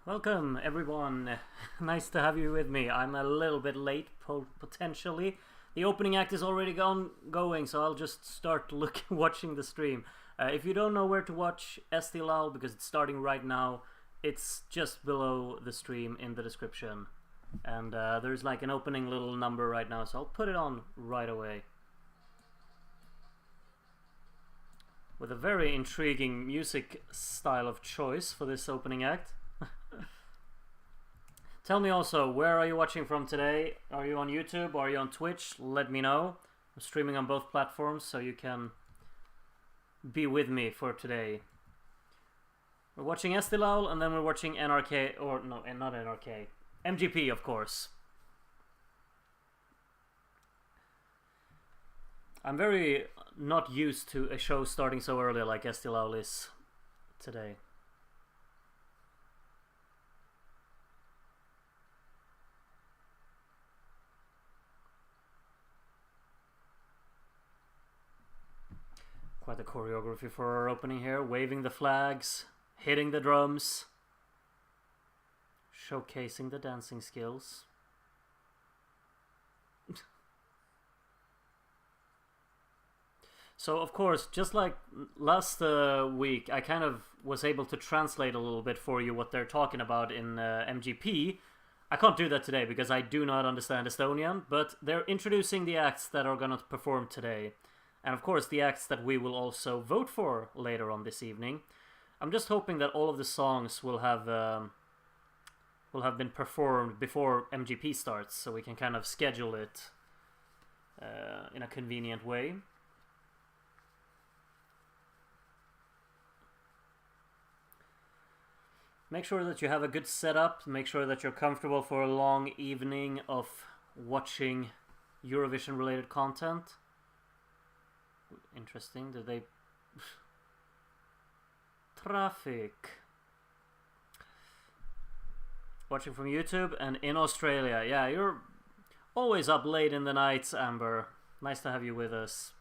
Welcome everyone, nice to have you with me. I'm a little bit late potentially. The opening act is already going, so I'll just start watching the stream. If you don't know where to watch Eesti Laul, because it's starting right now, it's just below the stream in the description. And there's like an opening little number right now, so I'll put it on right away. With a very intriguing music style of choice for this opening act. Tell me also, where are you watching from today? Are you on YouTube or are you on Twitch? Let me know. I'm streaming on both platforms, so you can be with me for today. We're watching Eesti Laul, and then we're watching NRK, or no, not NRK, MGP, of course. I'm very not used to a show starting so early like Eesti Laul is today. Quite a choreography for our opening here, waving the flags, hitting the drums, showcasing the dancing skills. So of course, just like last week, I kind of was able to translate a little bit for you what they're talking about in MGP. I can't do that today because I do not understand Estonian, but they're introducing the acts that are going to perform today. And of course the acts that we will also vote for later on this evening. I'm just hoping that all of the songs will have been performed before MGP starts, so we can kind of schedule it in a convenient way. Make sure that you have a good setup, make sure that you're comfortable for a long evening of watching Eurovision related content. Interesting, did they... Traffic. Watching from YouTube and in Australia. Yeah, you're always up late in the nights, Amber. Nice to have you with us.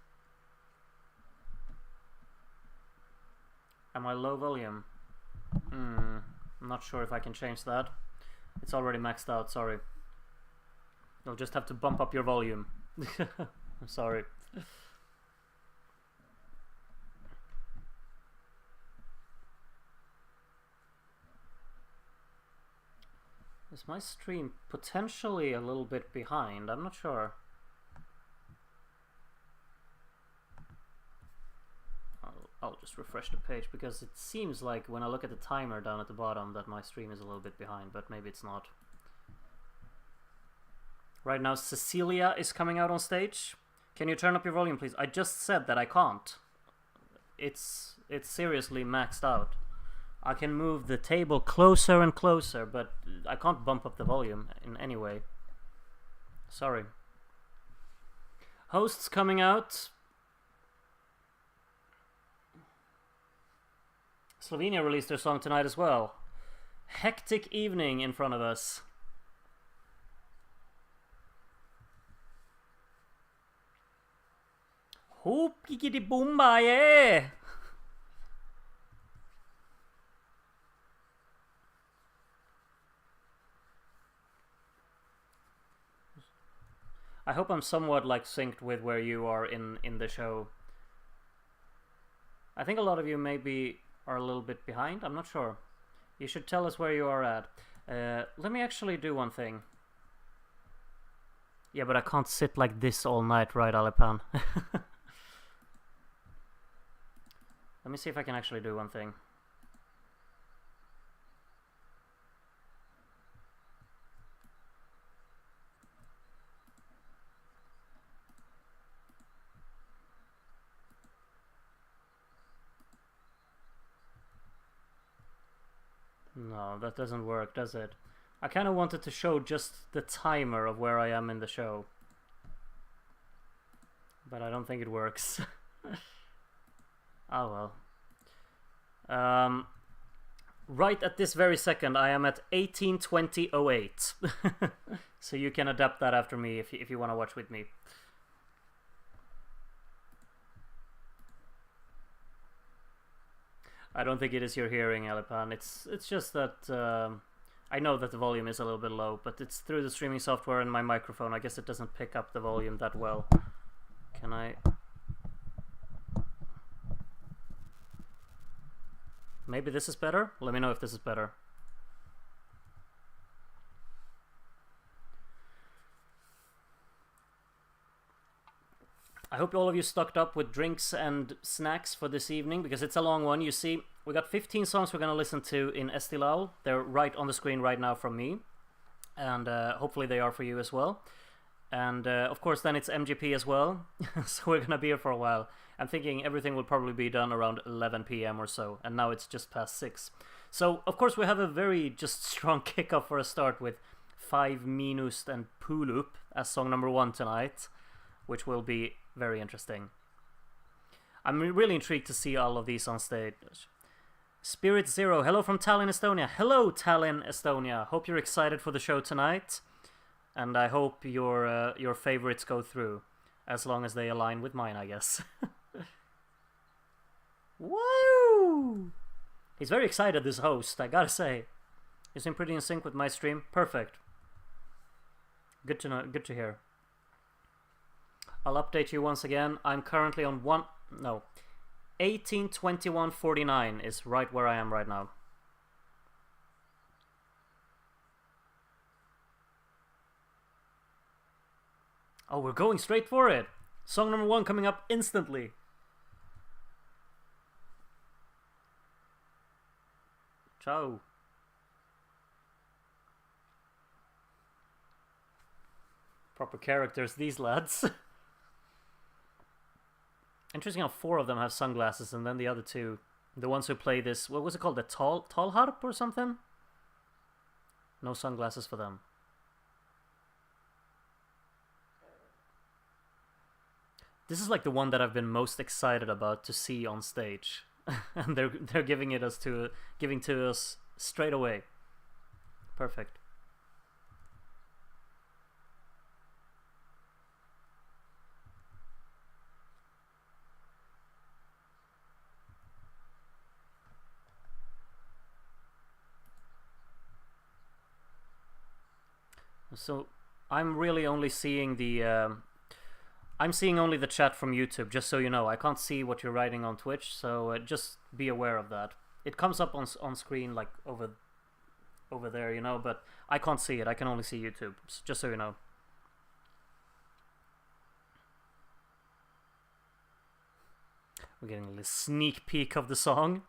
Am I low volume? I'm not sure if I can change that. It's already maxed out, sorry. You'll just have to bump up your volume. I'm sorry. Is my stream potentially a little bit behind? I'm not sure. I'll just refresh the page because it seems like when I look at the timer down at the bottom that my stream is a little bit behind, but maybe it's not. Right now Cecilia is coming out on stage. Can you turn up your volume, please? I just said that I can't. It's seriously maxed out. I can move the table closer and closer, but I can't bump up the volume in any way. Sorry. Hosts coming out. Slovenia released their song tonight as well. Hectic evening in front of us. Hoop kikiti boomba, yeah! I hope I'm somewhat like synced with where you are in the show. I think a lot of you maybe are a little bit behind. I'm not sure. You should tell us where you are at. Let me actually do one thing. Yeah, but I can't sit like this all night, right, Alepan? Let me see if I can actually do one thing. No, that doesn't work, does it? I kind of wanted to show just the timer of where I am in the show. But I don't think it works. Oh well. Right at this very second, I am at 18:20:08. So you can adapt that after me if you want to watch with me. I don't think it is your hearing, Alipan. It's just that I know that the volume is a little bit low, but it's through the streaming software and my microphone. I guess it doesn't pick up the volume that well. Can I... Maybe this is better? Let me know if this is better. I hope all of you stocked up with drinks and snacks for this evening, because it's a long one. You see, we got 15 songs we're going to listen to in Eesti Laul. They're right on the screen right now from me, and hopefully they are for you as well. And of course then it's MGP as well, so we're going to be here for a while. I'm thinking everything will probably be done around 11 p.m. or so, and now it's just past 6. So of course we have a very just strong kickoff for a start with 5 Minus and Pulup as song number 1 tonight, which will be very interesting. I'm really intrigued to see all of these on stage. Spirit Zero, hello from Tallinn, Estonia. Hello, Tallinn, Estonia. Hope you're excited for the show tonight, and I hope your favorites go through, as long as they align with mine, I guess. Woo! He's very excited, this host, I gotta say. You seem pretty in sync with my stream. Perfect. Good to know. Good to hear. I'll update you once again. I'm currently on 18:21:49 is right where I am right now. Oh, we're going straight for it. Song number 1 coming up instantly. Ciao. Proper characters, these lads. Interesting how 4 of them have sunglasses, and then the other 2, the ones who play this, what was it called, the tall harp or something? No sunglasses for them. This is like the one that I've been most excited about to see on stage, and they're giving to us straight away. Perfect. So I'm really only seeing the I'm seeing only the chat from YouTube, just so you know. I can't see what you're writing on Twitch, so just be aware of that. It comes up on screen like over there, you know, but I can't see it. I can only see YouTube, just so you know. We're getting a little sneak peek of the song.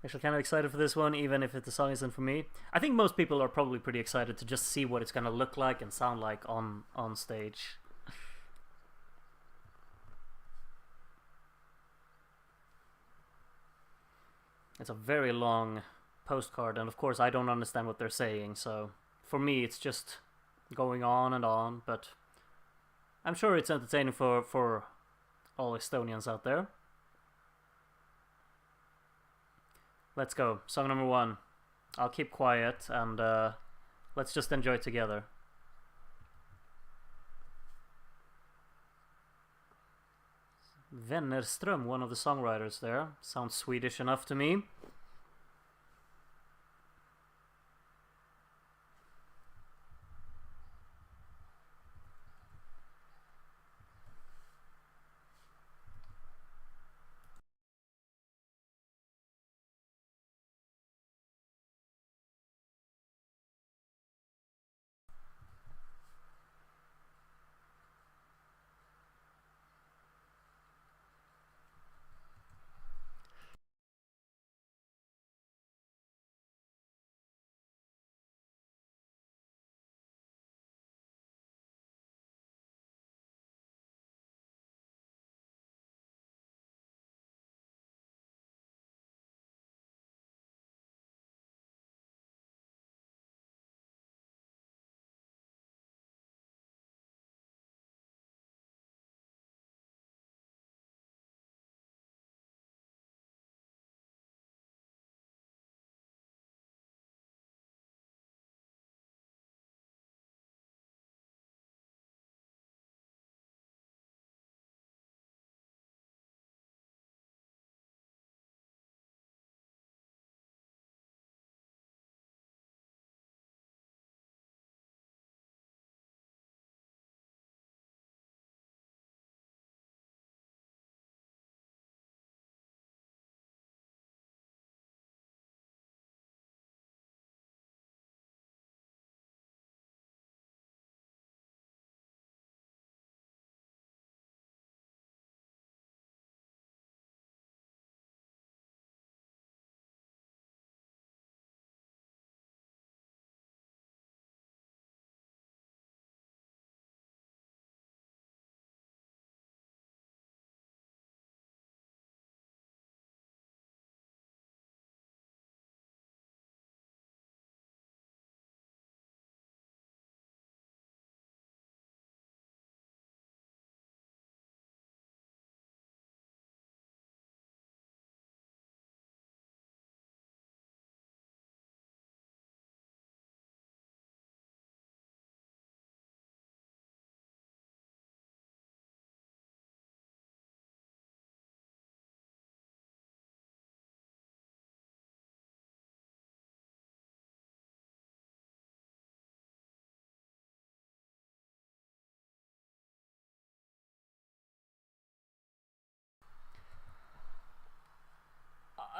Actually kind of excited for this one, even if the song isn't for me. I think most people are probably pretty excited to just see what it's gonna look like and sound like on stage. It's a very long postcard, and of course I don't understand what they're saying, so for me it's just going on and on, but I'm sure it's entertaining for all Estonians out there. Let's go. Song number 1. I'll keep quiet and let's just enjoy it together. Wennerström, one of the songwriters there. Sounds Swedish enough to me.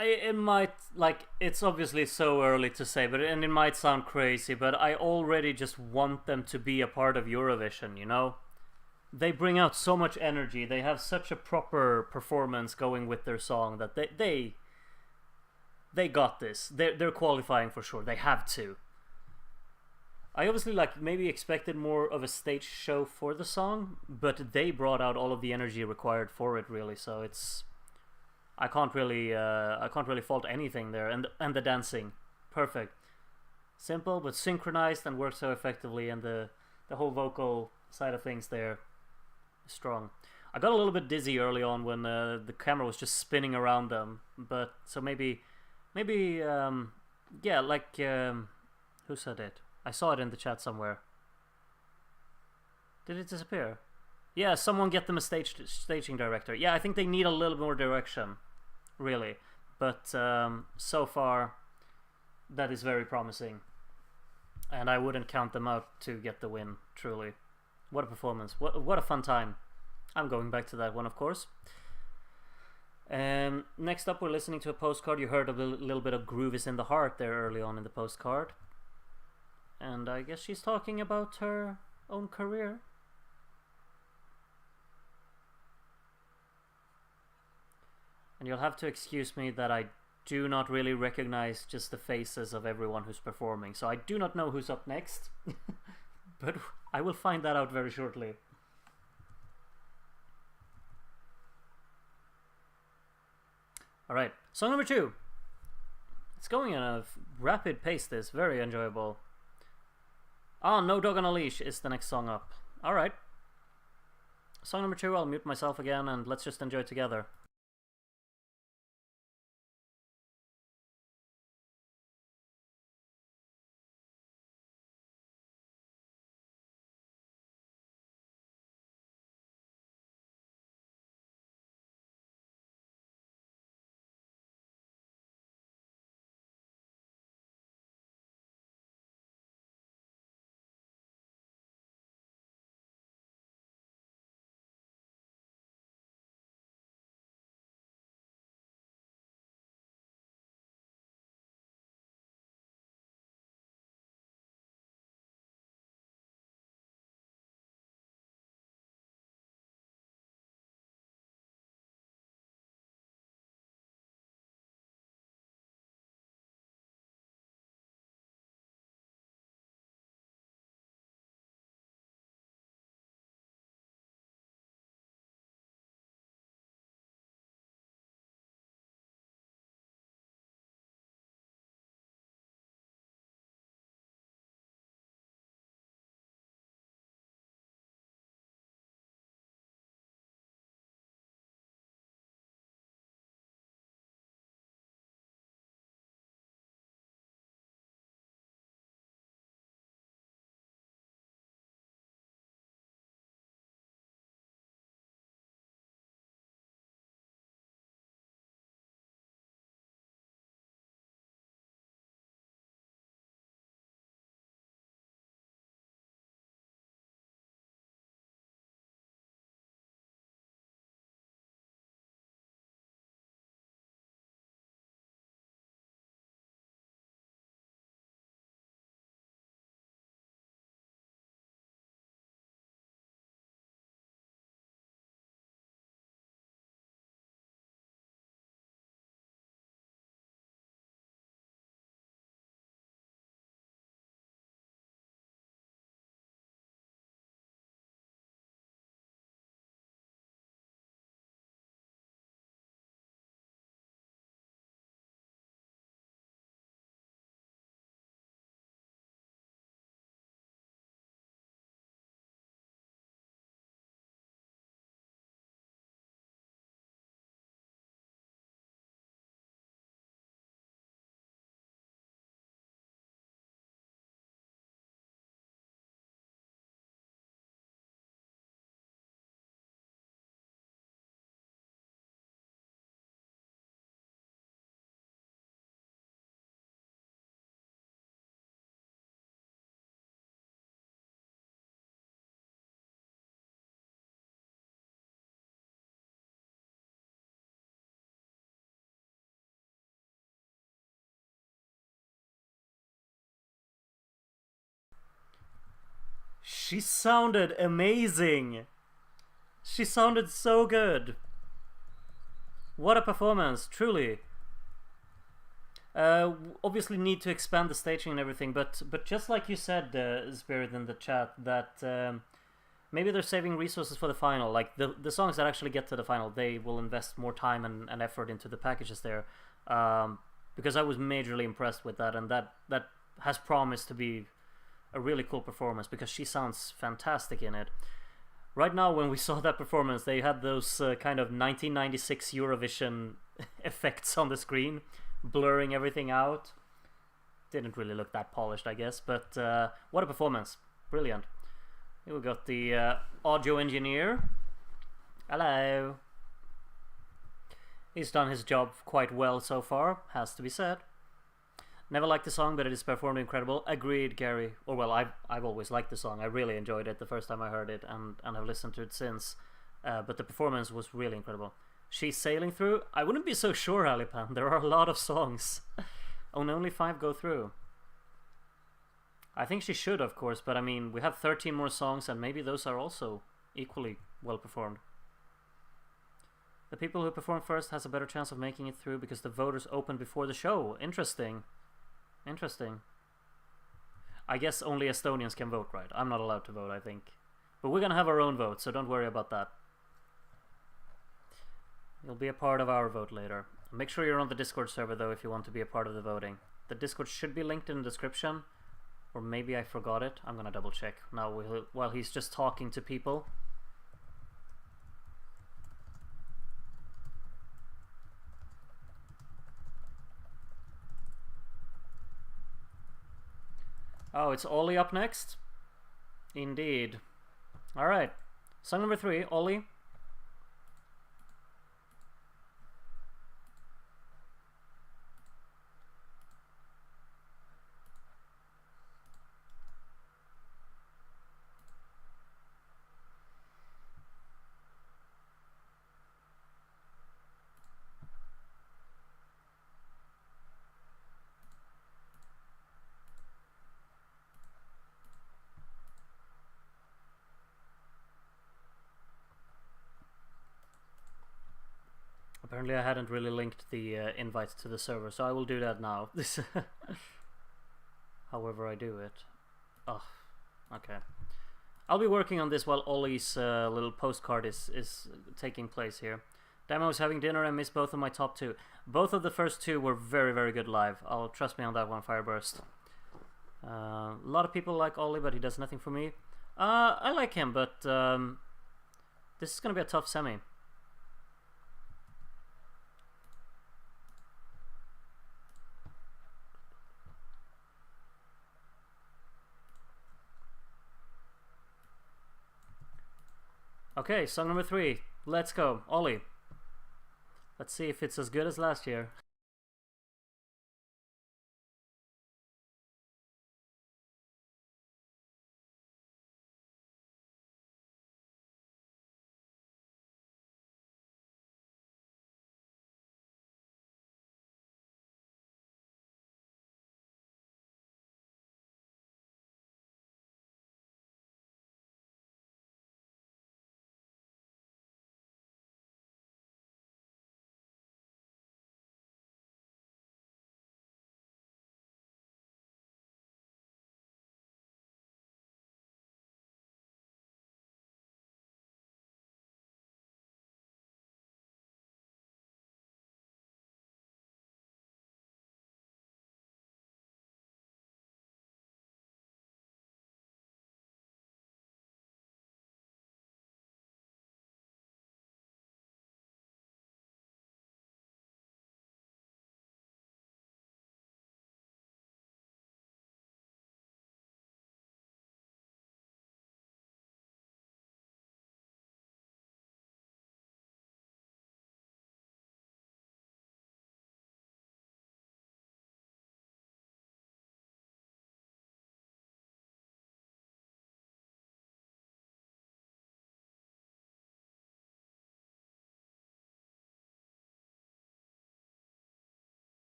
it might, like, it's obviously so early to say, but and it might sound crazy, but I already just want them to be a part of Eurovision, you know? They bring out so much energy. They have such a proper performance going with their song that they got this. They're qualifying for sure. They have to. I obviously like maybe expected more of a stage show for the song, but they brought out all of the energy required for it really. So it's I can't really fault anything there. And the dancing, perfect, simple but synchronized and worked so effectively. And the whole vocal side of things there, strong. I got a little bit dizzy early on when the camera was just spinning around them, but so maybe yeah, like who said it? I saw it in the chat somewhere. Did it disappear? Yeah, someone get them a staging director. Yeah, I think they need a little more direction, really. But so far, that is very promising. And I wouldn't count them out to get the win, truly. What a performance. What a fun time. I'm going back to that one, of course. Next up, we're listening to a postcard. You heard a little bit of Groove is in the Heart there early on in the postcard. And I guess she's talking about her own career. And you'll have to excuse me that I do not really recognize just the faces of everyone who's performing. So I do not know who's up next. But I will find that out very shortly. Alright, song number 2. It's going at a rapid pace, this. Very enjoyable. Ah, No Dog on a Leash is the next song up. Alright. Song number 2, I'll mute myself again and let's just enjoy it together. She sounded amazing. She sounded so good. What a performance, truly. Obviously need to expand the staging and everything, but just like you said, Spirit, in the chat, that maybe they're saving resources for the final. Like the songs that actually get to the final, they will invest more time and effort into the packages there. Because I was majorly impressed with that, and that has promised to be a really cool performance because she sounds fantastic in it. Right now, when we saw that performance, they had those kind of 1996 Eurovision effects on the screen, blurring everything out. Didn't really look that polished, I guess, but what a performance. Brilliant. Here we got the audio engineer. Hello. He's done his job quite well so far, has to be said. Never liked the song, but it is performed incredible. Agreed, Gary. Or well, I've always liked the song. I really enjoyed it the first time I heard it, and have listened to it since. But the performance was really incredible. She's sailing through. I wouldn't be so sure, Alipan. There are a lot of songs, and only 5 go through. I think she should, of course, but I mean, we have 13 more songs, and maybe those are also equally well performed. The people who perform first has a better chance of making it through because the voters open before the show. Interesting. Interesting. I guess only Estonians can vote, right? I'm not allowed to vote, I think. But we're gonna have our own vote, so don't worry about that. You'll be a part of our vote later. Make sure you're on the Discord server, though, if you want to be a part of the voting. The Discord should be linked in the description. Or maybe I forgot it. I'm gonna double check now while he's just talking to people. Oh, it's Ollie up next? Indeed. Alright. Song number 3, Ollie. Apparently I hadn't really linked the invite to the server, so I will do that now. However I do it. Oh, okay. I'll be working on this while Ollie's little postcard is taking place here. Damn, I was having dinner and missed both of my top 2. Both of the first 2 were very, very good live. I'll trust me on that one, Fireburst. A lot of people like Ollie, but he does nothing for me. I like him, but this is gonna be a tough semi. Okay, song number 3. Let's go. Ollie. Let's see if it's as good as last year.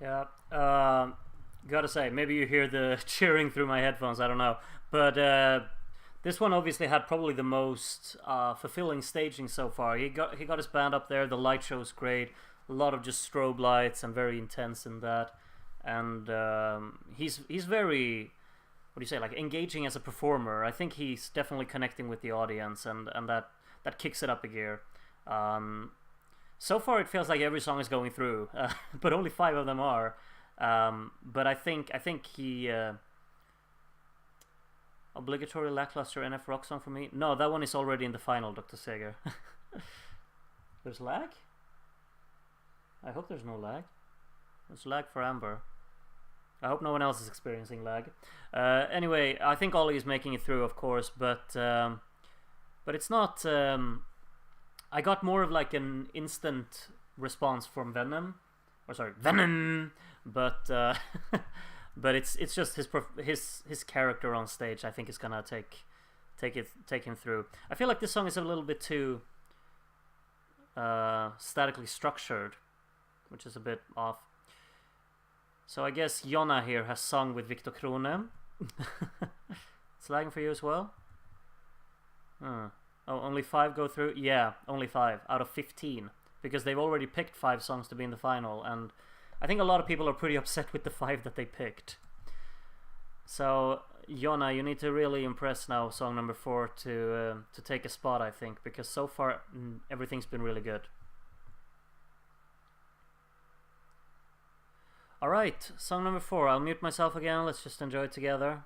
Yeah. Gotta say, maybe you hear the cheering through my headphones. I don't know, but this one obviously had probably the most fulfilling staging so far. He got his band up there. The light show's great. A lot of just strobe lights and very intense in that. And he's very, what do you say, like engaging as a performer. I think he's definitely connecting with the audience, and that kicks it up a gear. So far, it feels like every song is going through, but only 5 of them are. But I think he obligatory lackluster NF rock song for me. No, that one is already in the final, Dr. Seger. There's lag? I hope there's no lag. There's lag for Amber. I hope no one else is experiencing lag. Anyway, I think Ollie is making it through, of course, but it's not. I got more of like an instant response from Venom, or sorry, Venom, but but it's just his character on stage. I think is gonna take him through. I feel like this song is a little bit too statically structured, which is a bit off. So I guess Jonna here has sung with Victor Krone. It's lagging for you as well? Oh, only 5 go through? Yeah, only 5 out of 15. Because they've already picked 5 songs to be in the final, and I think a lot of people are pretty upset with the 5 that they picked. So, Jonna, you need to really impress now, song number 4, to take a spot, I think, because so far everything's been really good. Alright, song number 4. I'll mute myself again, let's just enjoy it together.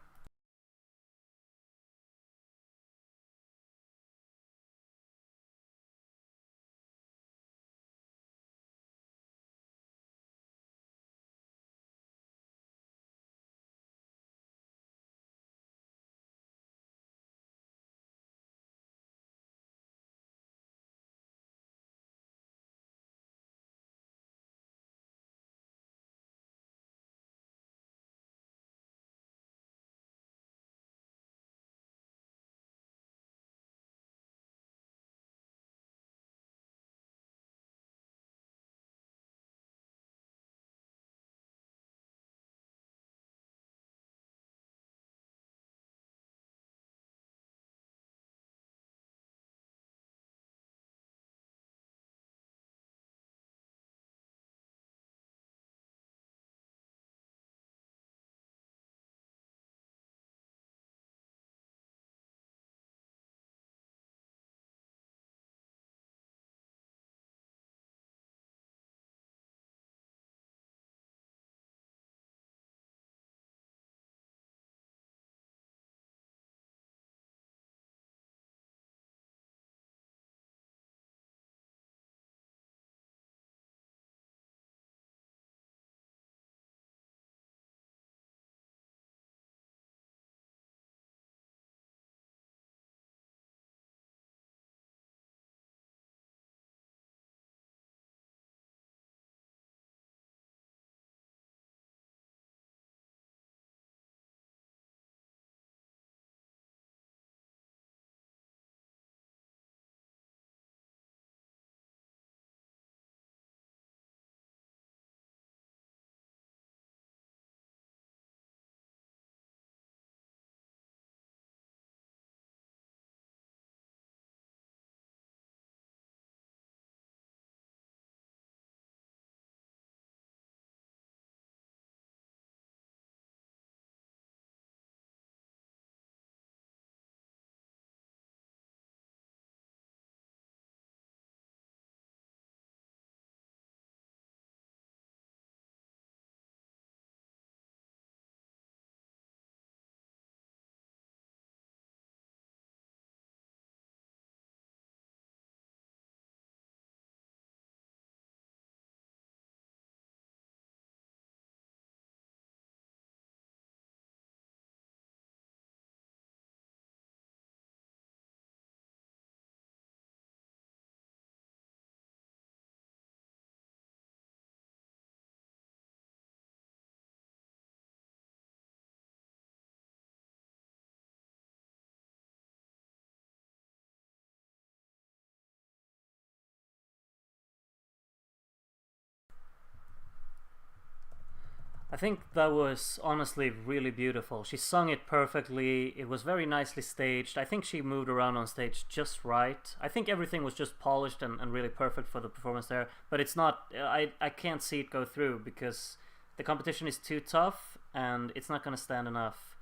I think that was honestly really beautiful. She sung it perfectly. It was very nicely staged. I think she moved around on stage just right. I think everything was just polished and really perfect for the performance there. But it's not. I can't see it go through because the competition is too tough and it's not going to stand enough.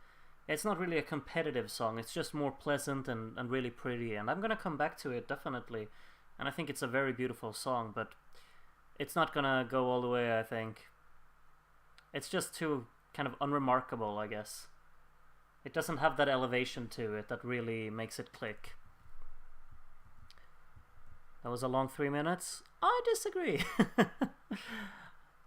It's not really a competitive song. It's just more pleasant and really pretty. And I'm going to come back to it definitely. And I think it's a very beautiful song, but it's not going to go all the way, I think. It's just too kind of unremarkable, I guess. It doesn't have that elevation to it that really makes it click. That was a long 3 minutes. I disagree.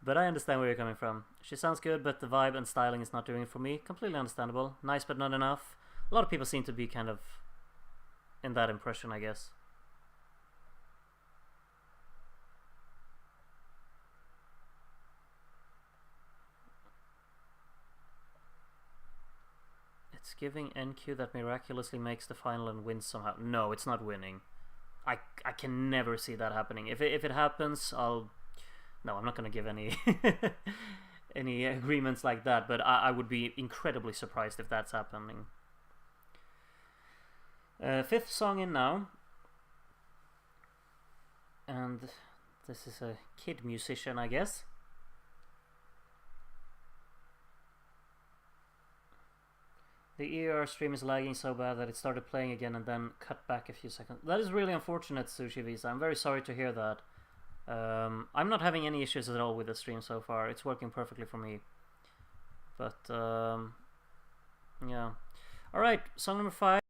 But I understand where you're coming from. She sounds good, but the vibe and styling is not doing it for me. Completely understandable. Nice, but not enough. A lot of people seem to be kind of in that impression, I guess. It's giving NQ that miraculously makes the final and wins somehow. No, it's not winning. I can never see that happening. If it happens, I'll... No, I'm not going to give any any agreements like that, but I would be incredibly surprised if that's happening. Fifth song in now. And this is a kid musician, I guess. The ER stream is lagging so bad that it started playing again and then cut back a few seconds. That is really unfortunate, Sushi Visa. I'm very sorry to hear that. I'm not having any issues at all with the stream so far. It's working perfectly for me. But, yeah. Alright, song number 5.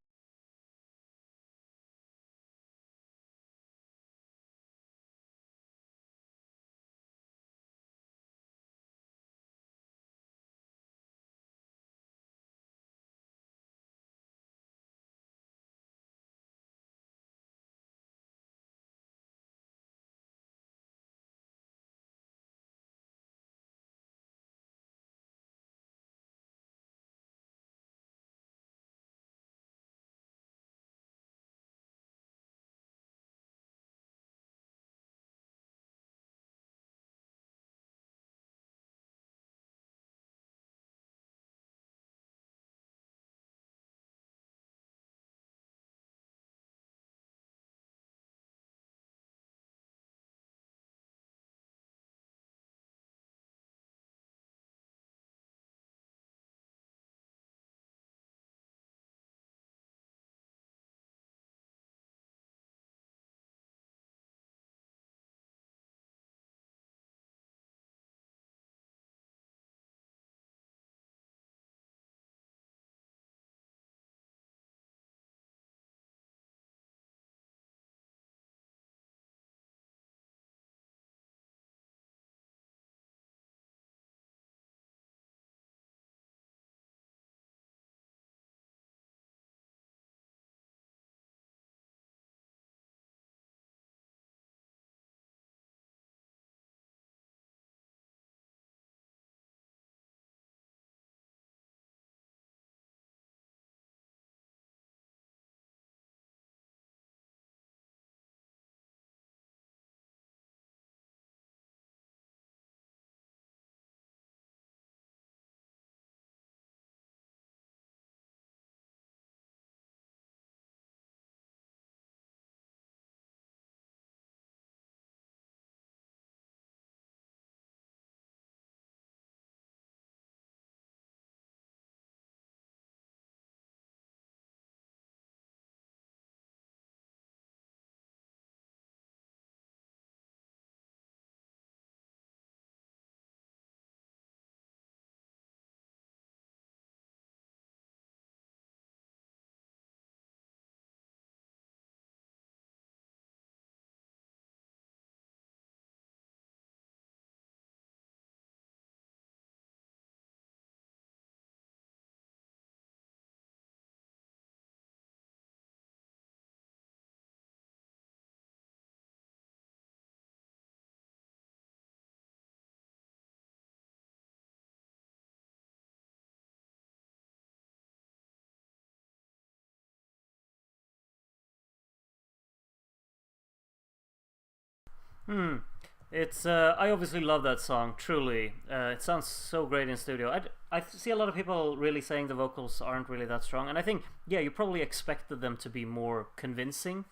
It's I obviously love that song. Truly, it sounds so great in studio. I see a lot of people really saying the vocals aren't really that strong, and I think yeah, you probably expected them to be more convincing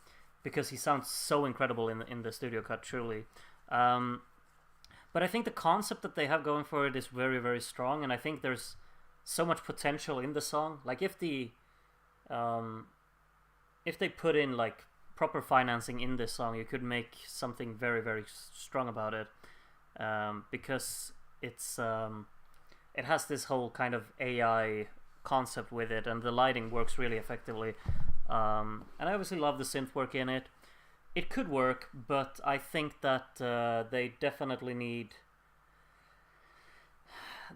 because he sounds so incredible in the studio cut. Truly, um, but I think the concept that they have going for it is very very strong, and I think there's so much potential in the song. Like um, if they put in like proper financing in this song, you could make something very very strong about it, because it has this whole kind of AI concept with it, and the lighting works really effectively. And I obviously love the synth work in it. It could work, but I think that they definitely need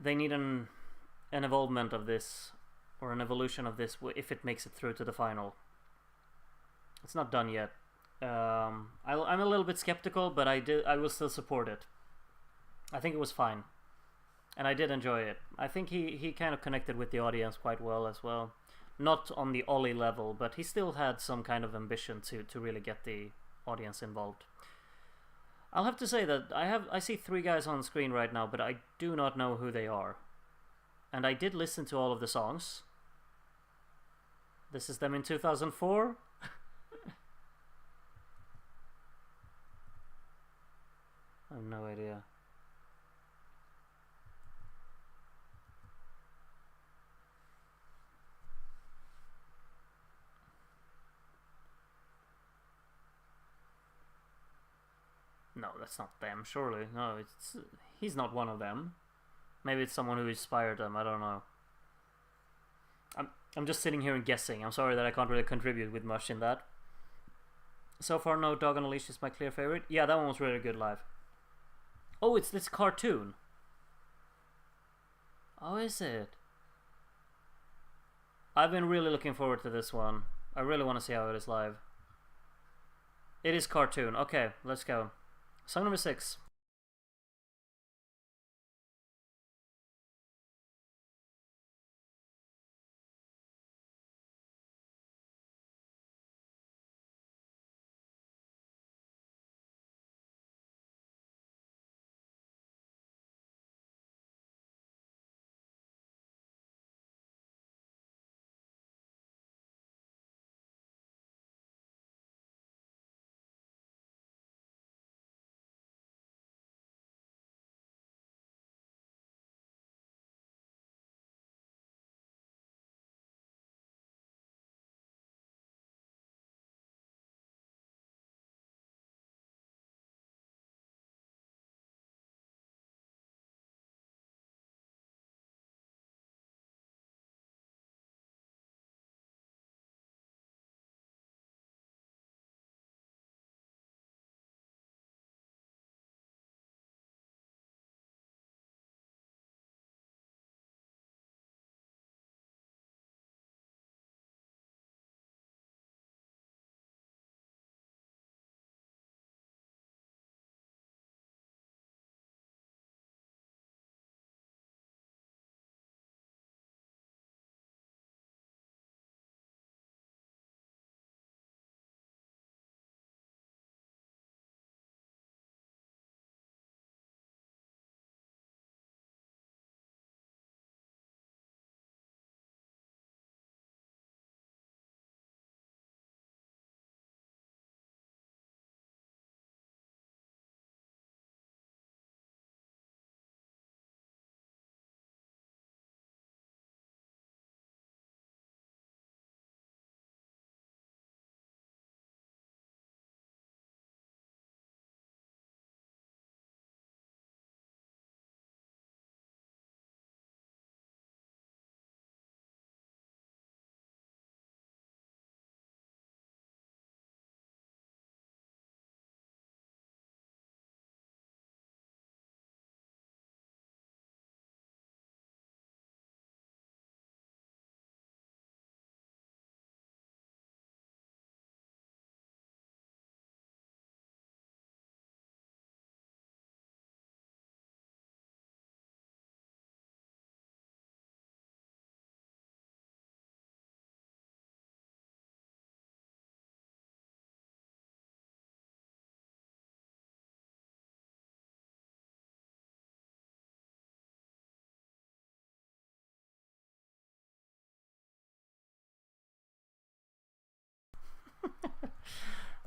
an evolvement of this, or an evolution of this, if it makes it through to the final. It's not done yet. I'm a little bit skeptical, but I will still support it. I think it was fine, and I did enjoy it. I think he kind of connected with the audience quite well as well. Not on the Ollie level, but he still had some kind of ambition to really get the audience involved. I'll have to say that I see three guys on screen right now, but I do not know who they are. And I did listen to all of the songs. This is them in 2004. I have no idea. No, that's not them, surely. No, he's not one of them. Maybe it's someone who inspired them, I don't know. I'm just sitting here and guessing. I'm sorry that I can't really contribute with much in that. So far, no, Dog on a Leash is my clear favorite. Yeah, that one was really good live. Oh, it's this cartoon. Oh, is it? I've been really looking forward to this one. I really want to see how it is live. It is cartoon. Okay, let's go. Song number 6.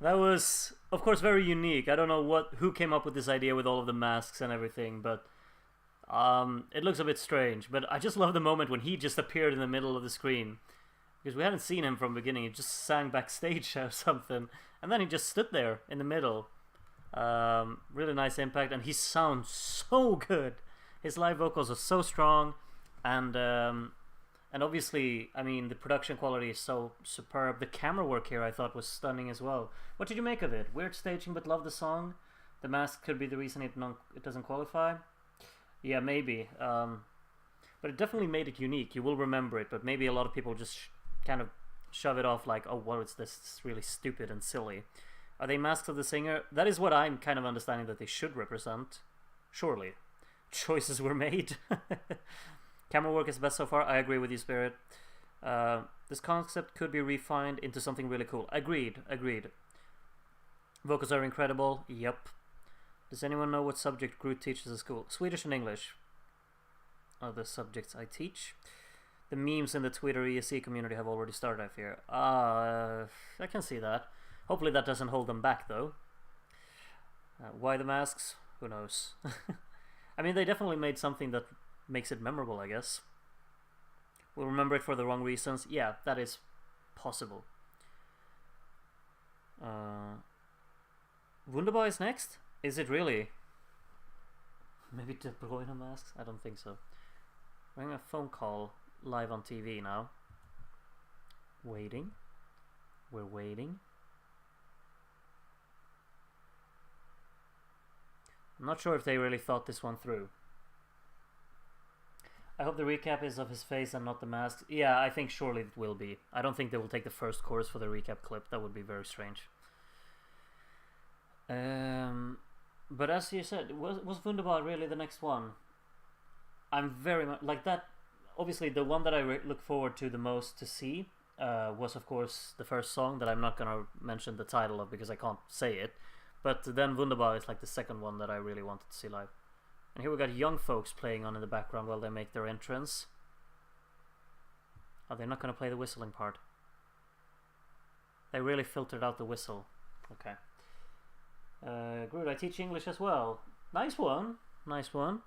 That was, of course, very unique. I don't know who came up with this idea with all of the masks and everything, but it looks a bit strange. But I just love the moment when he just appeared in the middle of the screen, because we hadn't seen him from the beginning. He just sang backstage or something, and then he just stood there in the middle. Really nice impact, and he sounds so good. His live vocals are so strong, and obviously, I mean, the production quality is so superb. The camera work here I thought was stunning as well. What did you make of it? Weird staging, but love the song. The mask could be the reason it doesn't qualify. Yeah, maybe. But it definitely made it unique. You will remember it, but maybe a lot of people just kind of shove it off like, oh, what is this? It's really stupid and silly. Are they masks of the singer? That is what I'm kind of understanding that they should represent. Surely. Choices were made. Camera work is best so far. I agree with you, Spirit. This concept could be refined into something really cool. Agreed. Vocals are incredible. Yep. Does anyone know what subject Groot teaches at school? Swedish and English are the subjects I teach. The memes in the Twitter ESC community have already started, I fear. I can see that. Hopefully that doesn't hold them back, though. Why the masks? Who knows? I mean, they definitely made something that makes it memorable, I guess. We'll remember it for the wrong reasons. Yeah, that is possible. Wunderbar is next? Is it really? Maybe De Bruyne masks? I don't think so. We're having a phone call live on TV now. Waiting. We're waiting. I'm not sure if they really thought this one through. I hope the recap is of his face and not the mask. Yeah, I think surely it will be. I don't think they will take the first chorus for the recap clip. That would be very strange. But as you said, was Wunderbar really the next one? I'm very much like that. Obviously, the one that I look forward to the most to see was, of course, the first song that I'm not gonna mention the title of because I can't say it. But then Wunderbar is like the second one that I really wanted to see live. And here we got young folks playing on in the background while they make their entrance. Oh, they're not gonna play the whistling part. They really filtered out the whistle. Okay. Groot, I teach English as well. Nice one. Nice one.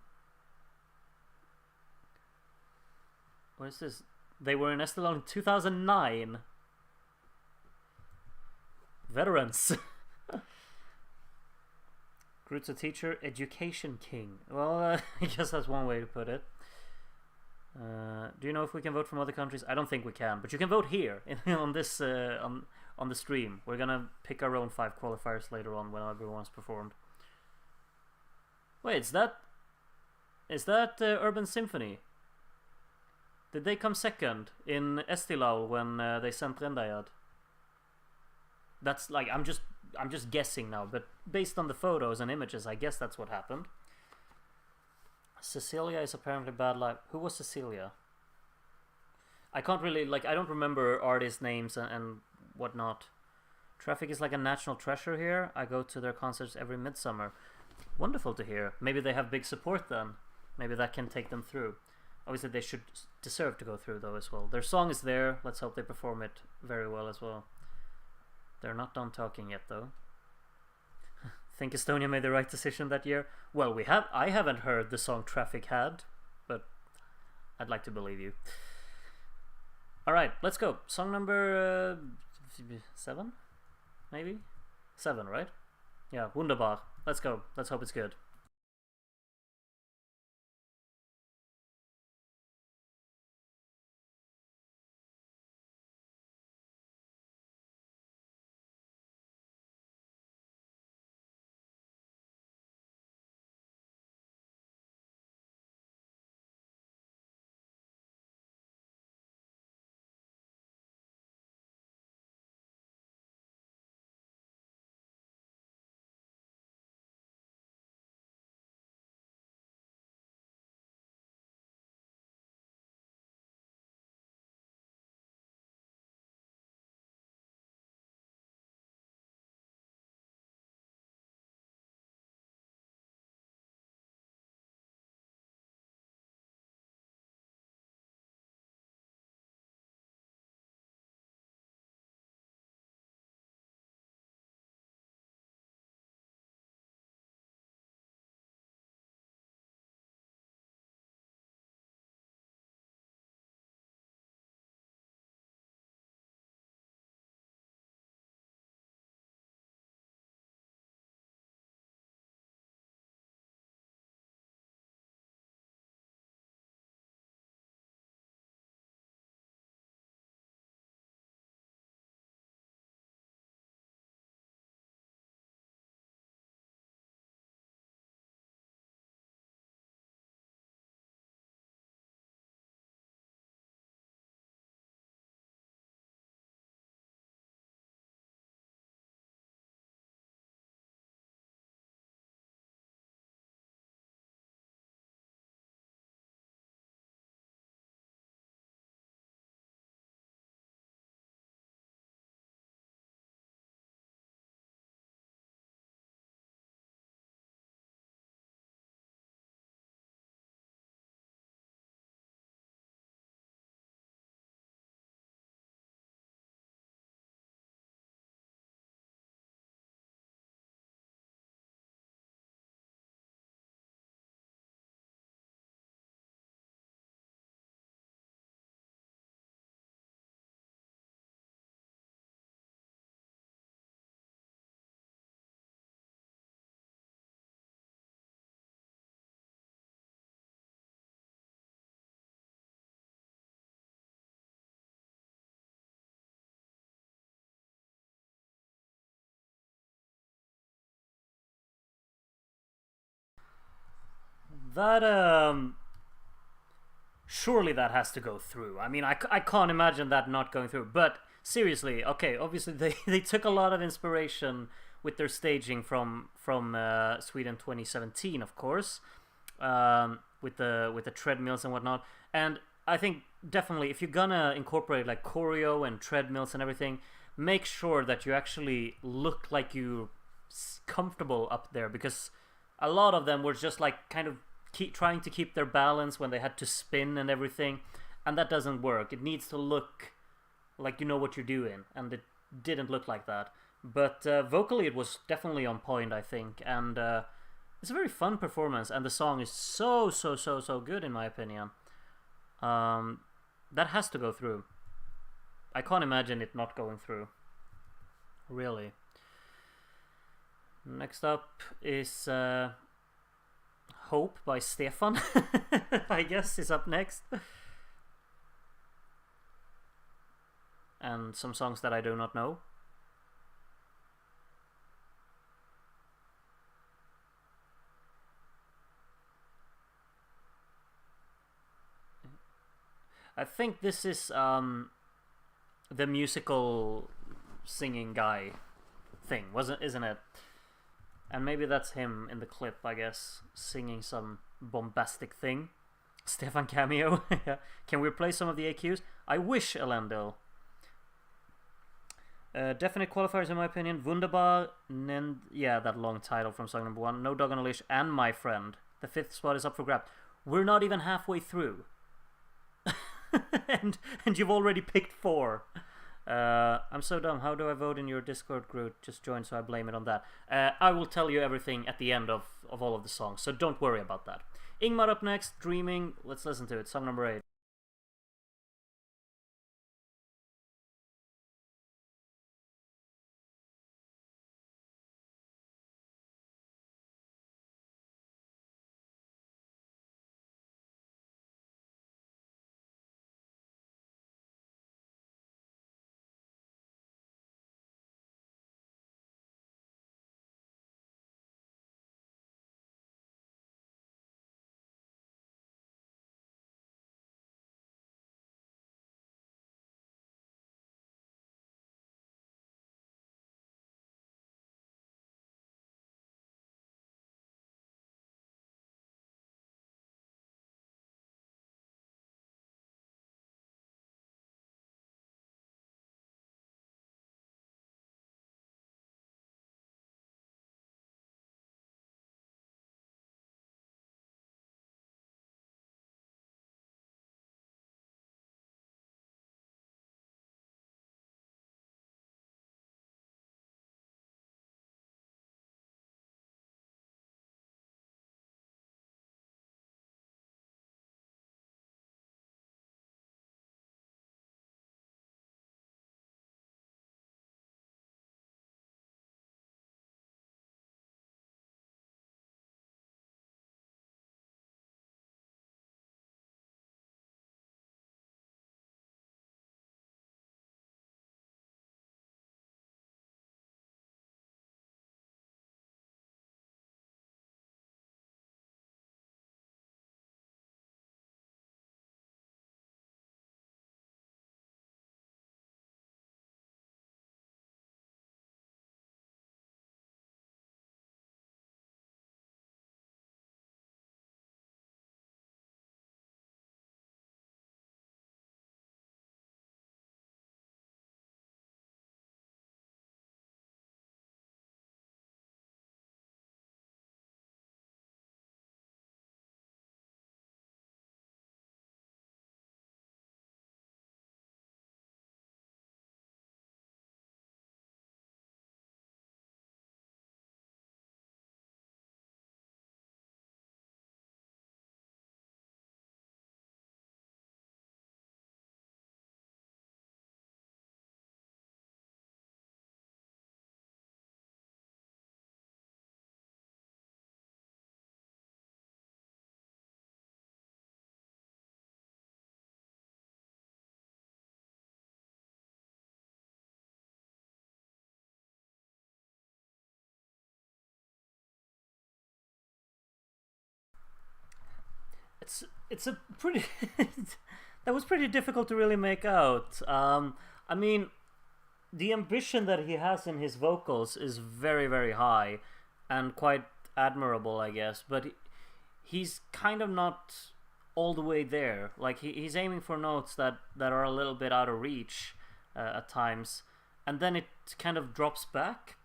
What is this? They were in Estonia in 2009. Veterans. Groot's a teacher, education king. Well, I guess that's one way to put it. Do you know if we can vote from other countries? I don't think we can, but you can vote here on this on the stream. We're gonna pick our own 5 qualifiers later on when everyone's performed. Wait, is that Urban Symphony? Did they come second in Eesti Laul when they sent Rendajad? That's like I'm just guessing now, but based on the photos and images, I guess that's what happened. Cecilia is apparently bad live. Who was Cecilia? I can't really, like, I don't remember artist names and whatnot. Traffic is like a national treasure here. I go to their concerts every midsummer. Wonderful to hear. Maybe they have big support then. Maybe that can take them through. Obviously they should deserve to go through though as well. Their song is there. Let's hope they perform it very well as well. They're not done talking yet though. Think Estonia made the right decision that year? Well, I haven't heard the song Traffic had, but I'd like to believe you. Alright, let's go. Song number 7? Maybe? 7, right? Yeah, Wunderbar. Let's go. Let's hope it's good. That surely that has to go through. I mean, I can't imagine that not going through. But seriously, okay, obviously they took a lot of inspiration with their staging from Sweden 2017, of course, with the treadmills and whatnot. And I think definitely if you're gonna incorporate like choreo and treadmills and everything, make sure that you actually look like you're comfortable up there, because a lot of them were just like kind of trying to keep their balance when they had to spin and everything, and that doesn't work. It needs to look like you know what you're doing, and it didn't look like that. But vocally, it was definitely on point, I think, and it's a very fun performance, and the song is so good in my opinion. That has to go through. I can't imagine it not going through. Really. Next up is Hope by Stefan. I guess is up next. And some songs that I do not know. I think this is the musical singing guy thing, isn't it? And maybe that's him in the clip, I guess, singing some bombastic thing. Stefan cameo. Can we play some of the AQs? I wish, Elendil. Definite qualifiers in my opinion. Wunderbar, yeah, that long title from song number 1. No Dog on a Leash and My Friend. The 5th spot is up for grabs. We're not even halfway through. and you've already picked 4. I'm so dumb. How do I vote in your Discord group? Just join, so I blame it on that. I will tell you everything at the end of all of the songs, so don't worry about that. Ingmar up next, Dreaming. Let's listen to it. Song number 8. it's a pretty that was pretty difficult to really make out. I mean, the ambition that he has in his vocals is very very high, and quite admirable, I guess. But he's kind of not all the way there. Like he's aiming for notes that are a little bit out of reach at times, and then it kind of drops back.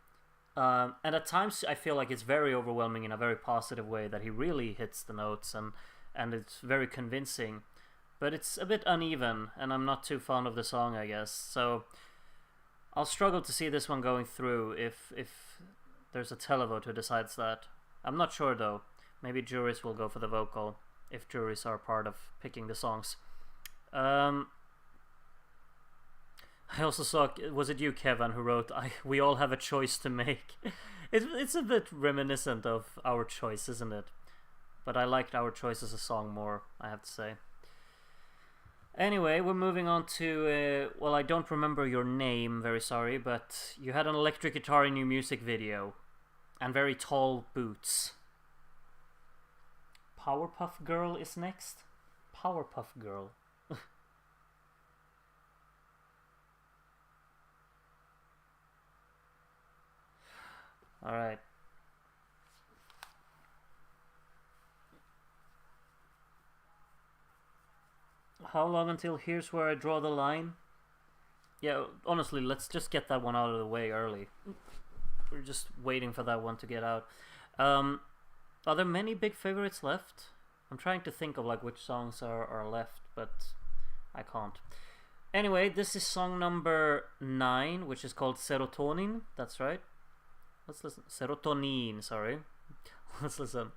And at times I feel like it's very overwhelming in a very positive way, that he really hits the notes and it's very convincing. But it's a bit uneven, and I'm not too fond of the song, I guess. So I'll struggle to see this one going through if there's a televote who decides that. I'm not sure though. Maybe juries will go for the vocal if juries are part of picking the songs. I also saw, was it you, Kevin, who wrote, we all have a choice to make. It's a bit reminiscent of Our Choice, isn't it? But I liked Our Choice as a song more, I have to say. Anyway, we're moving on to, well, I don't remember your name, very sorry, but you had an electric guitar in your music video, and very tall boots. Powerpuff Girl is next? Powerpuff Girl. Alright. How long until Here's Where I Draw the Line? Yeah, honestly, let's just get that one out of the way early. We're just waiting for that one to get out. Are there many big favorites left? I'm trying to think of like which songs are left, but I can't. Anyway, this is song number 9, which is called Serotonin. That's right. Let's listen. Serotonin, sorry. Let's listen.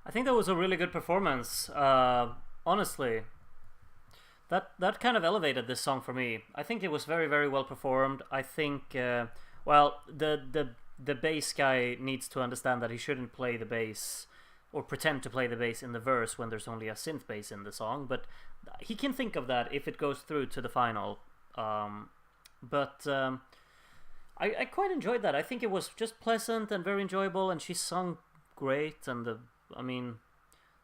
I think that was a really good performance. Honestly, that kind of elevated this song for me. I think it was very very well performed. I think well the bass guy needs to understand that he shouldn't play the bass or pretend to play the bass in the verse when there's only a synth bass in the song, but he can think of that if it goes through to the final. But I quite enjoyed that. I think it was just pleasant and very enjoyable, and she sung great. And I mean,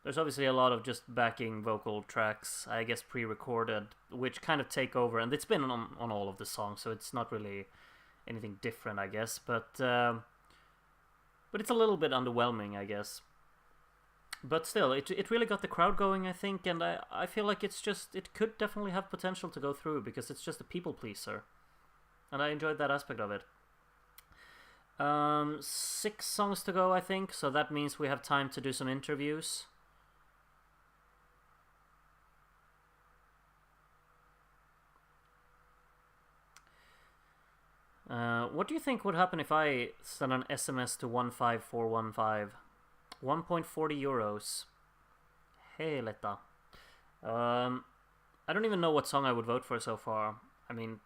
there's obviously a lot of just backing vocal tracks, I guess pre-recorded, which kind of take over, and it's been on all of the songs, so it's not really anything different, I guess. But it's a little bit underwhelming, I guess. But still, it really got the crowd going, I think, and I feel like it could definitely have potential to go through because it's just a people pleaser, and I enjoyed that aspect of it. 6 songs to go, I think, so that means we have time to do some interviews. What do you think would happen if I send an SMS to 15415? 1.40 euros. Hey, Letta. I don't even know what song I would vote for so far. I mean,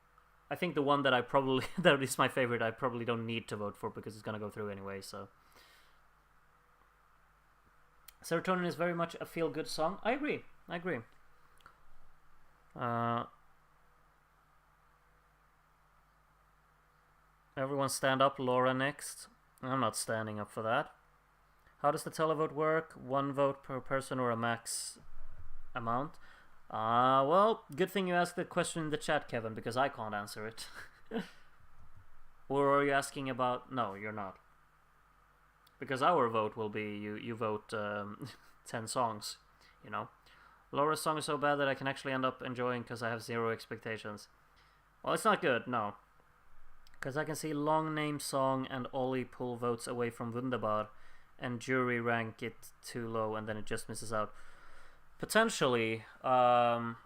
I think the one that I probably that is my favorite, I probably don't need to vote for because it's gonna go through anyway. So, Serotonin is very much a feel-good song. I agree. I agree. Everyone stand up. Laura next. I'm not standing up for that. How does the televote work? 1 vote per person or a max amount? Well, good thing you asked the question in the chat, Kevin, because I can't answer it. Or are you asking about... No, you're not. Because our vote will be, you vote 10 songs, you know. Laura's song is so bad that I can actually end up enjoying because I have 0 expectations. Well, it's not good, no. Because I can see long name song and Ollie pull votes away from Wunderbar and jury rank it too low and then it just misses out. Potentially, I'm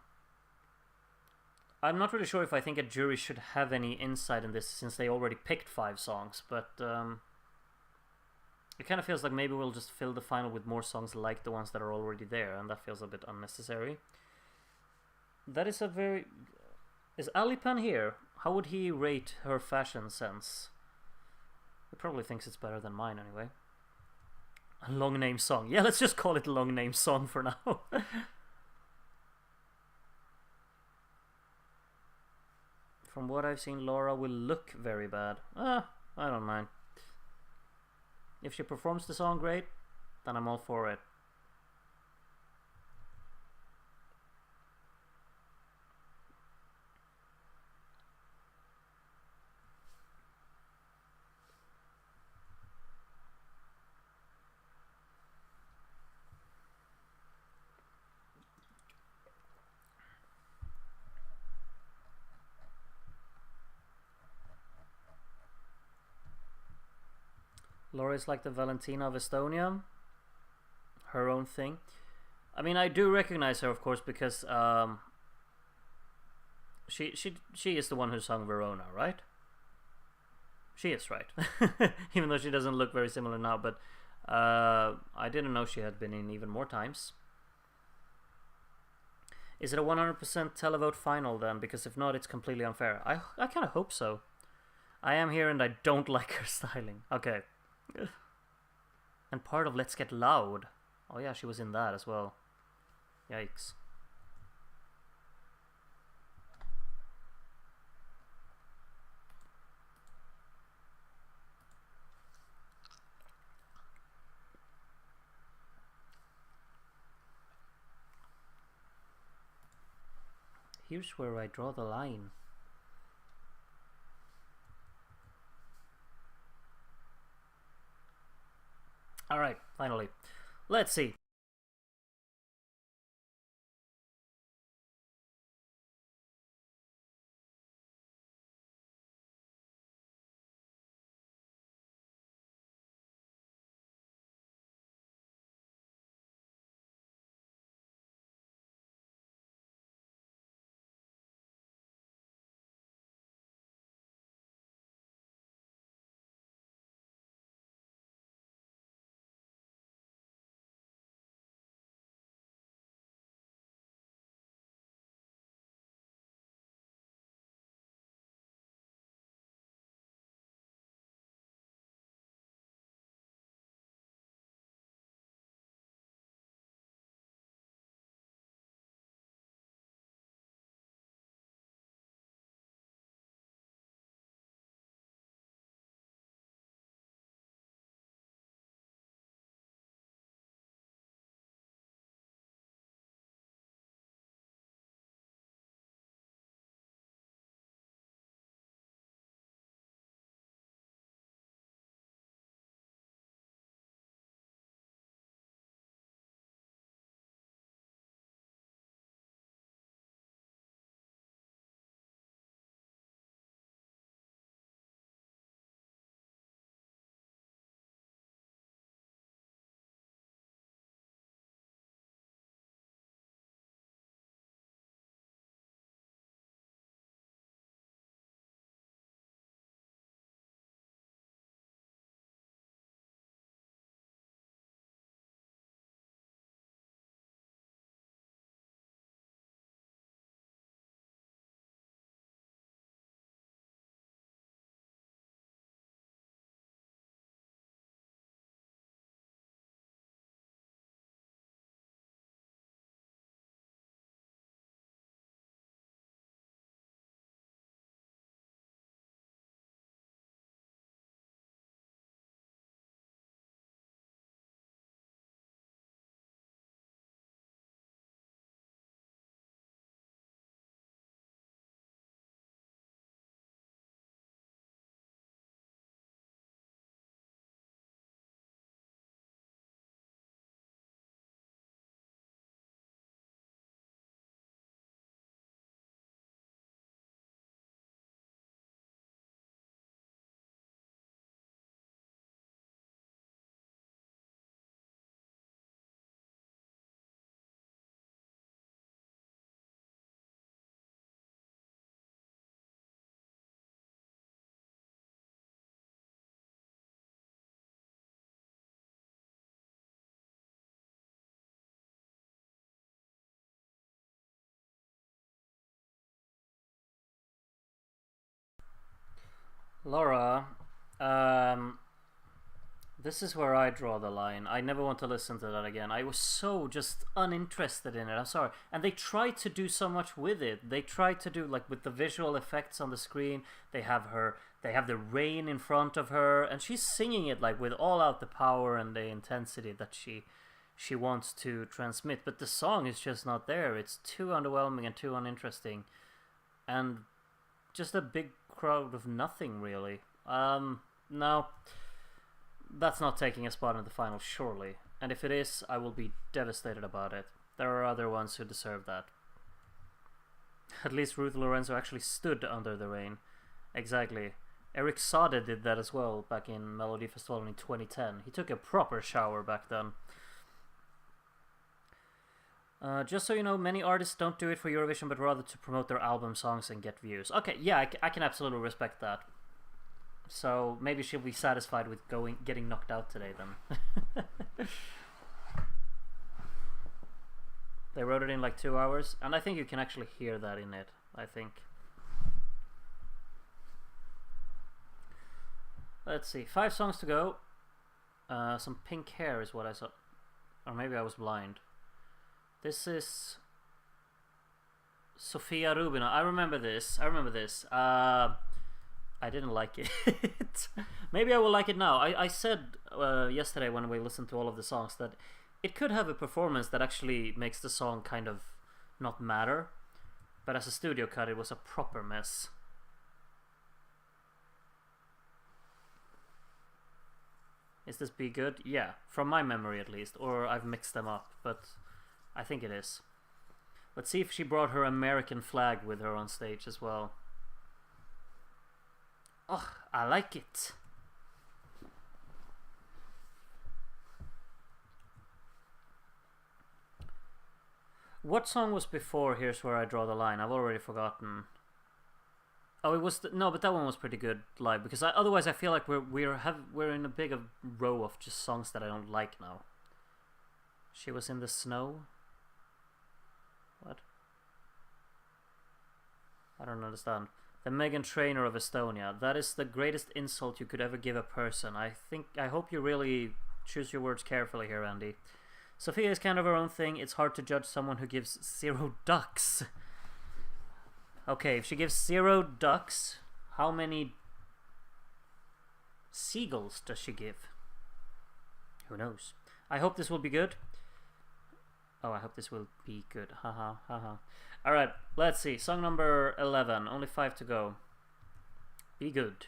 not really sure if I think a jury should have any insight in this since they already picked 5 songs, but it kind of feels like maybe we'll just fill the final with more songs like the ones that are already there, and that feels a bit unnecessary. That is a very... Is Alipan here? How would he rate her fashion sense? He probably thinks it's better than mine anyway. A long name song. Yeah, let's just call it long name song for now. From what I've seen, Laura will look very bad. I don't mind. If she performs the song great, then I'm all for it. Laura is like the Valentina of Estonia. Her own thing. I mean, I do recognize her, of course, because she is the one who sung Verona, right? She is, right? Even though she doesn't look very similar now, but I didn't know she had been in even more times. Is it a 100% televote final then? Because if not, it's completely unfair. I kind of hope so. I am here and I don't like her styling. Okay. And part of Let's Get Loud. Oh yeah, she was in that as well. Yikes. Here's where I draw the line. Alright, finally. Let's see. Laura, um, this is where I draw the line. I never want to listen to that again. I was so just uninterested in it. I'm sorry. And they tried to do so much with it. They tried to do like with the visual effects on the screen. They have the rain in front of her, and she's singing it like with all out the power and the intensity that she wants to transmit. But the song is just not there. It's too underwhelming and too uninteresting, and just a big crowd of nothing really. No. That's not taking a spot in the final, surely. And if it is, I will be devastated about it. There are other ones who deserve that. At least Ruth Lorenzo actually stood under the rain. Exactly. Eric Sade did that as well back in Melody Festival in 2010. He took a proper shower back then. Just so you know, many artists don't do it for Eurovision, but rather to promote their album songs and get views. Okay, yeah, I can absolutely respect that. So maybe she'll be satisfied with getting knocked out today then. They wrote it in like 2 hours, and I think you can actually hear that in it, I think. Let's see, 5 songs to go. Some pink hair is what I saw. Or maybe I was blind. This is Sofia Rubina. I remember this. I didn't like it. Maybe I will like it now. I said yesterday when we listened to all of the songs that it could have a performance that actually makes the song kind of not matter. But as a studio cut, it was a proper mess. Is this Be Good? Yeah, from my memory at least. Or I've mixed them up, but I think it is. Let's see if she brought her American flag with her on stage as well. Oh, I like it. What song was before Here's Where I Draw the Line? I've already forgotten. Oh, it was no, but that one was pretty good live because otherwise I feel like we're in a big row of just songs that I don't like now. She Was in the Snow. What? I don't understand. The Megan Trainor of Estonia. That is the greatest insult you could ever give a person. I hope you really choose your words carefully here, Andy. Sophia is kind of her own thing. It's hard to judge someone who gives 0 ducks. Okay, if she gives 0 ducks, how many seagulls does she give? Who knows? I hope this will be good. Oh, I hope this will be good. Haha, haha. Alright, let's see. Song number 11. Only 5 to go. Be Good.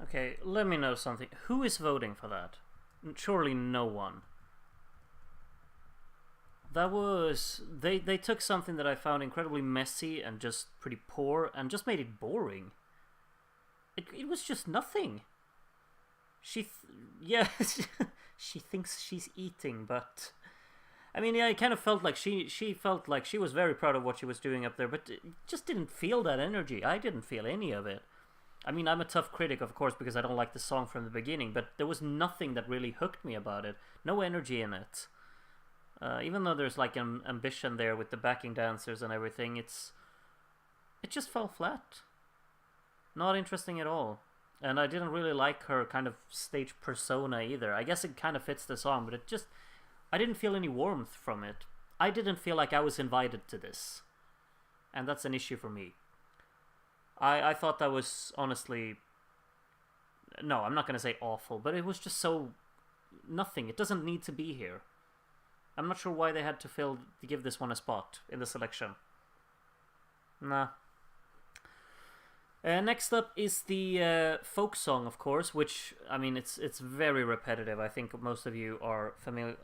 Okay, let me know something. Who is voting for that? Surely no one. That was... They took something that I found incredibly messy and just pretty poor and just made it boring. It was just nothing. Yeah, she thinks she's eating, but... I mean, yeah, it kind of felt like she felt like she was very proud of what she was doing up there, but it just didn't feel that energy. I didn't feel any of it. I mean, I'm a tough critic, of course, because I don't like the song from the beginning, but there was nothing that really hooked me about it. No energy in it. Even though there's like an ambition there with the backing dancers and everything, it just fell flat. Not interesting at all. And I didn't really like her kind of stage persona either. I guess it kind of fits the song, but I didn't feel any warmth from it. I didn't feel like I was invited to this. And that's an issue for me. I thought that was honestly... No, I'm not going to say awful, but it was just so... Nothing. It doesn't need to be here. I'm not sure why they had to give this one a spot in the selection. Nah. Next up is the folk song, of course, which, I mean, it's very repetitive. I think most of you are familiar,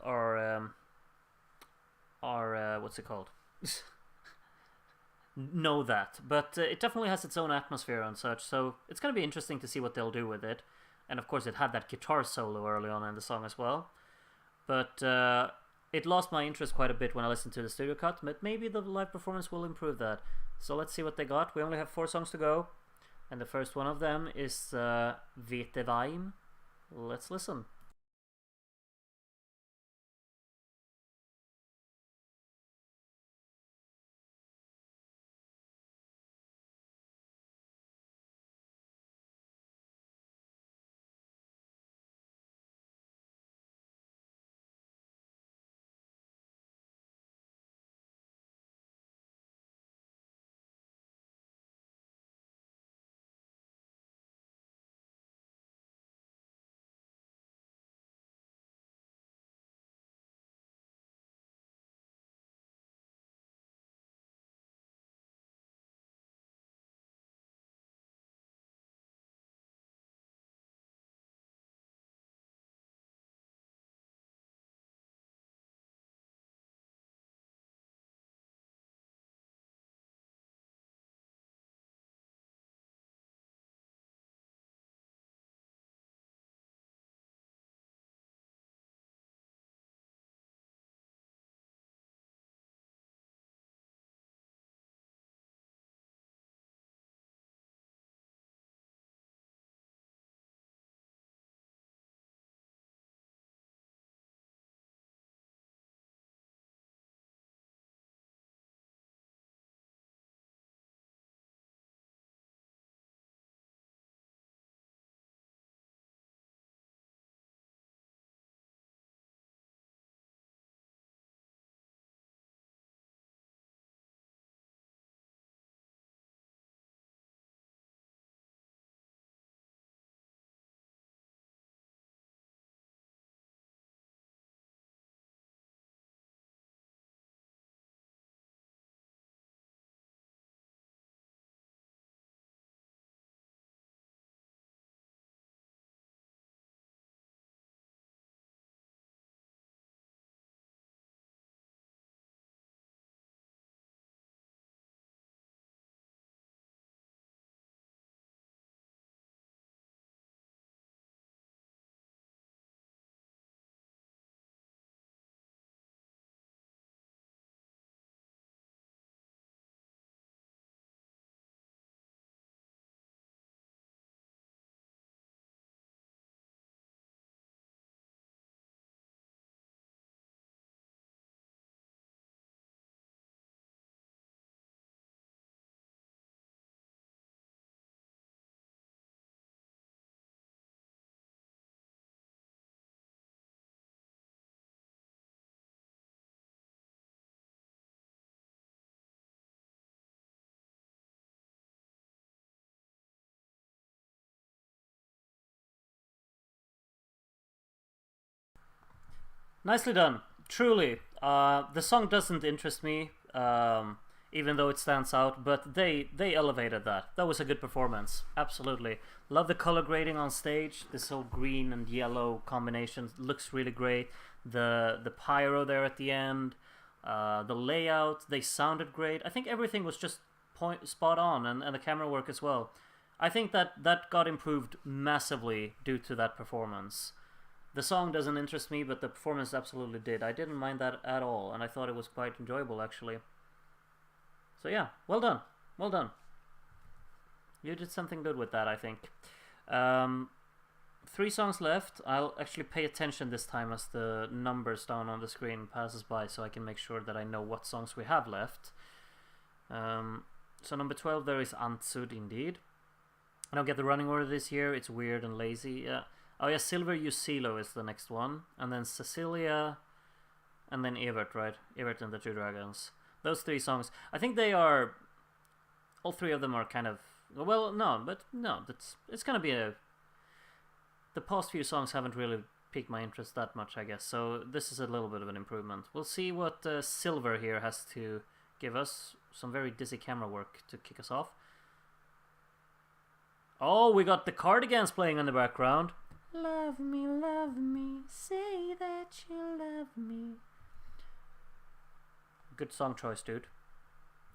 what's it called? Know that, but it definitely has its own atmosphere and such, so it's going to be interesting to see what they'll do with it. And of course it had that guitar solo early on in the song as well, but it lost my interest quite a bit when I listened to the studio cut, but maybe the live performance will improve that. So let's see what they got. We only have 4 songs to go, and the first one of them is Vete Weim. Let's listen. Nicely done, truly. The song doesn't interest me. even though it stands out, but they elevated that. That was a good performance, absolutely. Love the color grading on stage. This whole green and yellow combination looks really great. The pyro there at the end, the layout, they sounded great. I think everything was just spot on, and the camera work as well. I think that got improved massively due to that performance. The song doesn't interest me, but the performance absolutely did. I didn't mind that at all, and I thought it was quite enjoyable actually. So yeah, well done. Well done. You did something good with that, I think. 3 songs left. I'll actually pay attention this time as the numbers down on the screen passes by, so I can make sure that I know what songs we have left. So number 12 there is Antsud indeed. I don't get the running order this year. It's weird and lazy. Yeah. Oh yeah, Silver Usilo is the next one. And then Cecilia. And then Evert, right? Evert and the Two Dragons. Those 3 songs. I think they are... All 3 of them are kind of... Well, no, but no. It's gonna be a... The past few songs haven't really piqued my interest that much, I guess. So this is a little bit of an improvement. We'll see what Silver here has to give us. Some very dizzy camera work to kick us off. Oh, we got the Cardigans playing in the background. Love me, say that you love me. Good song choice, dude.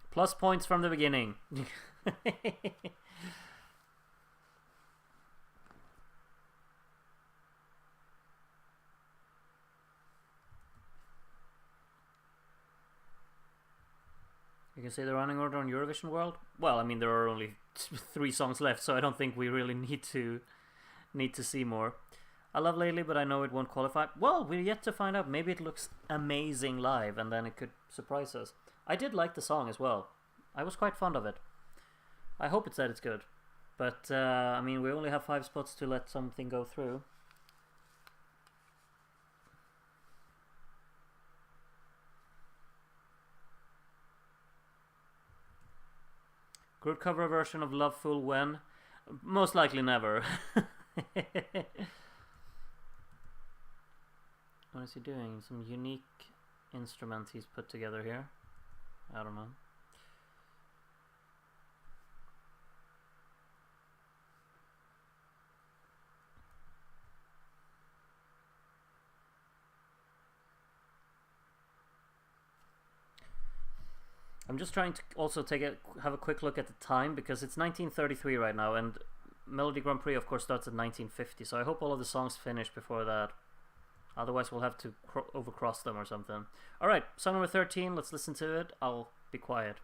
Plus points from the beginning. You can see the running order on Eurovision World. Well, I mean, there are only 3 songs left, so I don't think we really need to see more. I love Lately, but I know it won't qualify. Well, we're yet to find out. Maybe it looks amazing live, and then it could surprise us. I did like the song as well. I was quite fond of it. I hope it's good. But, I mean, we only have 5 spots to let something go through. Group cover version of Love Fool When? Most likely never. What is he doing? Some unique instrument he's put together here. I don't know. I'm just trying to also have a quick look at the time, because it's 1933 right now, and Melody Grand Prix of course starts at 1950, so I hope all of the songs finish before that. Otherwise we'll have to overcross them or something. Alright, song number 13, let's listen to it. I'll be quiet.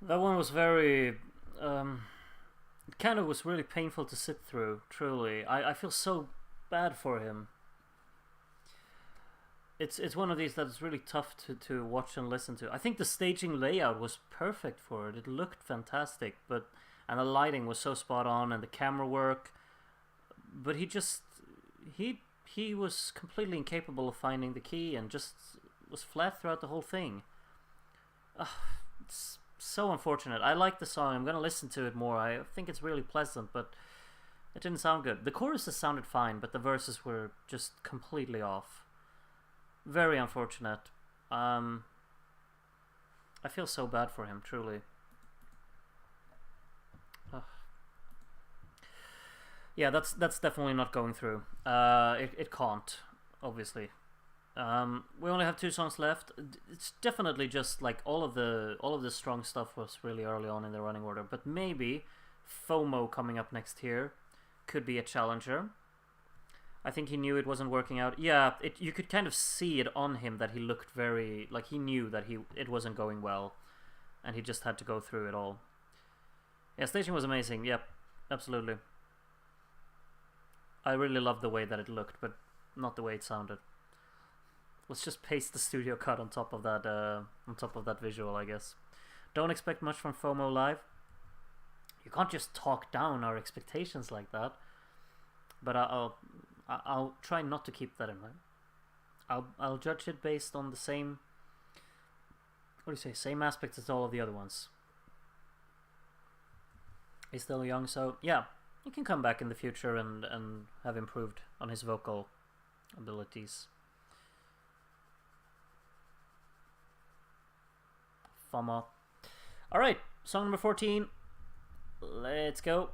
That one was very. It kind of was really painful to sit through. Truly, I feel so bad for him. It's one of these that's really tough to watch and listen to. I think the staging layout was perfect for it. It looked fantastic, but and the lighting was so spot on and the camera work. But he he was completely incapable of finding the key and just was flat throughout the whole thing. Ugh, it's so unfortunate. I like the song. I'm gonna listen to it more. I think it's really pleasant, but it didn't sound good. The choruses sounded fine, but the verses were just completely off. Very unfortunate. I feel so bad for him, truly. Ugh. Yeah, that's definitely not going through. It can't, obviously. We only have two songs left. It's definitely just like all of the strong stuff was really early on in the running order, but maybe FOMO coming up next here could be a challenger. I think he knew it wasn't working out. Yeah, you could kind of see it on him that he looked very like he knew that it wasn't going well, and he just had to go through it all. Yeah, staging was amazing. Yep, absolutely. I really loved the way that it looked, but not the way it sounded. Let's just paste the studio cut on top of that visual, I guess. Don't expect much from FOMO live. You can't just talk down our expectations like that. But I'll try not to keep that in mind. I'll judge it based on the same, what do you say, same aspects as all of the other ones. He's still young, so yeah, he can come back in the future and have improved on his vocal abilities. FOMO. Alright, song number 14. Let's go.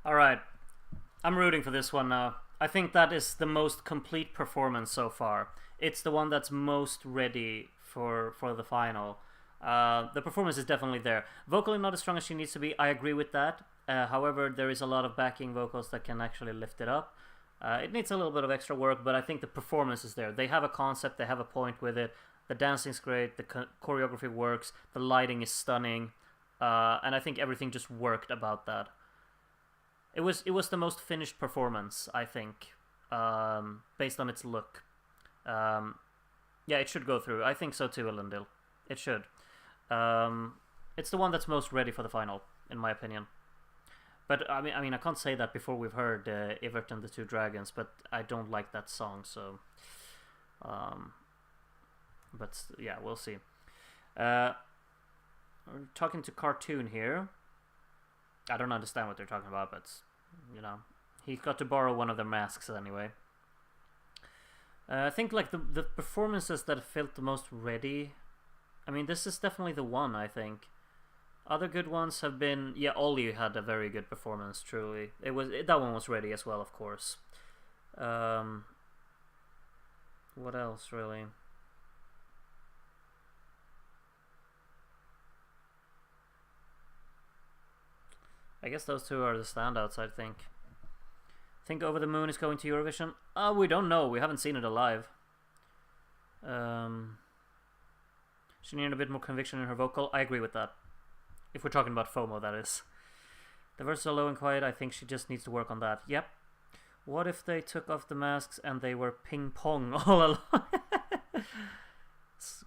Alright, I'm rooting for this one now. I think that is the most complete performance so far. It's the one that's most ready for the final. The performance is definitely there. Vocally not as strong as she needs to be, I agree with that. However, there is a lot of backing vocals that can actually lift it up. It needs a little bit of extra work, but I think the performance is there. They have a concept, they have a point with it. The dancing's great, the choreography works, the lighting is stunning, and I think everything just worked about that. It was the most finished performance, I think, based on its look. Yeah, it should go through. I think so too, Elendil. It should. It's the one that's most ready for the final, in my opinion. But I mean, I can't say that before we've heard Ivert and the Two Dragons, but I don't like that song, so. But yeah, we'll see. We're talking to Cartoon here. I don't understand what they're talking about, but you know, he got to borrow one of their masks anyway. I think like the performances that felt the most ready. I mean, this is definitely the one. I think other good ones have been. Yeah, Ollie had a very good performance. Truly, that one was ready as well, of course. What else really? I guess those two are the standouts, I think. Think Over the Moon is going to Eurovision? We don't know. We haven't seen it alive. She needed a bit more conviction in her vocal. I agree with that. If we're talking about FOMO, that is. The verses are low and quiet. I think she just needs to work on that. Yep. What if they took off the masks and they were ping pong all along?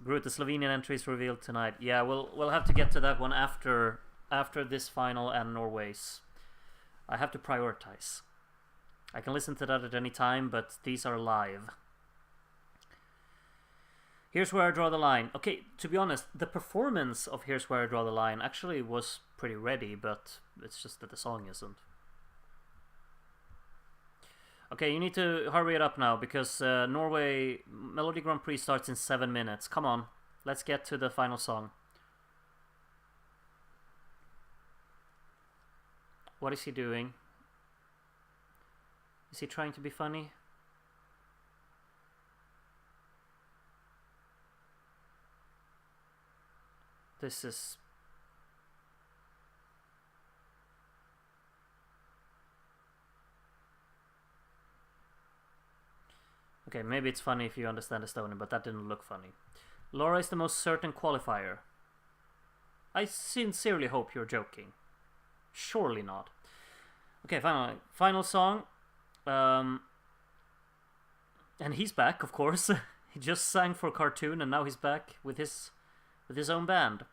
Groot, the Slovenian entry is revealed tonight. Yeah, we'll have to get to that one after this final and Norway's. I have to prioritize. I can listen to that at any time, but these are live. Here's Where I Draw the Line. Okay, to be honest, the performance of Here's Where I Draw the Line actually was pretty ready, but it's just that the song isn't. Okay, you need to hurry it up now, because Norway Melody Grand Prix starts in 7 minutes. Come on, let's get to the final song. What is he doing? Is he trying to be funny? This is... Okay, maybe it's funny if you understand Estonian, but that didn't look funny. Laura is the most certain qualifier. I sincerely hope you're joking. Surely not. Okay, final song. And he's back, of course. He just sang for Cartoon, and now he's back with his own band.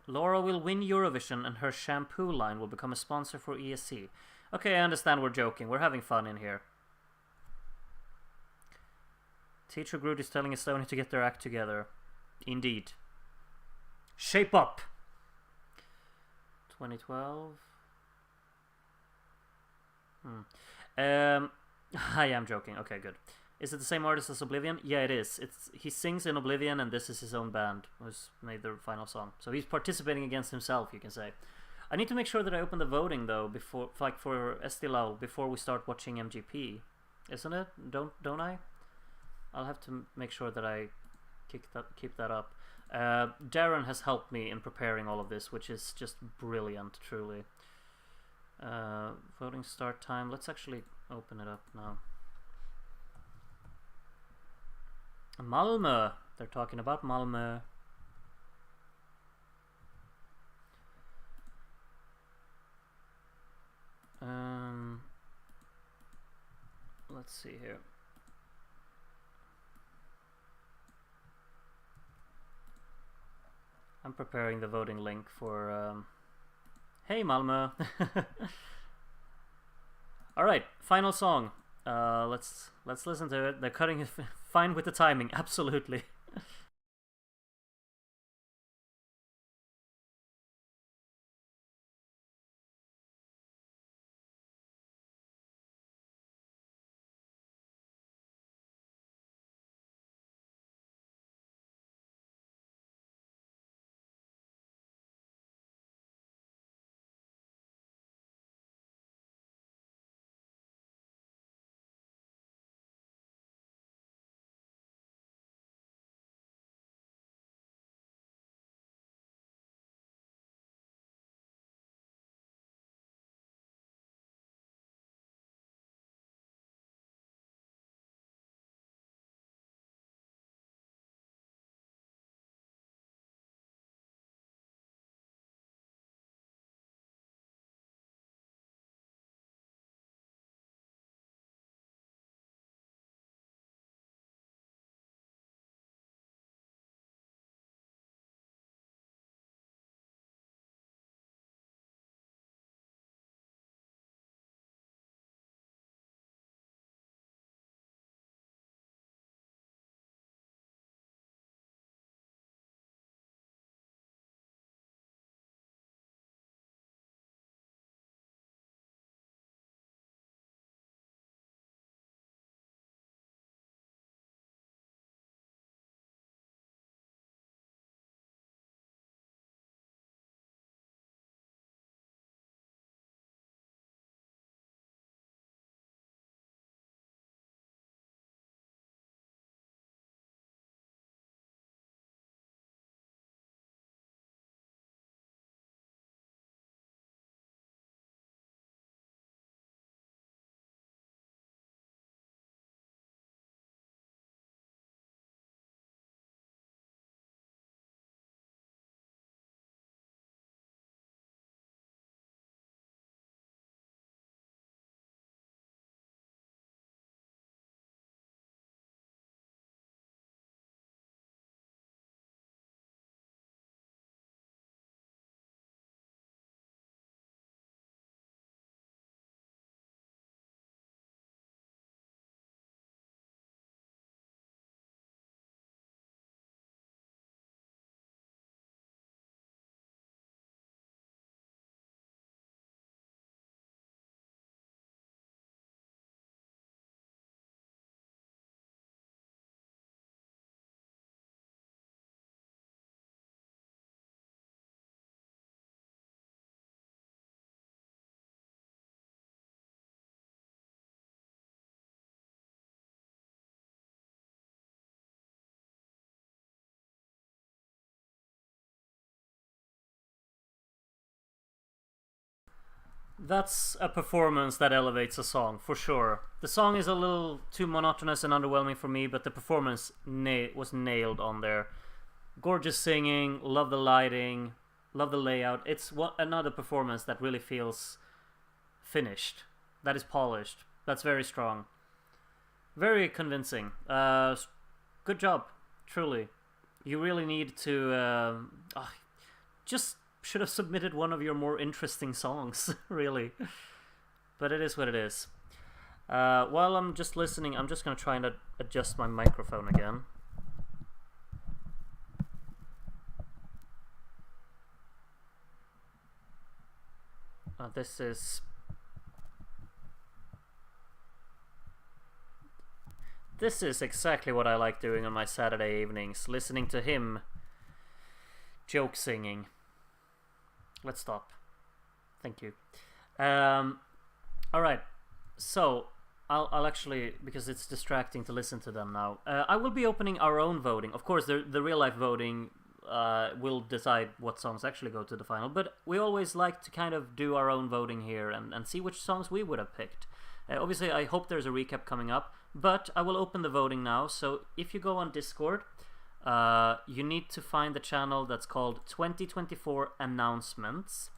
Laura will win Eurovision, and her shampoo line will become a sponsor for ESC. Okay, I understand we're joking. We're having fun in here. Teacher Groot is telling Estonia to get their act together. Indeed. Shape up! 2012. I am joking. Okay, good. Is it the same artist as Oblivion? Yeah, it is. He sings in Oblivion, and this is his own band who's made the final song. So he's participating against himself, you can say. I need to make sure that I open the voting though before, like for Eesti Laul, before we start watching MGP, isn't it? Don't I? I'll have to make sure that I keep that up. Darren has helped me in preparing all of this, which is just brilliant, truly. Voting start time. Let's actually open it up now. Malmö. They're talking about Malmö. Let's see here. I'm preparing the voting link for hey Malmö. All right, final song. Let's listen to it. They're cutting it fine with the timing, absolutely. That's a performance that elevates a song, for sure. The song is a little too monotonous and underwhelming for me, but the performance was nailed on there. Gorgeous singing, love the lighting, love the layout. It's another performance that really feels finished, that is polished, that's very strong. Very convincing. Good job, truly. You really need to... just should have submitted one of your more interesting songs, really. But it is what it is. While I'm just listening, I'm just going to try and adjust my microphone again. This is exactly what I like doing on my Saturday evenings, listening to him joke singing. Let's stop. Thank you. Alright, so I'll actually, because it's distracting to listen to them now, I will be opening our own voting. Of course, the real life voting will decide what songs actually go to the final, but we always like to kind of do our own voting here and see which songs we would have picked. Obviously, I hope there's a recap coming up, but I will open the voting now. So if you go on Discord, you need to find the channel that's called 2024 Announcements.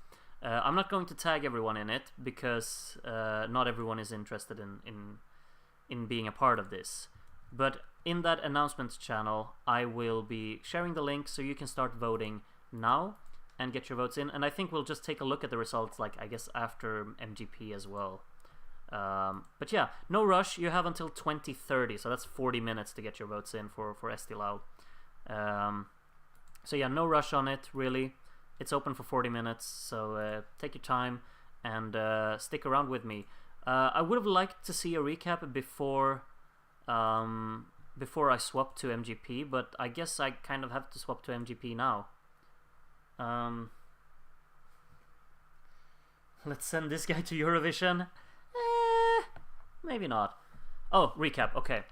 I'm not going to tag everyone in it because not everyone is interested in being a part of this. But in that announcements channel, I will be sharing the link so you can start voting now and get your votes in. And I think we'll just take a look at the results, like I guess after MGP as well. But yeah, no rush. You have until 2030, so that's 40 minutes to get your votes in for Eesti Laul. So yeah, no rush on it, really. It's open for 40 minutes, so take your time and stick around with me. I would have liked to see a recap before I swap to MGP, but I guess I kind of have to swap to MGP now. Let's send this guy to Eurovision. Maybe not. Oh, recap, okay.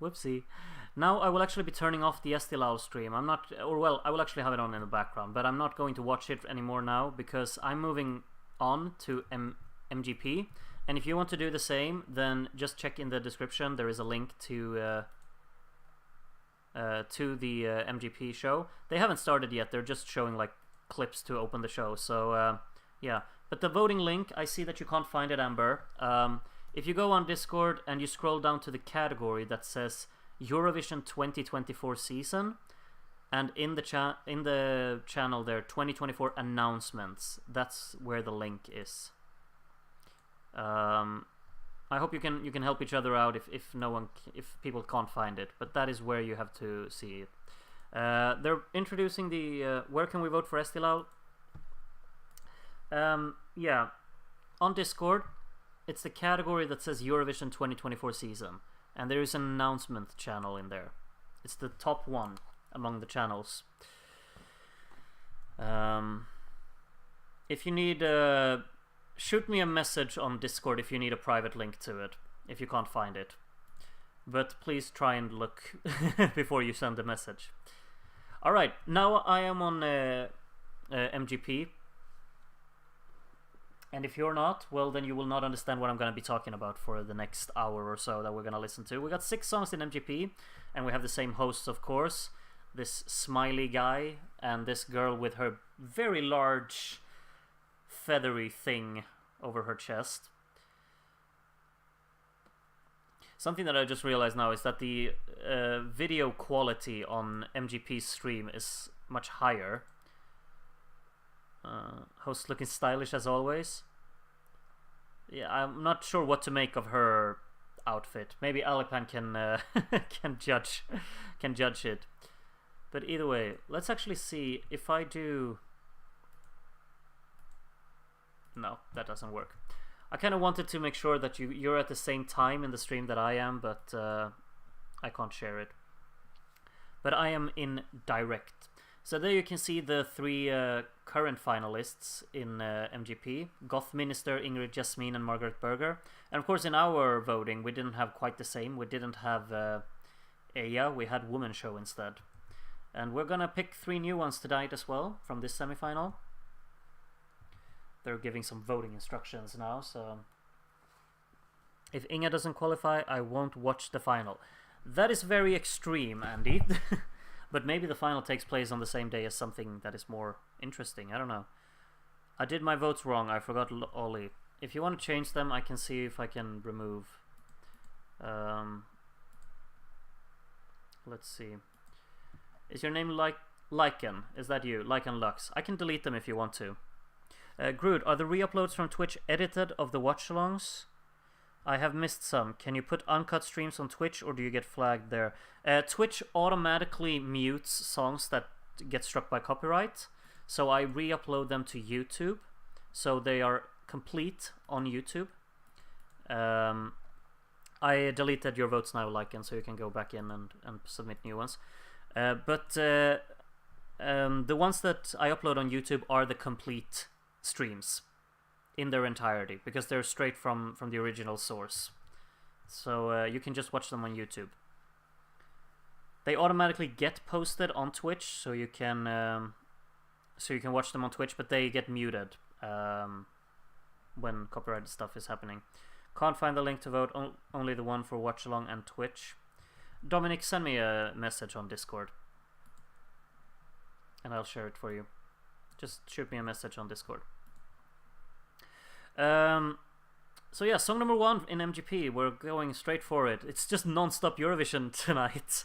Whoopsie. Now I will actually be turning off the Eesti Laul stream. I'm not, or well, I will actually have it on in the background, but I'm not going to watch it anymore now because I'm moving on to MGP. And if you want to do the same, then just check in the description. There is a link to the MGP show. They haven't started yet. They're just showing like clips to open the show. So yeah. But the voting link, I see that you can't find it, Amber. If you go on Discord and you scroll down to the category that says Eurovision 2024 season, and in the channel there, 2024 announcements. That's where the link is. I hope you can help each other out if people can't find it, but that is where you have to see it. They're introducing the where can we vote for Eesti Laul? Yeah, on Discord, it's the category that says Eurovision 2024 season, and there is an announcement channel in there. It's the top one among the channels. If you need shoot me a message on Discord if you need a private link to it, if you can't find it. But please try and look before you send a message. Alright, now I am on MGP. And if you're not, well then you will not understand what I'm going to be talking about for the next hour or so that we're going to listen to. We got 6 songs in MGP, and we have the same hosts, of course. This smiley guy and this girl with her very large feathery thing over her chest. Something that I just realized now is that the video quality on MGP's stream is much higher. Host looking stylish as always. Yeah, I'm not sure what to make of her outfit. Maybe Alipan can can judge it. But either way, let's actually see if I do. No, that doesn't work. I kind of wanted to make sure that you're at the same time in the stream that I am, but I can't share it. But I am in direct. So there you can see the 3 current finalists in MGP. Goth Minister, Ingrid Jasmine and Margaret Berger. And of course in our voting we didn't have quite the same. We didn't have Eya, we had Woman Show instead. And we're gonna pick 3 new ones tonight as well from this semifinal. They're giving some voting instructions now, so if Inga doesn't qualify, I won't watch the final. That is very extreme, Andy. But maybe the final takes place on the same day as something that is more interesting. I don't know. I did my votes wrong. I forgot Ollie. If you want to change them, I can see if I can remove. Let's see. Is your name Lycan? Is that you? Lycan Lux. I can delete them if you want to. Groot, are the re-uploads from Twitch edited of the watchalongs? I have missed some. Can you put uncut streams on Twitch, or do you get flagged there? Twitch automatically mutes songs that get struck by copyright, so I re-upload them to YouTube, so they are complete on YouTube. I deleted your votes now, Lycan, so you can go back in and submit new ones. But the ones that I upload on YouTube are the complete streams in their entirety, because they're straight from the original source. So you can just watch them on YouTube. They automatically get posted on Twitch, so you can watch them on Twitch, but they get muted when copyrighted stuff is happening. Can't find the link to vote, only the one for Watchalong and Twitch. Dominic, send me a message on Discord and I'll share it for you. Just shoot me a message on Discord. So yeah, song number 1 in MGP. We're going straight for it. It's just non-stop Eurovision tonight.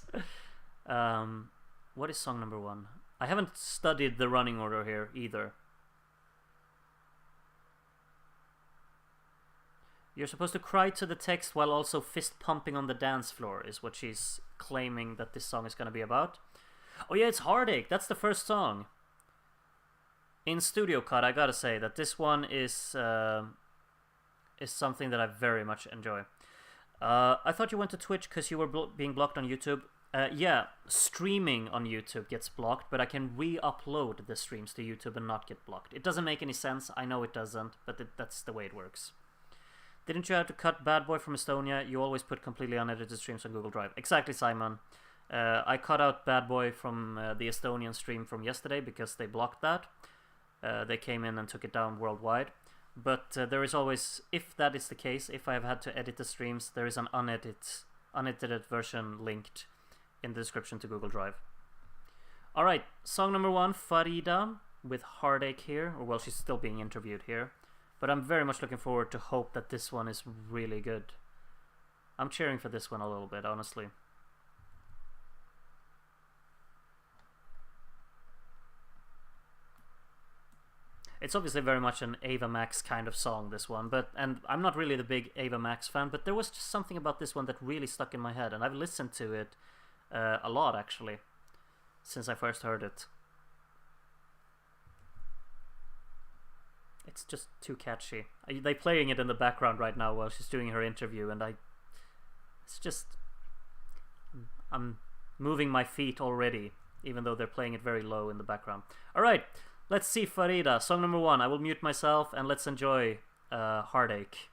What is song number 1? I haven't studied the running order here either. You're supposed to cry to the text while also fist pumping on the dance floor, is what she's claiming that this song is going to be about. Oh yeah, it's Heartache. That's the first song. In studio cut, I gotta say that this one is something that I very much enjoy. I thought you went to Twitch because you were being blocked on YouTube. Yeah, streaming on YouTube gets blocked, but I can re-upload the streams to YouTube and not get blocked. It doesn't make any sense. I know it doesn't, but that's the way it works. Didn't you have to cut Bad Boy from Estonia? You always put completely unedited streams on Google Drive. Exactly, Simon. I cut out Bad Boy from the Estonian stream from yesterday because they blocked that. They came in and took it down worldwide. But there is always, if that is the case, if I have had to edit the streams, there is an unedited version linked in the description to Google Drive. Alright, song number 1, Farida, with Heartache here. Or, well, she's still being interviewed here. But I'm very much looking forward to hope that this one is really good. I'm cheering for this one a little bit, honestly. It's obviously very much an Ava Max kind of song, this one, and I'm not really the big Ava Max fan, but there was just something about this one that really stuck in my head, and I've listened to it a lot, actually, since I first heard it. It's just too catchy. They're playing it in the background right now while she's doing her interview, and it's just... I'm moving my feet already, even though they're playing it very low in the background. Alright! Let's see Farida, song number 1. I will mute myself and let's enjoy Heartache.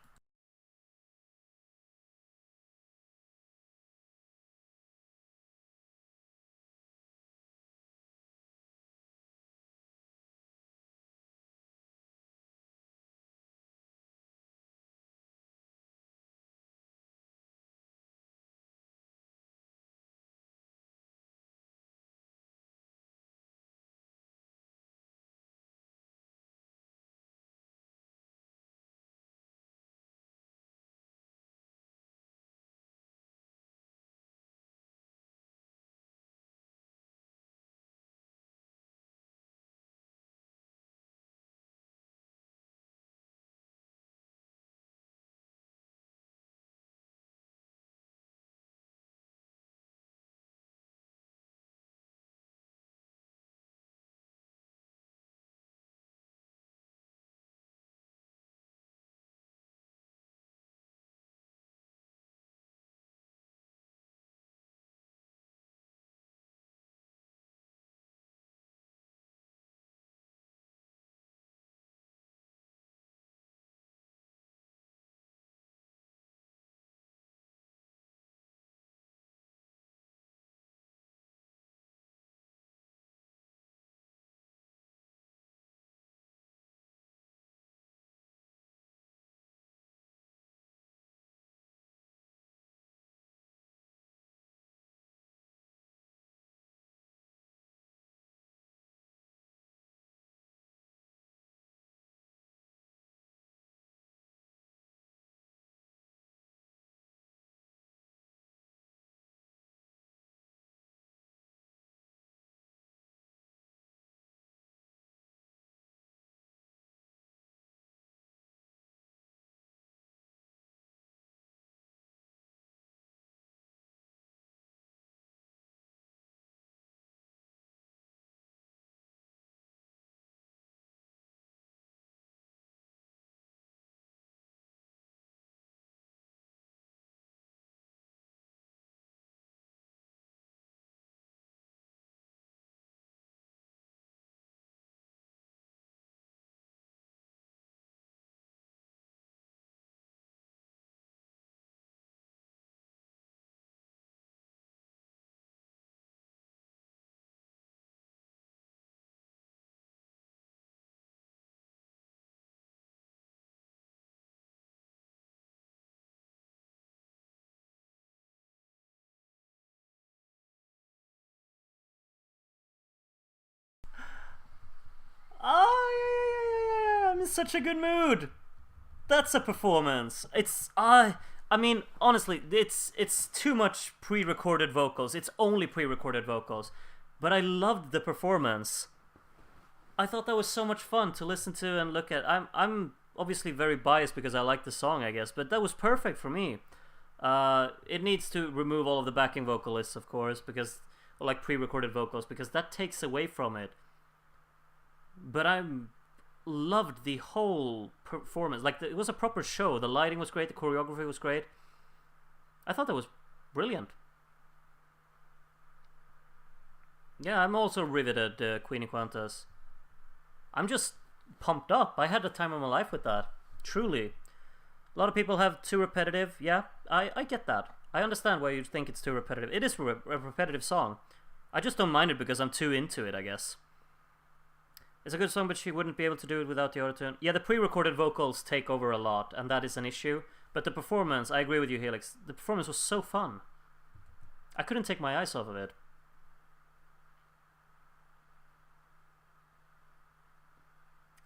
Oh, yeah. I'm in such a good mood. That's a performance. I mean, honestly, it's too much pre-recorded vocals. It's only pre-recorded vocals. But I loved the performance. I thought that was so much fun to listen to and look at. I'm obviously very biased because I like the song, I guess, but that was perfect for me. It needs to remove all of the backing vocalists, of course, because, or like pre-recorded vocals, because that takes away from it. But I loved the whole performance. Like, it was a proper show. The lighting was great. The choreography was great. I thought that was brilliant. Yeah, I'm also riveted, Queenie Quantas. I'm just pumped up. I had the time of my life with that. Truly. A lot of people have too repetitive. Yeah, I get that. I understand why you think it's too repetitive. It is a repetitive song. I just don't mind it because I'm too into it, I guess. It's a good song, but she wouldn't be able to do it without the autotune. Yeah, the pre-recorded vocals take over a lot, and that is an issue. But the performance, I agree with you, Helix. The performance was so fun. I couldn't take my eyes off of it.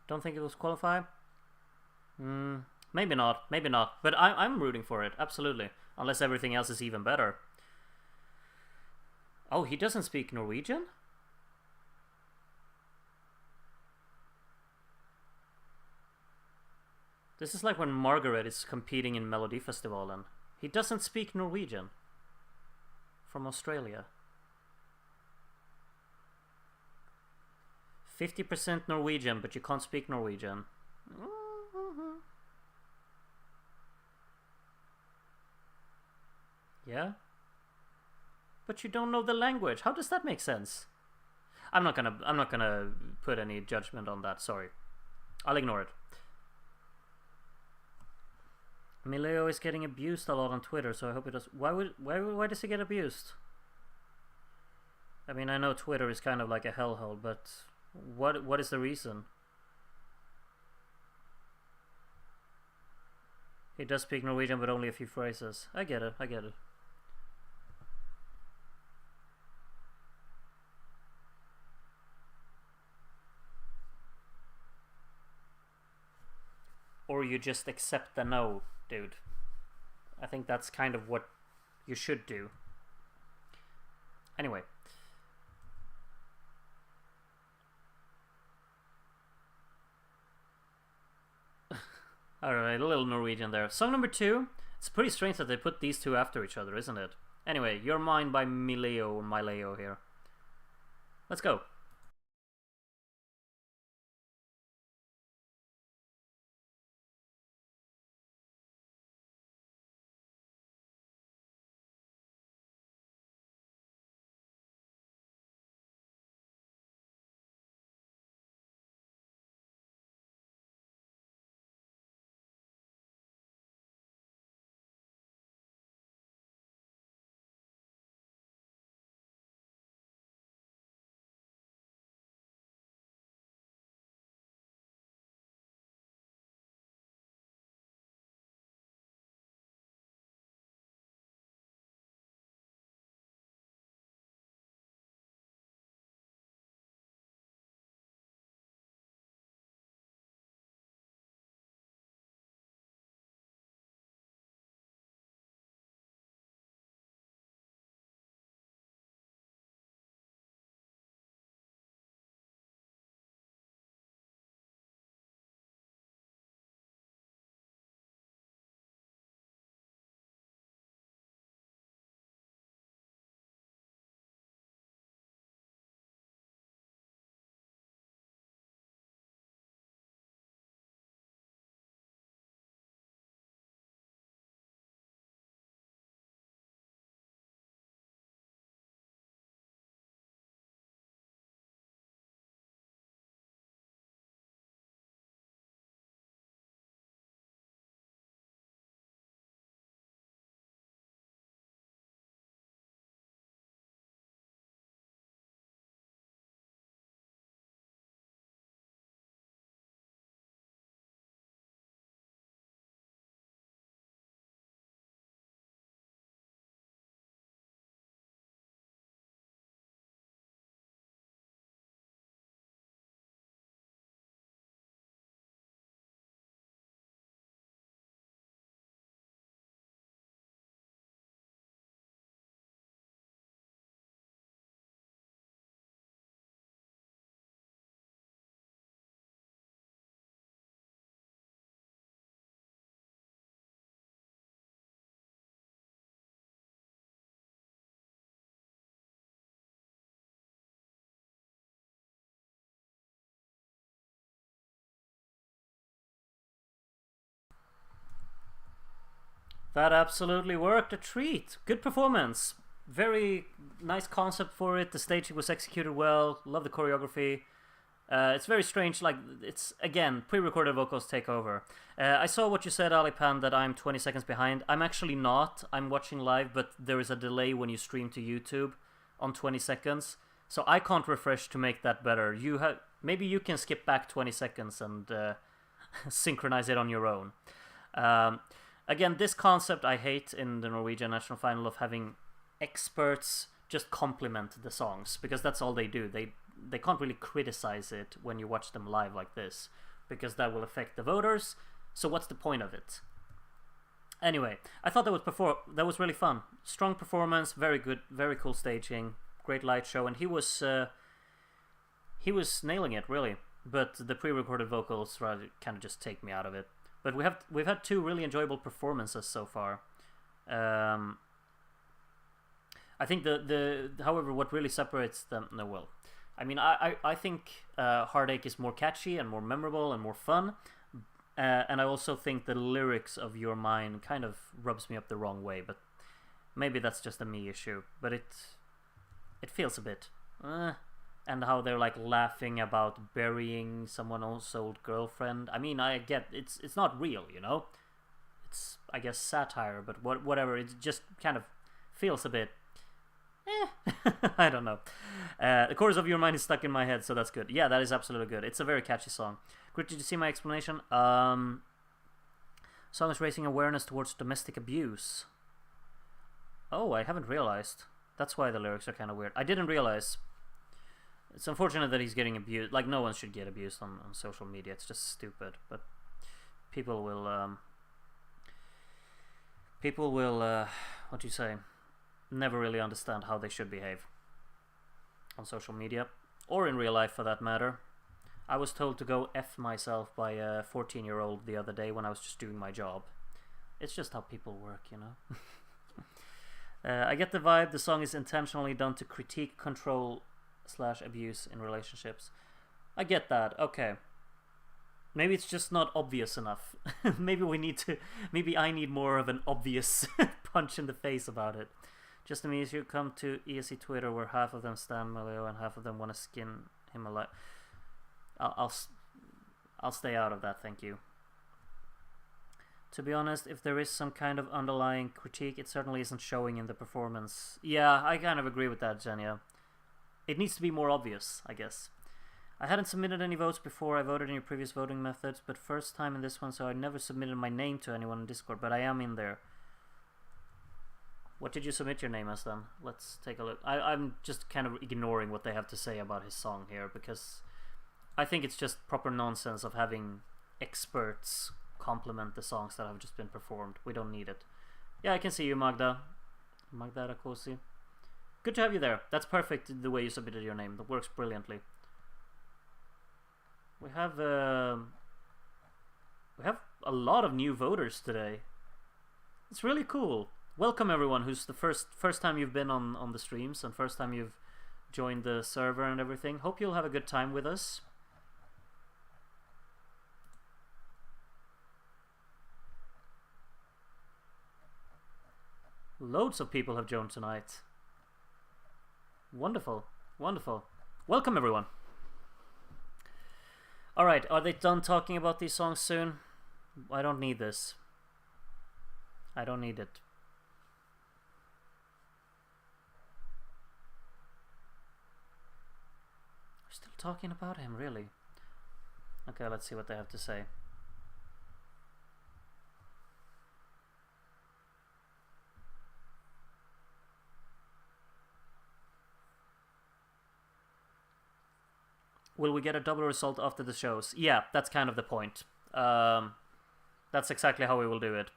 Don't think it was qualified? Maybe not, maybe not. But I'm rooting for it, absolutely. Unless everything else is even better. Oh, he doesn't speak Norwegian? This is like when Margaret is competing in Melodifestivalen. He doesn't speak Norwegian. From Australia. 50% Norwegian, but you can't speak Norwegian. Yeah? But you don't know the language. How does that make sense? I'm not gonna put any judgment on that, sorry. I'll ignore it. Mileo is getting abused a lot on Twitter, so I hope it does. Why does he get abused? I mean, I know Twitter is kind of like a hellhole, but what is the reason? He does speak Norwegian, but only a few phrases. I get it, I get it. Or you just accept the no, dude. I think that's kind of what you should do. Anyway. Alright, a little Norwegian there. Song number 2. It's pretty strange that they put these two after each other, isn't it? Anyway, You're Mine by Mileo here. Let's go. That absolutely worked. A treat. Good performance. Very nice concept for it. The staging was executed well. Love the choreography. It's very strange, like, it's, again, pre-recorded vocals take over. I saw what you said, Alipan, that I'm 20 seconds behind. I'm actually not. I'm watching live, but there is a delay when you stream to YouTube on 20 seconds. So I can't refresh to make that better. Maybe you can skip back 20 seconds and synchronize it on your own. Again, this concept I hate in the Norwegian national final of having experts just compliment the songs, because that's all they do. They can't really criticize it when you watch them live like this, because that will affect the voters. So what's the point of it? Anyway, I thought that was really fun. Strong performance, very good, very cool staging, great light show, and he was nailing it, really. But the pre-recorded vocals kind of just take me out of it. But we've had two really enjoyable performances so far. I think however, what really separates them, I mean, I think Heartache is more catchy and more memorable and more fun. And I also think the lyrics of Your Mind kind of rubs me up the wrong way, but maybe that's just a me issue. But it feels a bit, and how they're like laughing about burying someone else's old girlfriend. I mean, I get it's not real, you know. It's, I guess, satire, but whatever. It just kind of feels a bit. I don't know. The chorus of Your Mind is stuck in my head, so that's good. Yeah, that is absolutely good. It's a very catchy song. Great, did you see my explanation? Song is raising awareness towards domestic abuse. Oh, I haven't realized. That's why the lyrics are kind of weird. I didn't realize. It's unfortunate that he's getting abused. Like, no one should get abused on social media. It's just stupid. But people will, what do you say? Never really understand how they should behave on social media, or in real life for that matter. I was told to go F myself by a 14-year-old the other day when I was just doing my job. It's just how people work, you know. I get the vibe the song is intentionally done to critique control/abuse in relationships. I get that, okay. Maybe it's just not obvious enough. Maybe I need more of an obvious punch in the face about it. Just to me, you come to ESC Twitter where half of them stand Maleo and half of them want to skin him alive. I'll stay out of that, thank you. To be honest, if there is some kind of underlying critique, it certainly isn't showing in the performance. Yeah, I kind of agree with that, Jenya. It needs to be more obvious, I guess. I hadn't submitted any votes before. I voted in your previous voting methods, but first time in this one, so I never submitted my name to anyone in Discord, but I am in there. What did you submit your name as then? Let's take a look. I'm just kind of ignoring what they have to say about his song here, because I think it's just proper nonsense of having experts compliment the songs that have just been performed. We don't need it. Yeah, I can see you, Magda. Magda Rakosi. Good to have you there. That's perfect the way you submitted your name. That works brilliantly. We have a lot of new voters today. It's really cool. Welcome everyone who's the first time you've been on the streams and first time you've joined the server and everything. Hope you'll have a good time with us. Loads of people have joined tonight. Wonderful, wonderful. Welcome everyone. Alright, are they done talking about these songs soon? I don't need this. I don't need it. We're still talking about him, really? Okay, let's see what they have to say. Will we get a double result after the shows? Yeah, that's kind of the point. That's exactly how we will do it.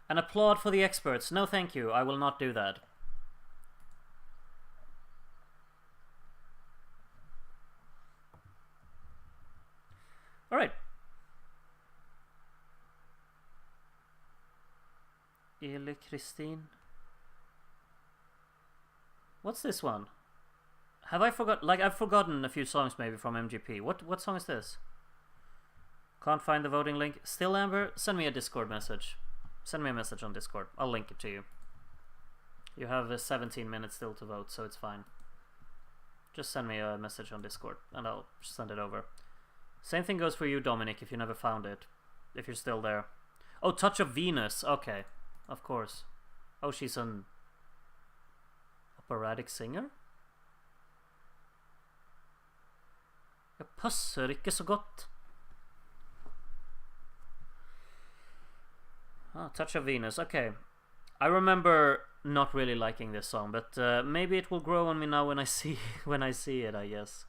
An applaud for the experts. No, thank you. I will not do that. Alright. Ele Christine. What's this one? Have I forgot? Like, I've forgotten a few songs maybe from MGP. What song is this? Can't find the voting link. Still, Amber? Send me a Discord message. Send me a message on Discord. I'll link it to you. You have 17 minutes still to vote, so it's fine. just send me a message on Discord and I'll send it over. Same thing goes for you, Dominic, if you never found it. If you're still there. Oh, Touch of Venus. Okay, of course. Oh, she's an operatic singer? Jeg passer ikke så godt. Ah, Touch of Venus. Okay. I remember not really liking this song, but maybe it will grow on me now when I see it, I guess.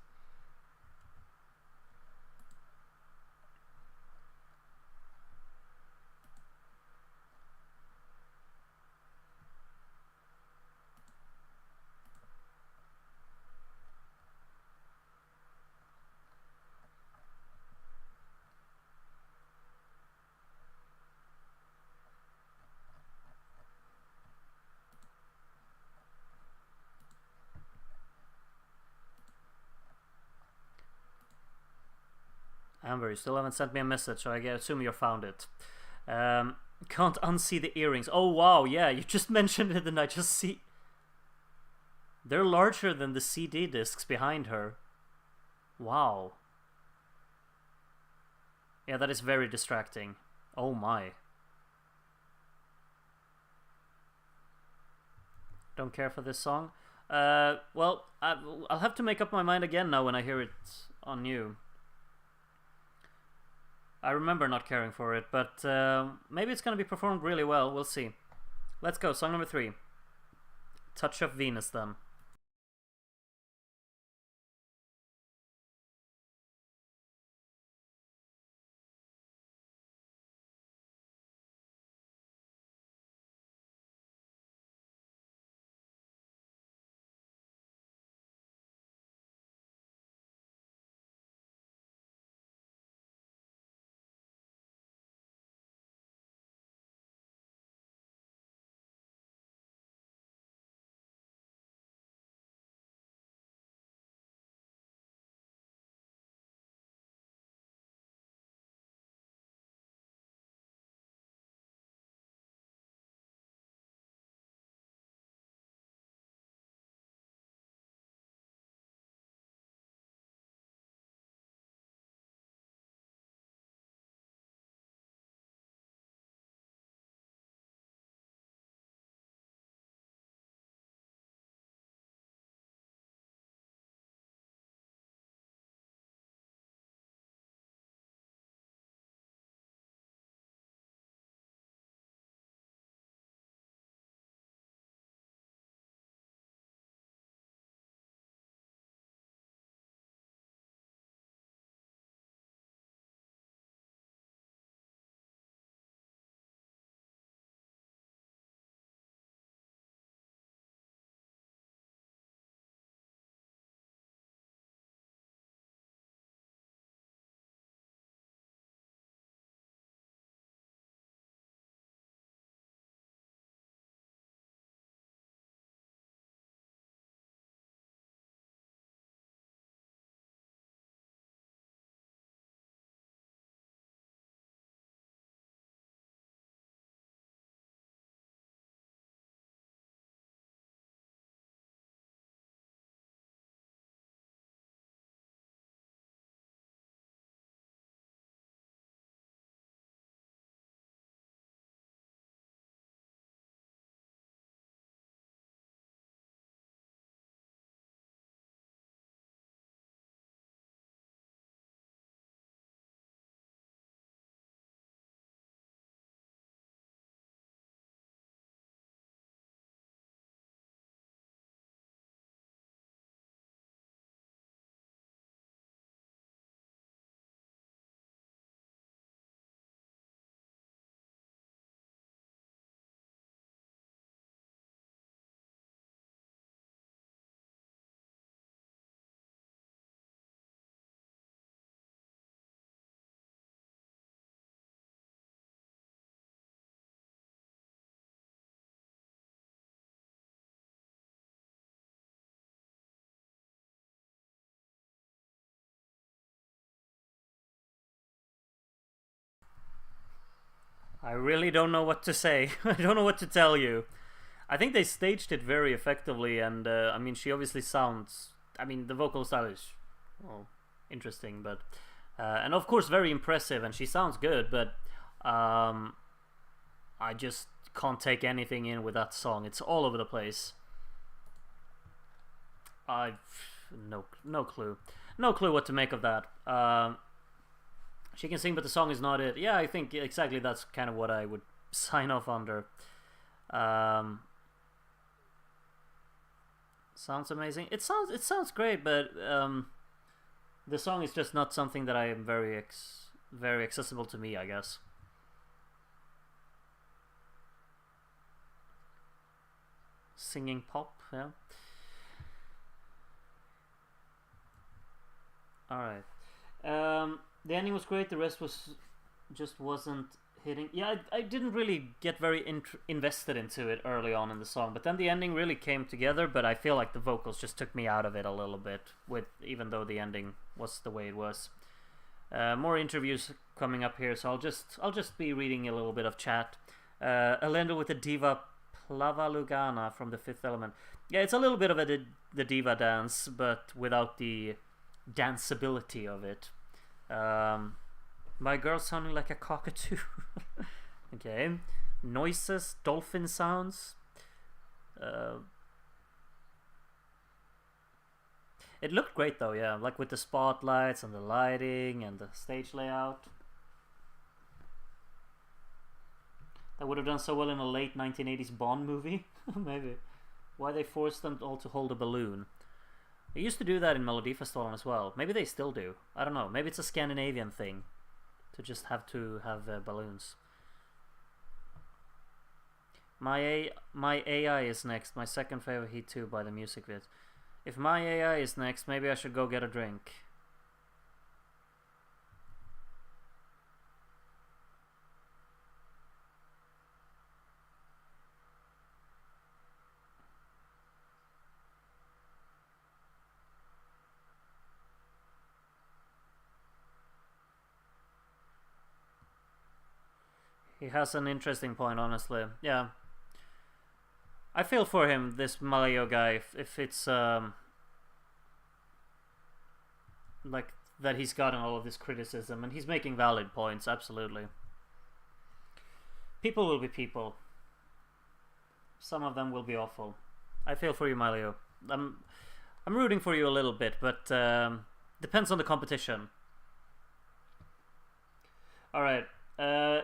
Amber, you still haven't sent me a message, so I assume you found it. Can't unsee the earrings. Oh wow, yeah, you just mentioned it and I just see... They're larger than the CD discs behind her. Wow. Yeah, that is very distracting. Oh my. Don't care for this song? Well, I'll have to make up my mind again now when I hear it on you. I remember not caring for it, but maybe it's going to be performed really well. We'll see. Let's go. Song number 3. Touch of Venus, then. I really don't know what to say. I don't know what to tell you. I think they staged it very effectively, and I mean, she obviously sounds I mean, the vocal style is, well, interesting, but and of course very impressive, and she sounds good, but I just can't take anything in with that song. It's all over the place. I've no clue what to make of that. She can sing, but the song is not it. Yeah, I think exactly that's kind of what I would sign off under. Sounds amazing. It sounds great, but the song is just not something that I am very accessible to me, I guess. Singing pop, yeah. Alright. The ending was great, the rest wasn't hitting. Yeah, I didn't really get very invested into it early on in the song, but then the ending really came together, but I feel like the vocals just took me out of it a little bit, even though the ending was the way it was. More interviews coming up here, so I'll just be reading a little bit of chat. Alendo with the diva Plava Lugana from The Fifth Element. Yeah, it's a little bit of the diva dance, but without the danceability of it. My girl sounding like a cockatoo. Okay. Noises, dolphin sounds. It looked great though, yeah, like with the spotlights and the lighting and the stage layout. That would have done so well in a late 1980s Bond movie. Maybe. Why they forced them all to hold a balloon. They used to do that in Melodifestivalen as well. Maybe they still do. I don't know. Maybe it's a Scandinavian thing to just have balloons. My AI is next. My second favorite Heat 2 by the music vid. If My AI is next, maybe I should go get a drink. He has an interesting point, honestly. Yeah. I feel for him, this Malayo guy, if it's like that he's gotten all of this criticism, and he's making valid points, absolutely. People will be people. Some of them will be awful. I feel for you, Malayo. I'm rooting for you a little bit, but depends on the competition. Alright.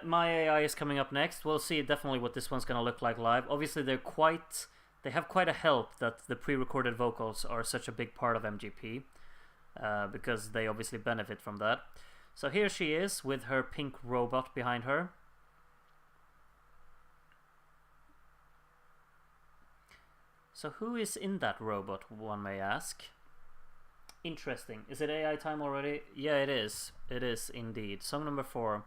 My AI is coming up next. We'll see definitely what this one's gonna look like live. Obviously, they have quite a help that the pre-recorded vocals are such a big part of MGP, because they obviously benefit from that. So here she is with her pink robot behind her. So who is in that robot, one may ask? Interesting. Is it AI time already? Yeah, it is. It is indeed. Song number 4.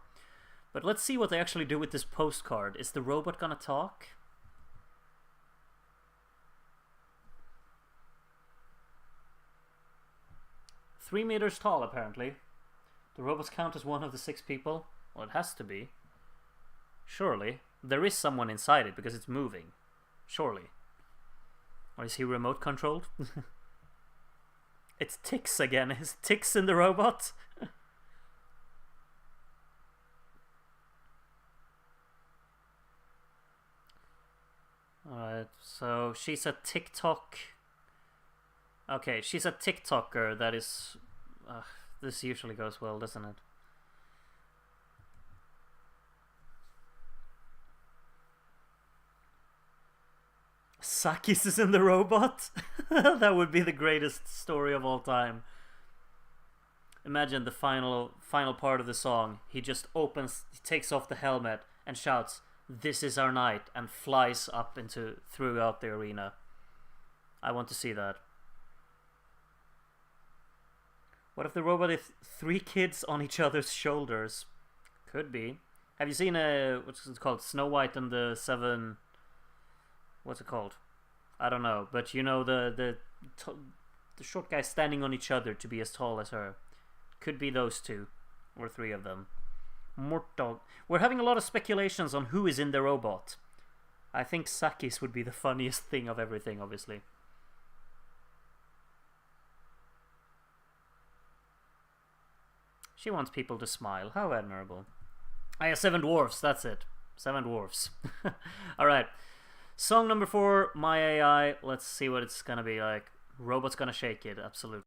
But let's see what they actually do with this postcard. Is the robot gonna talk? "3 meters tall, apparently. The robots count as one of the 6 people. Well, it has to be. Surely. There is someone inside it because it's moving. Surely. Or is he remote controlled? It's ticks again. Is ticks in the robot? Alright, so she's a TikTok. Okay, she's a TikToker that is. This usually goes well, doesn't it? Sakis is in the robot? That would be the greatest story of all time. Imagine the final part of the song. He just takes off the helmet and shouts, "This is our night," and flies up throughout the arena. I want to see that. What if the robot is 3 kids on each other's shoulders? Could be. Have you seen what's it called? Snow White and the 7... What's it called? I don't know, but you know the short guys standing on each other to be as tall as her. Could be those 2 or 3 of them. Mortdog. We're having a lot of speculations on who is in the robot. I think Sakis would be the funniest thing of everything, obviously. She wants people to smile. How admirable. Ah, yeah, Seven Dwarfs, that's it. Seven Dwarfs. Alright. Song number 4, My AI. Let's see what it's gonna be like. Robot's gonna shake it, absolutely.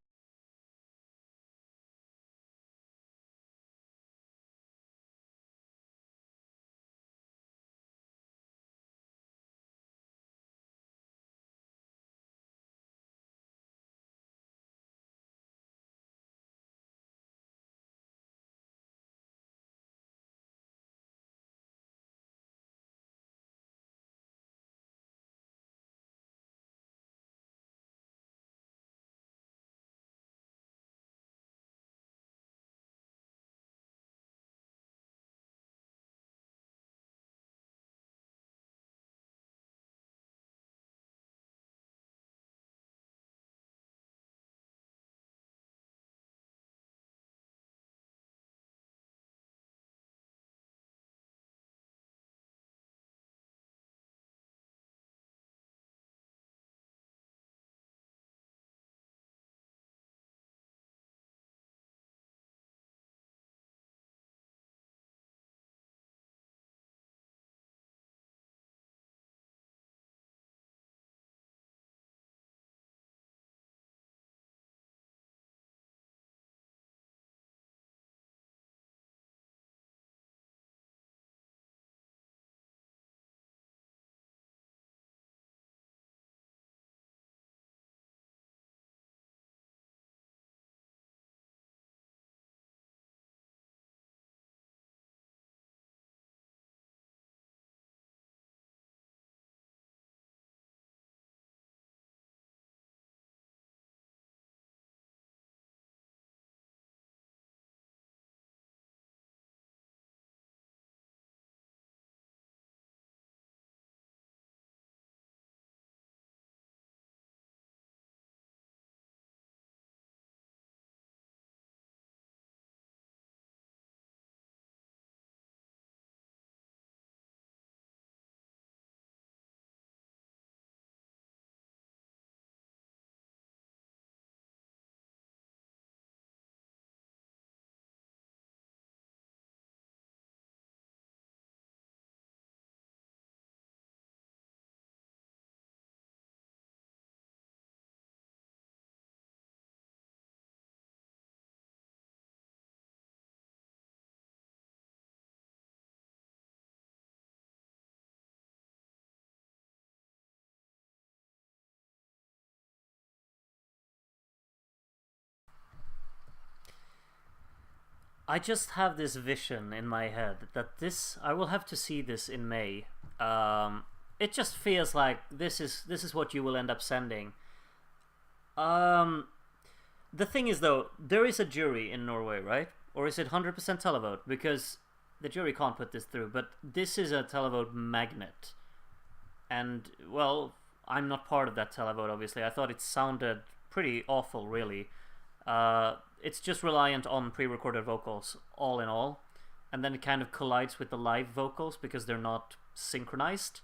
I just have this vision in my head that this I will have to see this in May. It just feels like this is what you will end up sending. Um, the thing is though, there is a jury in Norway, right? Or is it 100% televote? Because the jury can't put this through. But this is a televote magnet, and well, I'm not part of that televote. Obviously, I thought it sounded pretty awful, really. It's just reliant on pre-recorded vocals, all in all, and then it kind of collides with the live vocals because they're not synchronized.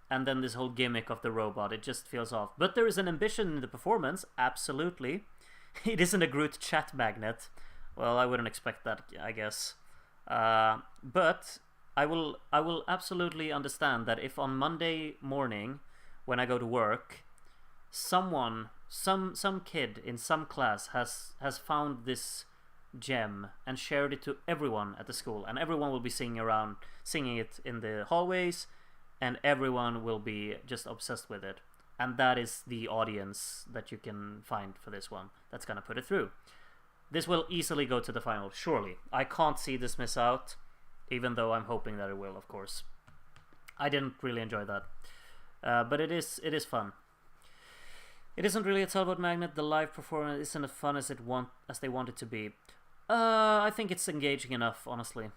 And then this whole gimmick of the robot, it just feels off. But there is an ambition in the performance, absolutely. It isn't a Groot chat magnet. Well, I wouldn't expect that, I guess. But I will absolutely understand that if on Monday morning, when I go to work, someone, some kid in some class has found this gem and shared it to everyone at the school, and everyone will be singing it in the hallways, and everyone will be just obsessed with it. And that is the audience that you can find for this one that's gonna put it through. This will easily go to the final, surely. I can't see this miss out, even though I'm hoping that it will, of course. I didn't really enjoy that, but it is fun. It isn't really a televote magnet. The live performance isn't as fun as they want it to be. I think it's engaging enough, honestly.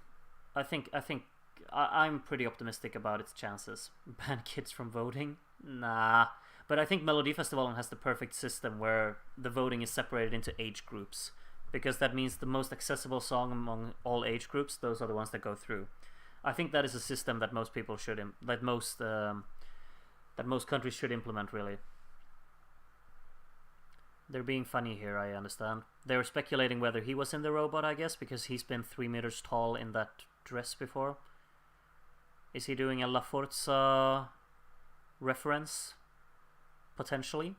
I'm pretty optimistic about its chances. Ban kids from voting? Nah. But I think Melodifestivalen has the perfect system where the voting is separated into age groups, because that means the most accessible song among all age groups, those are the ones that go through. I think that is a system that most people should that most countries should implement, really. They're being funny here, I understand. They were speculating whether he was in the robot, I guess, because he's been 3 meters tall in that dress before. Is he doing a La Forza reference? Potentially?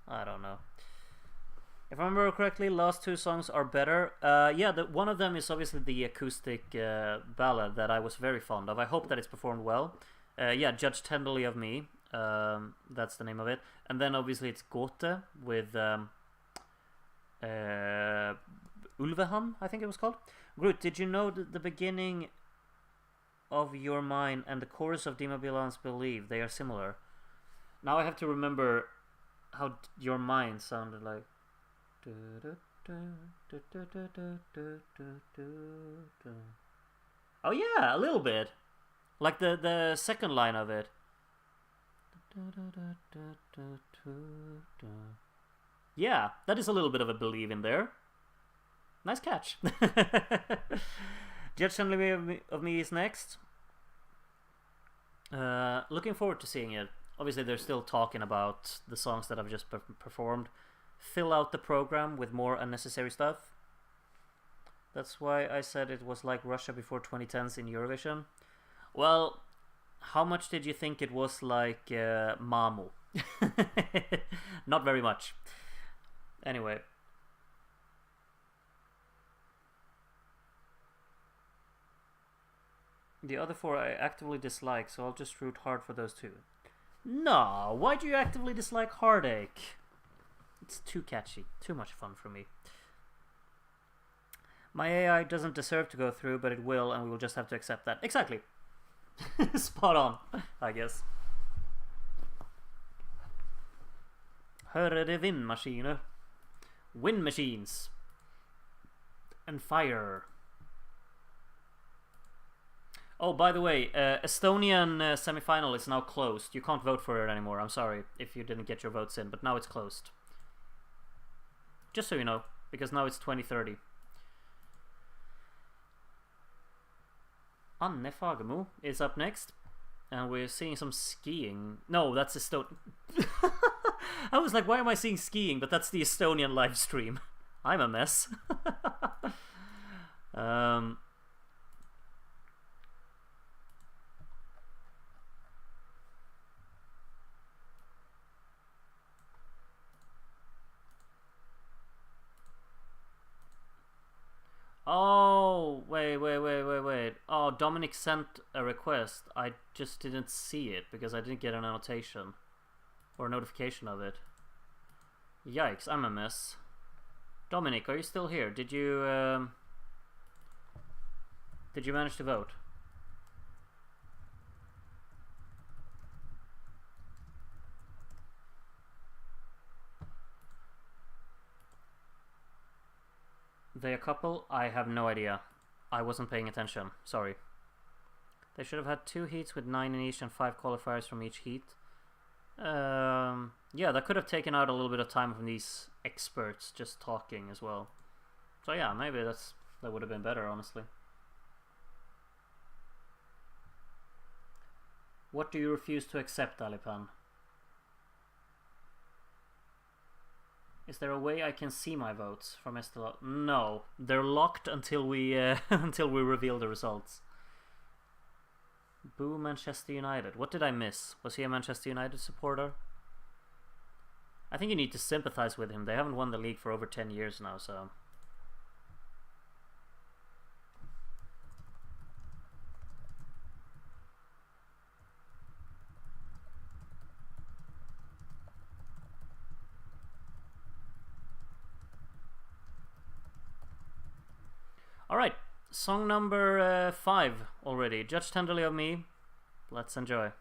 I don't know. If I remember correctly, last two songs are better. Yeah, one of them is obviously the acoustic ballad that I was very fond of. I hope that it's performed well. Yeah, Judge Tenderly of Me. That's the name of it. And then obviously it's Gåte with Ulvehan, I think it was called. Groot, did you know that the beginning of Your Mind and the chorus of Dima Bilan's Believe, they are similar? Now I have to remember how Your Mind sounded like. Oh yeah, a little bit. Like the second line of it. Yeah, that is a little bit of a believe in there. Nice catch. Judge Tenderly of Me is next. Looking forward to seeing it. Obviously, they're still talking about the songs that I've just performed. Fill out the program with more unnecessary stuff. That's why I said it was like Russia before 2010s in Eurovision. Well, how much did you think it was like Mamu? Not very much. Anyway. The other four I actively dislike, so I'll just root hard for those two. No, why do you actively dislike Heartache? It's too catchy, too much fun for me. My AI doesn't deserve to go through, but it will, and we will just have to accept that. Exactly. Spot on, I guess. Hörde vindmaskiner. Wind machines. And fire. Oh, by the way, Estonian semi-final is now closed. You can't vote for it anymore. I'm sorry if you didn't get your votes in, but now it's closed. Just so you know, because now it's 2030. Anne Fagermo is up next, and we're seeing some skiing. No, that's Estonia. I was like, why am I seeing skiing? But that's the Estonian live stream. I'm a mess. Oh, wait. Oh, Dominic sent a request. I just didn't see it because I didn't get an annotation or a notification of it. Yikes, I'm a mess. Dominic, are you still here? Did you manage to vote? They a couple? I have no idea. I wasn't paying attention. Sorry. They should have had 2 heats with 9 in each and 5 qualifiers from each heat. Yeah, that could have taken out a little bit of time from these experts just talking as well. So yeah, maybe that would have been better, honestly. What do you refuse to accept, Alipan? Is there a way I can see my votes from Estela? No, they're locked until we until we reveal the results. Boo Manchester United. What did I miss? Was he a Manchester United supporter? I think you need to sympathize with him. They haven't won the league for over 10 years now, so... Alright, song number 5 already. Judge Tenderly of Me. Let's enjoy.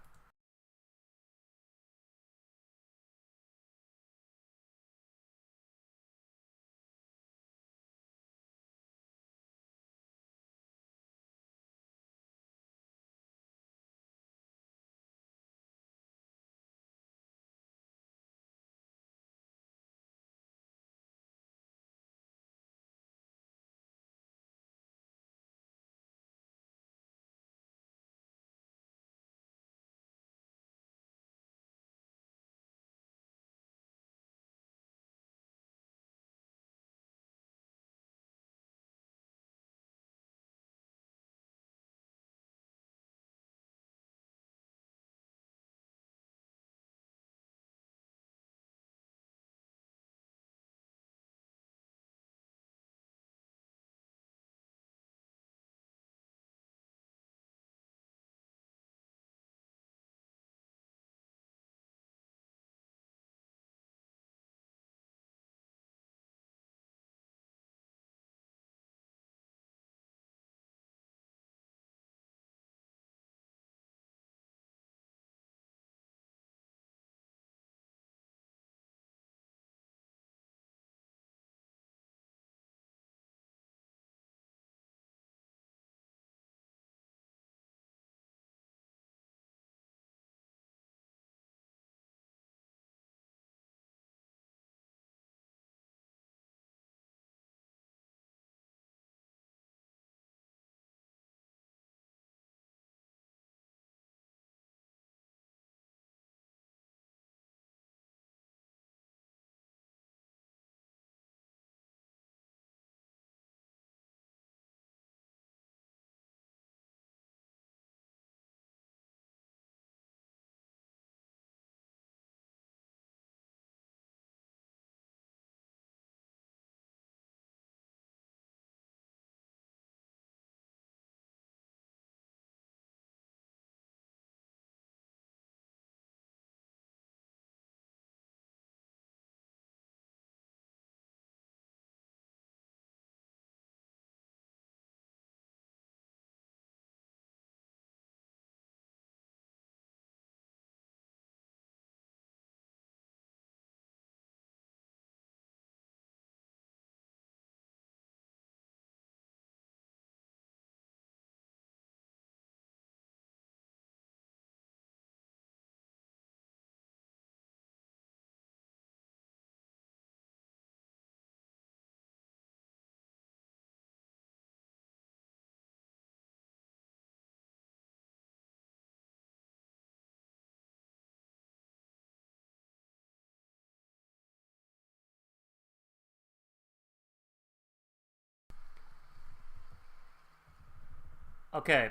Okay,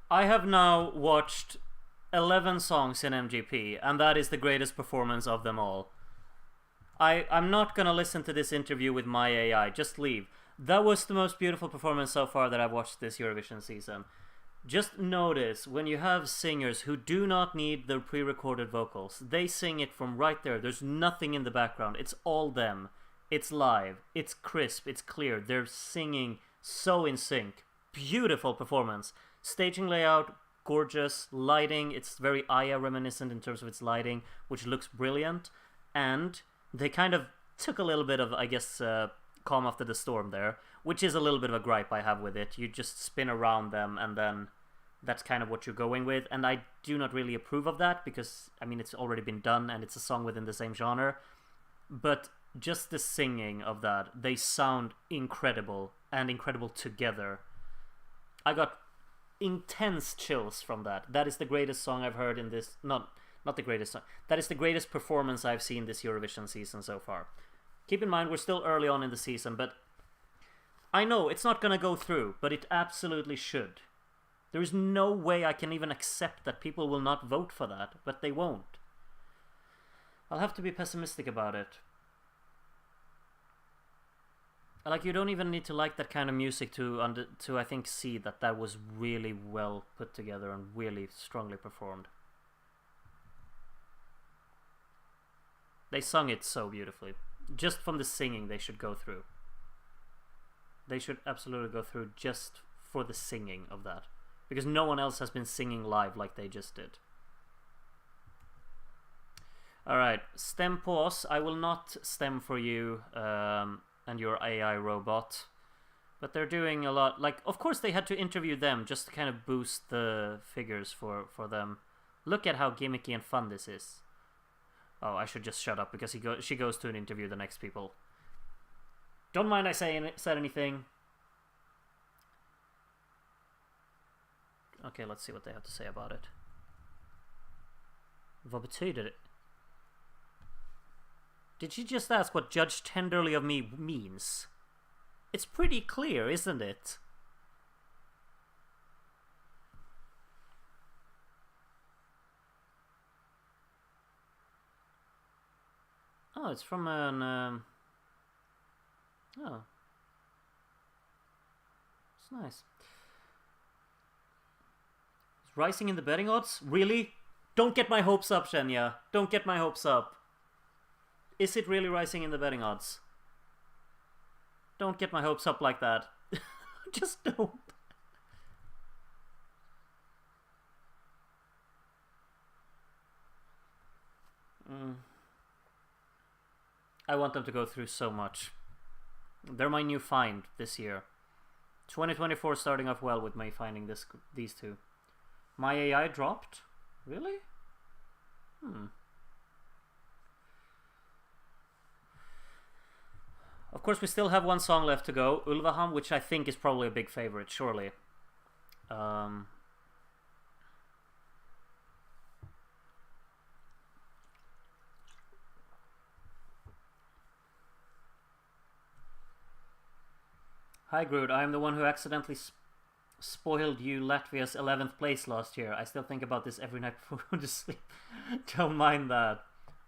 I have now watched 11 songs in MGP, and that is the greatest performance of them all. I'm not gonna listen to this interview with my AI, just leave. That was the most beautiful performance so far that I've watched this Eurovision season. Just notice when you have singers who do not need their pre-recorded vocals, they sing it from right there. There's nothing in the background. It's all them. It's live. It's crisp. It's clear. They're singing so in sync. Beautiful performance. Staging layout, gorgeous. Lighting, it's very Aya reminiscent in terms of its lighting, which looks brilliant. And they kind of took a little bit of, I guess, calm after the storm there, which is a little bit of a gripe I have with it. You just spin around them and then that's kind of what you're going with, and I do not really approve of that because, I mean, it's already been done and it's a song within the same genre, but just the singing of that, they sound incredible and incredible together. I got intense chills from that. That is the greatest song I've heard in this, not the greatest song, that is the greatest performance I've seen this Eurovision season so far. Keep in mind, we're still early on in the season, but I know it's not gonna go through, but it absolutely should. There is no way I can even accept that people will not vote for that, but they won't. I'll have to be pessimistic about it. Like, you don't even need to like that kind of music to I think see that that was really well put together and really strongly performed. They sung it so beautifully. Just from the singing, they should go through. They should absolutely go through just for the singing of that. Because no one else has been singing live like they just did. Alright, stem pause. I will not stem for you and your AI robot. But they're doing a lot. Like, of course they had to interview them just to kind of boost the figures for them. Look at how gimmicky and fun this is. Oh, I should just shut up because she goes to an interview the next people. Don't mind I said anything. Okay, let's see what they have to say about it. Vad betyder det? Did she just ask what "judge tenderly of me" means? It's pretty clear, isn't it? Oh, it's from an... Oh. It's nice. It's rising in the betting odds? Really? Don't get my hopes up, Shenya. Don't get my hopes up. Is it really rising in the betting odds? Don't get my hopes up like that. Just don't. I want them to go through so much. They're my new find this year. 2024 starting off well with me finding these two. My AI dropped? Really? Of course, we still have one song left to go, Ulvaham, which I think is probably a big favorite, surely. Hi Groot, I am the one who accidentally spoiled you Latvia's 11th place last year. I still think about this every night before going to sleep. Don't mind that.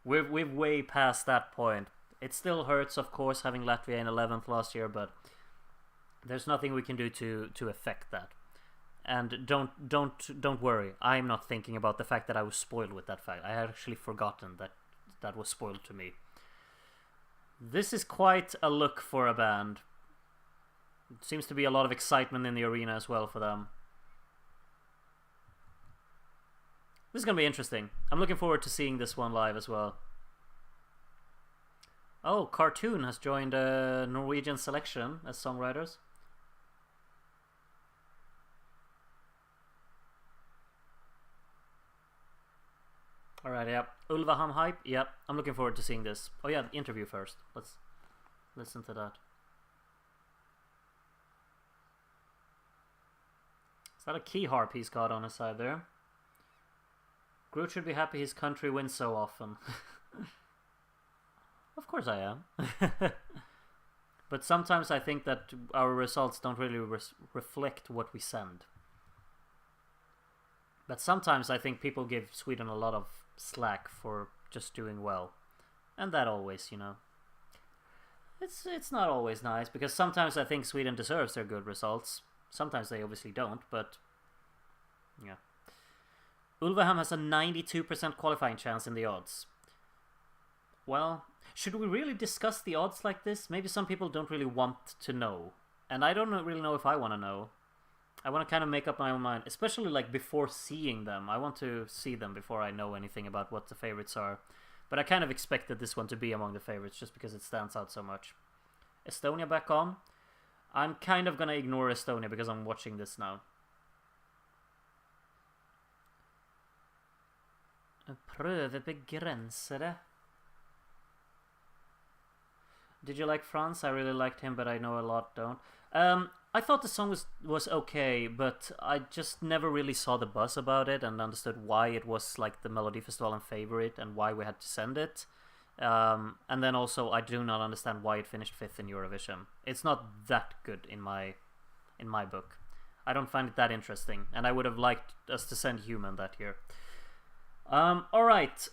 We've way past that point. It still hurts, of course, having Latvia in 11th last year, but there's nothing we can do to affect that. And don't worry. I'm not thinking about the fact that I was spoiled with that fact. I had actually forgotten that was spoiled to me. This is quite a look for a band. Seems to be a lot of excitement in the arena as well for them. This is going to be interesting. I'm looking forward to seeing this one live as well. Oh, Cartoon has joined a Norwegian selection as songwriters. Alright, yep. Ulvaham hype, yep. I'm looking forward to seeing this. Oh yeah, the interview first. Let's listen to that. Is that a key harp he's got on his side there? Groot should be happy his country wins so often. Of course I am. But sometimes I think that our results don't really reflect what we send. But sometimes I think people give Sweden a lot of slack for just doing well. And that always, it's not always nice, because sometimes I think Sweden deserves their good results. Sometimes they obviously don't, but yeah. Ulveham has a 92% qualifying chance in the odds. Well, should we really discuss the odds like this? Maybe some people don't really want to know. And I don't really know if I want to know. I want to kind of make up my own mind, especially like before seeing them. I want to see them before I know anything about what the favorites are. But I kind of expected this one to be among the favorites just because it stands out so much. Estonia back on. I'm kind of going to ignore Estonia because I'm watching this now. Prøvebegränsare. Did you like Franz? I really liked him, but I know a lot don't. I thought the song was okay, but I just never really saw the buzz about it and understood why it was like the Melodifestivalen favorite and why we had to send it. And then also I do not understand why it finished 5th in Eurovision. It's not that good in my book. I don't find it that interesting, and I would have liked us to send Human that year. Alright.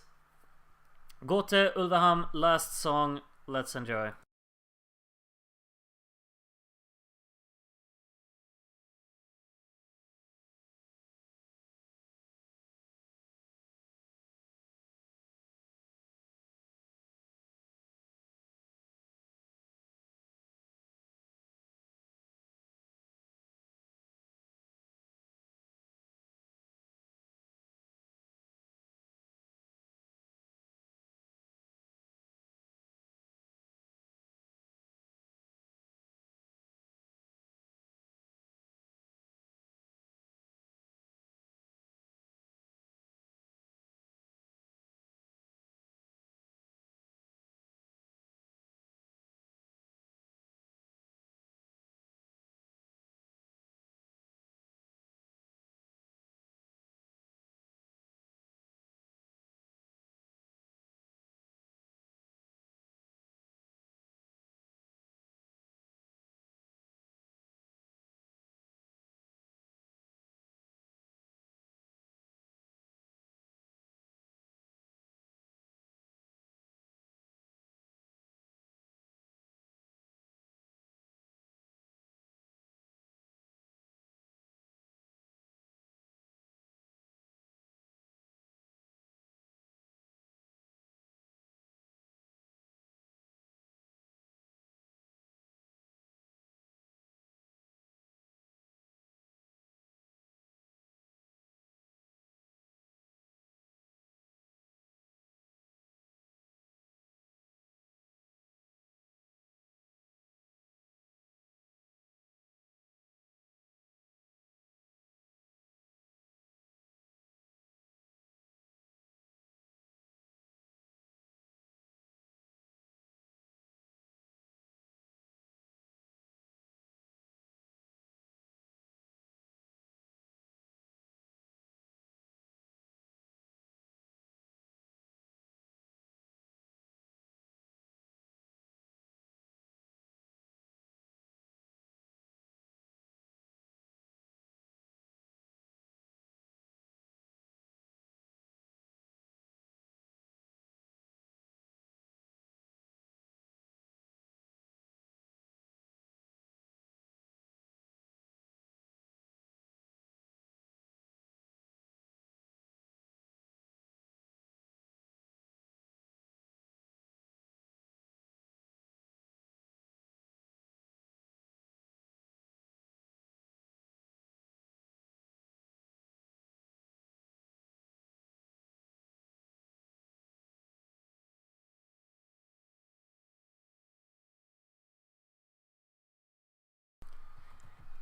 Gå till Ulveham, last song. Let's enjoy.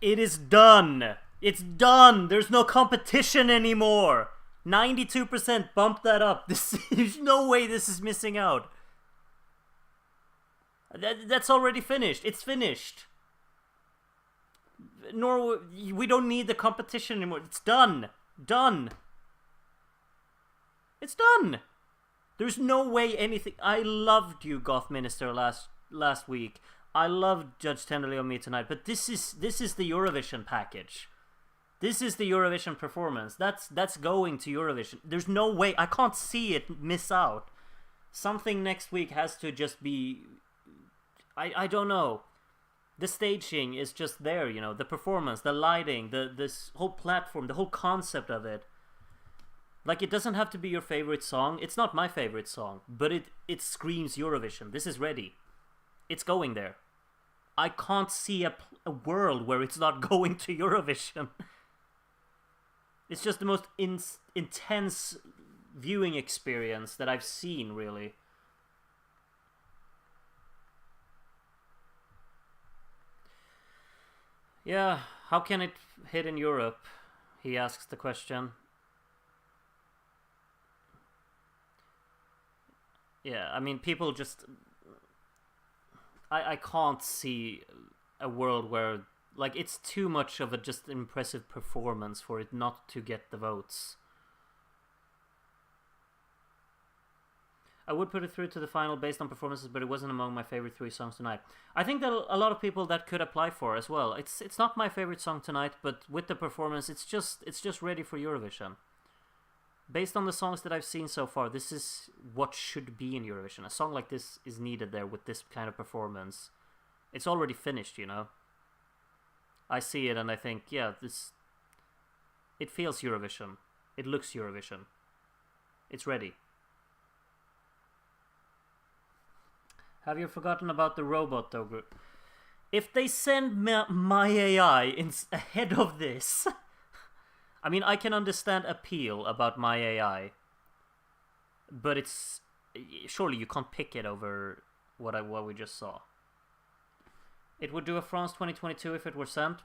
It is done. It's done. There's no competition anymore. 92%. Bump that up. There's no way this is missing out. That's already finished. It's finished. Norway, we don't need the competition anymore. It's done. Done. It's done. There's no way anything. I loved you, Goth Minister, last week. I loved Judge Tenderly on Me Tonight, but this is the Eurovision package. This is the Eurovision performance. That's going to Eurovision. There's no way. I can't see it miss out. Something next week has to just be... I don't know. The staging is just there, you know. The performance, the lighting, this whole platform, the whole concept of it. Like, it doesn't have to be your favorite song. It's not my favorite song, but it screams Eurovision. This is ready. It's going there. I can't see a world where it's not going to Eurovision. It's just the most intense viewing experience that I've seen, really. Yeah, how can it hit in Europe? He asks the question. Yeah, I mean, people just... I can't see a world where... Like, it's too much of a just impressive performance for it not to get the votes. I would put it through to the final based on performances, but it wasn't among my favorite 3 songs tonight. I think that a lot of people that could apply for as well. It's not my favorite song tonight, but with the performance, it's just ready for Eurovision. Based on the songs that I've seen so far, this is what should be in Eurovision. A song like this is needed there with this kind of performance. It's already finished, you know. I see it and I think, yeah, it feels Eurovision. It looks Eurovision. It's ready. Have you forgotten about the robot, though? If they send my AI ahead of this... I mean, I can understand appeal about my AI. But it's... Surely you can't pick it over what we just saw. It would do a France 2022 if it were sent.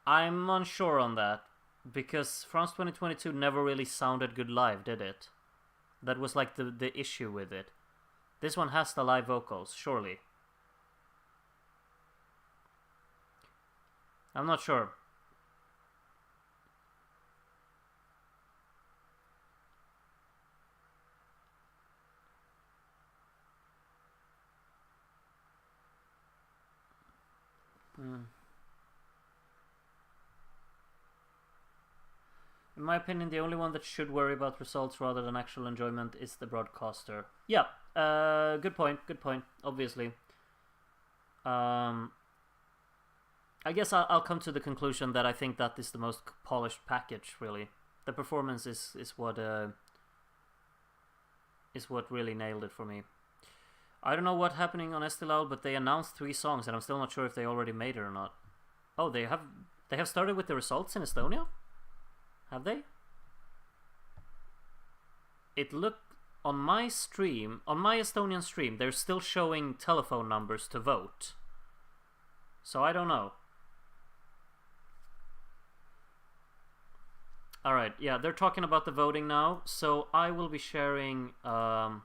I'm unsure on that. Because France 2022 never really sounded good live, did it? That was like the issue with it. This one has the live vocals, surely. I'm not sure. In my opinion, the only one that should worry about results rather than actual enjoyment is the broadcaster. Yeah, good point, obviously. I guess I'll come to the conclusion that I think that is the most polished package, really. The performance is what really nailed it for me. I don't know what's happening on Eesti Laul, but they announced 3 songs, and I'm still not sure if they already made it or not. Oh, they have started with the results in Estonia? Have they? It looked on my stream, on my Estonian stream, they're still showing telephone numbers to vote. So I don't know. Alright, yeah, they're talking about the voting now. So I will be sharing the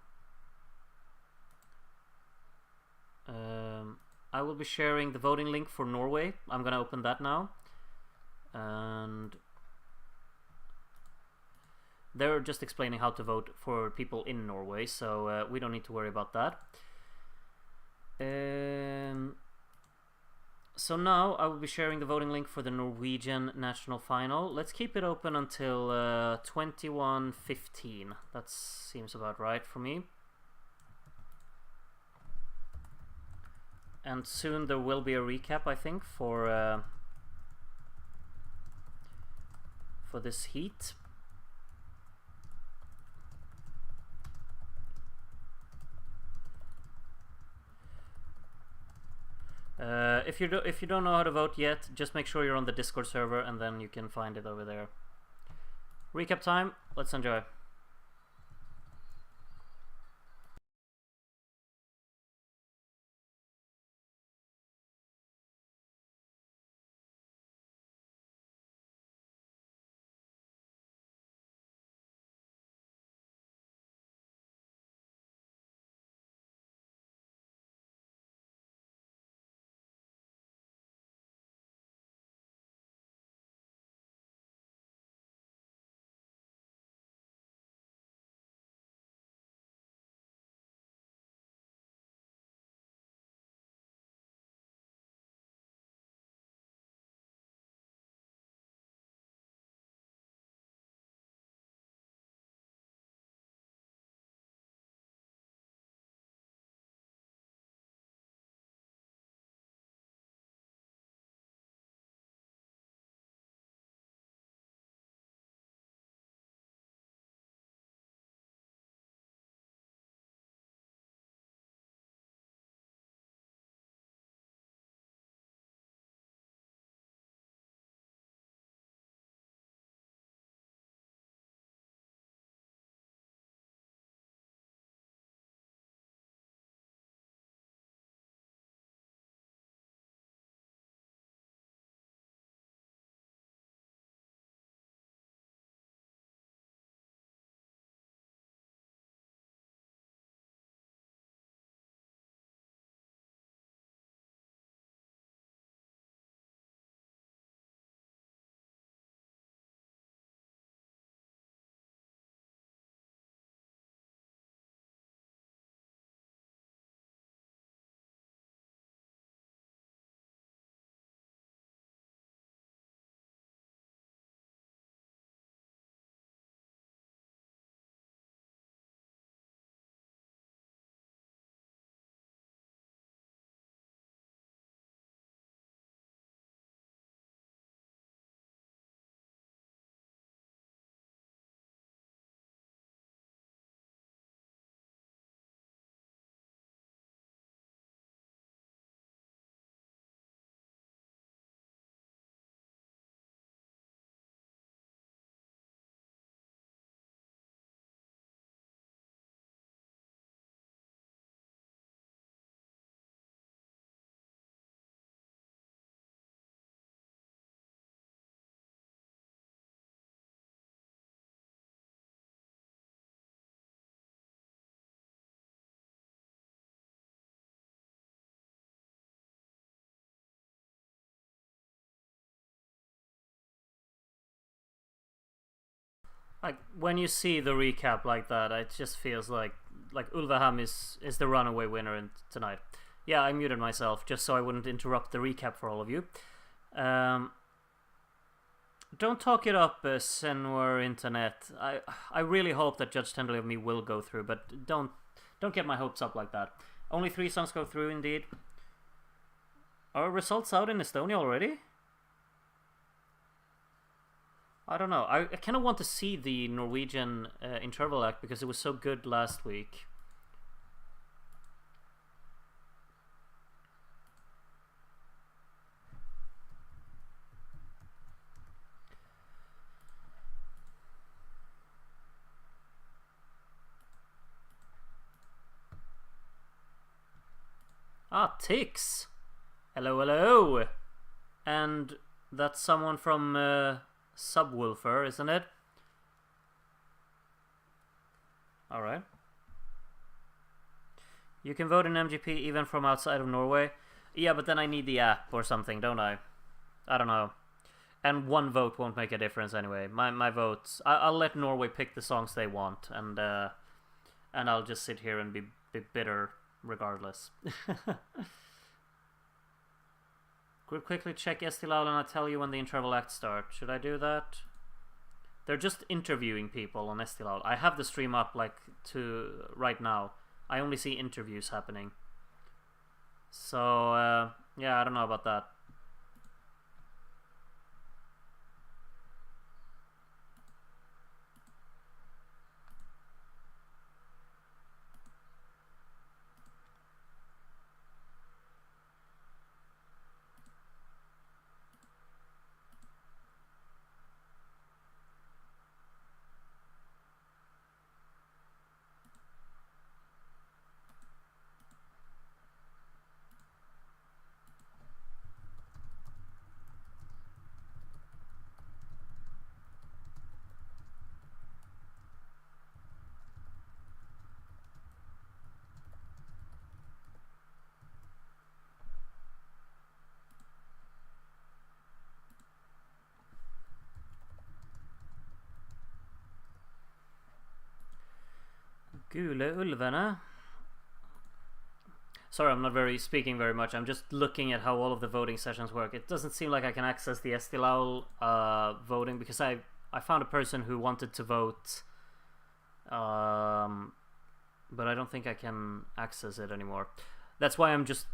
voting link for Norway. I'm gonna open that now. And they're just explaining how to vote for people in Norway, so we don't need to worry about that. So now I will be sharing the voting link for the Norwegian national final. Let's keep it open until 21:15. That seems about right for me. And soon there will be a recap, I think, for this heat. If you don't know how to vote yet, just make sure you're on the Discord server, and then you can find it over there. Recap time. Let's enjoy. Like when you see the recap like that, it just feels like Ulveham is the runaway winner tonight. Yeah, I muted myself just so I wouldn't interrupt the recap for all of you. Don't talk it up, Senwar Internet. I really hope that Judge Tenderly of Me will go through, but don't get my hopes up like that. Only 3 songs go through, indeed. Are results out in Estonia already? I don't know. I kind of want to see the Norwegian interval act because it was so good last week. Ah, Tix! Hello, hello! And that's someone from Subwoofer, isn't it? Alright. You can vote in MGP even from outside of Norway. Yeah, but then I need the app or something, don't I? I don't know. And 1 vote won't make a difference anyway. My votes... I'll let Norway pick the songs they want, and I'll just sit here and be bitter regardless. Quickly check Eesti Laul and I'll tell you when the interval act starts. Should I do that? They're just interviewing people on Eesti Laul. I have the stream up to right now. I only see interviews happening. So yeah, I don't know about that. Gule Ulvene. Sorry, I'm not speaking very much. I'm just looking at how all of the voting sessions work. It doesn't seem like I can access the Eesti Laul voting because I found a person who wanted to vote, but I don't think I can access it anymore. That's why I'm just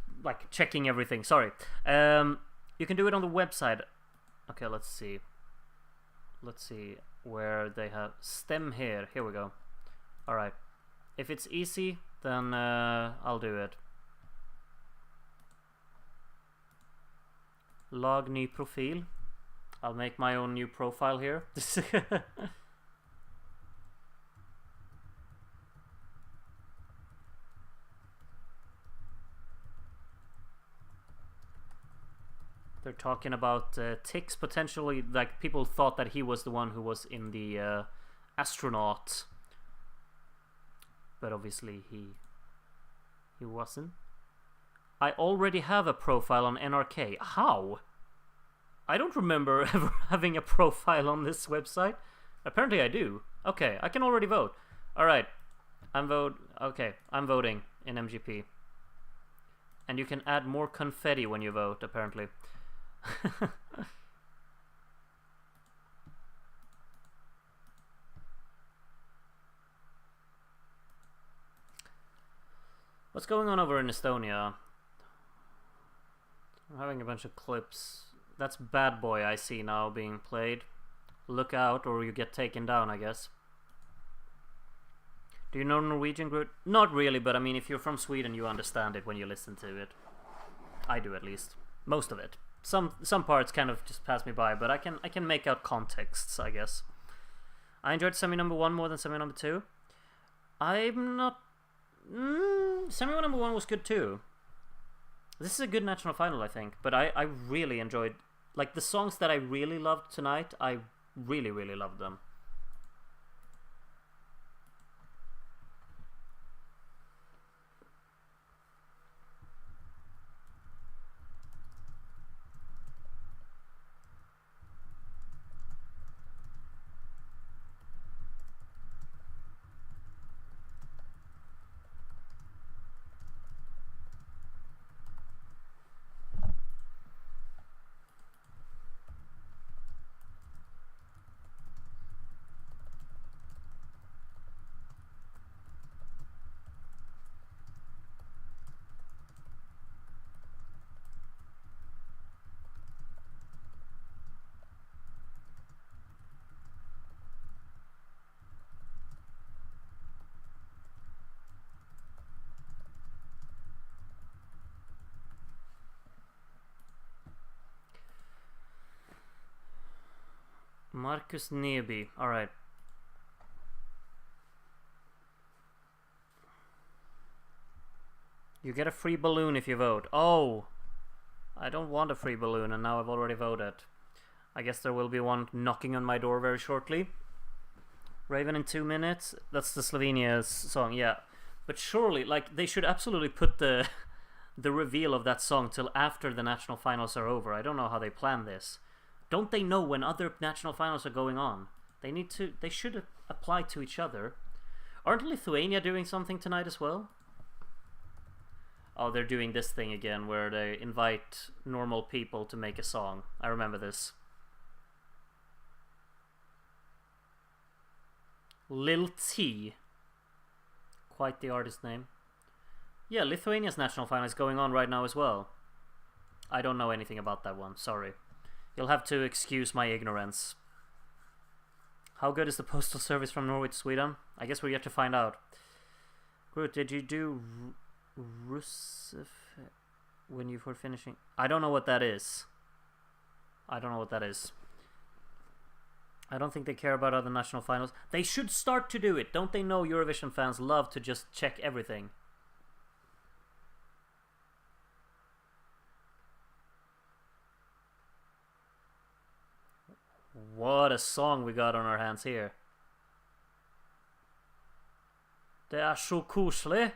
checking everything. Sorry. You can do it on the website. Okay, let's see. Let's see where they have stem here. Here we go. All right. If it's easy, then I'll do it. Lag ny profil. I'll make my own new profile here. They're talking about Tix potentially, people thought that he was the one who was in the astronaut. But obviously he wasn't. I already have a profile on NRK. How? I don't remember ever having a profile on this website. Apparently I do. Okay, I can already vote. Alright. I'm voting in MGP. And you can add more confetti when you vote, apparently. What's going on over in Estonia? I'm having a bunch of clips. That's Bad Boy I see now being played. Look out or you get taken down, I guess. Do you know Norwegian group? Not really, but I mean, if you're from Sweden, you understand it when you listen to it. I do, at least. Most of it. Some parts kind of just pass me by, but I can make out contexts, I guess. I enjoyed semi number 1 more than semi number 2. I'm not... semi number 1 was good too. This is a good national final, I think. But I really enjoyed... the songs that I really loved tonight, I really, really loved them. Marcus Neby. Alright. You get a free balloon if you vote. Oh! I don't want a free balloon and now I've already voted. I guess there will be one knocking on my door very shortly. Raven in 2 minutes. That's the Slovenia song, yeah. But surely, like, they should absolutely put the reveal of that song till after the national finals are over. I don't know how they plan this. Don't they know when other national finals are going on? They should apply to each other. Aren't Lithuania doing something tonight as well? Oh, they're doing this thing again where they invite normal people to make a song. I remember this. Lil T. Quite the artist name. Yeah, Lithuania's national final is going on right now as well. I don't know anything about that one, sorry. You'll have to excuse my ignorance. How good is the postal service from Norway to Sweden? I guess we're yet to find out. Groot, did you do Russif when you were finishing? I don't know what that is. I don't know what that is. I don't think they care about other national finals. They should start to do it. Don't they know Eurovision fans love to just check everything? What a song we got on our hands here. Det är så koselig.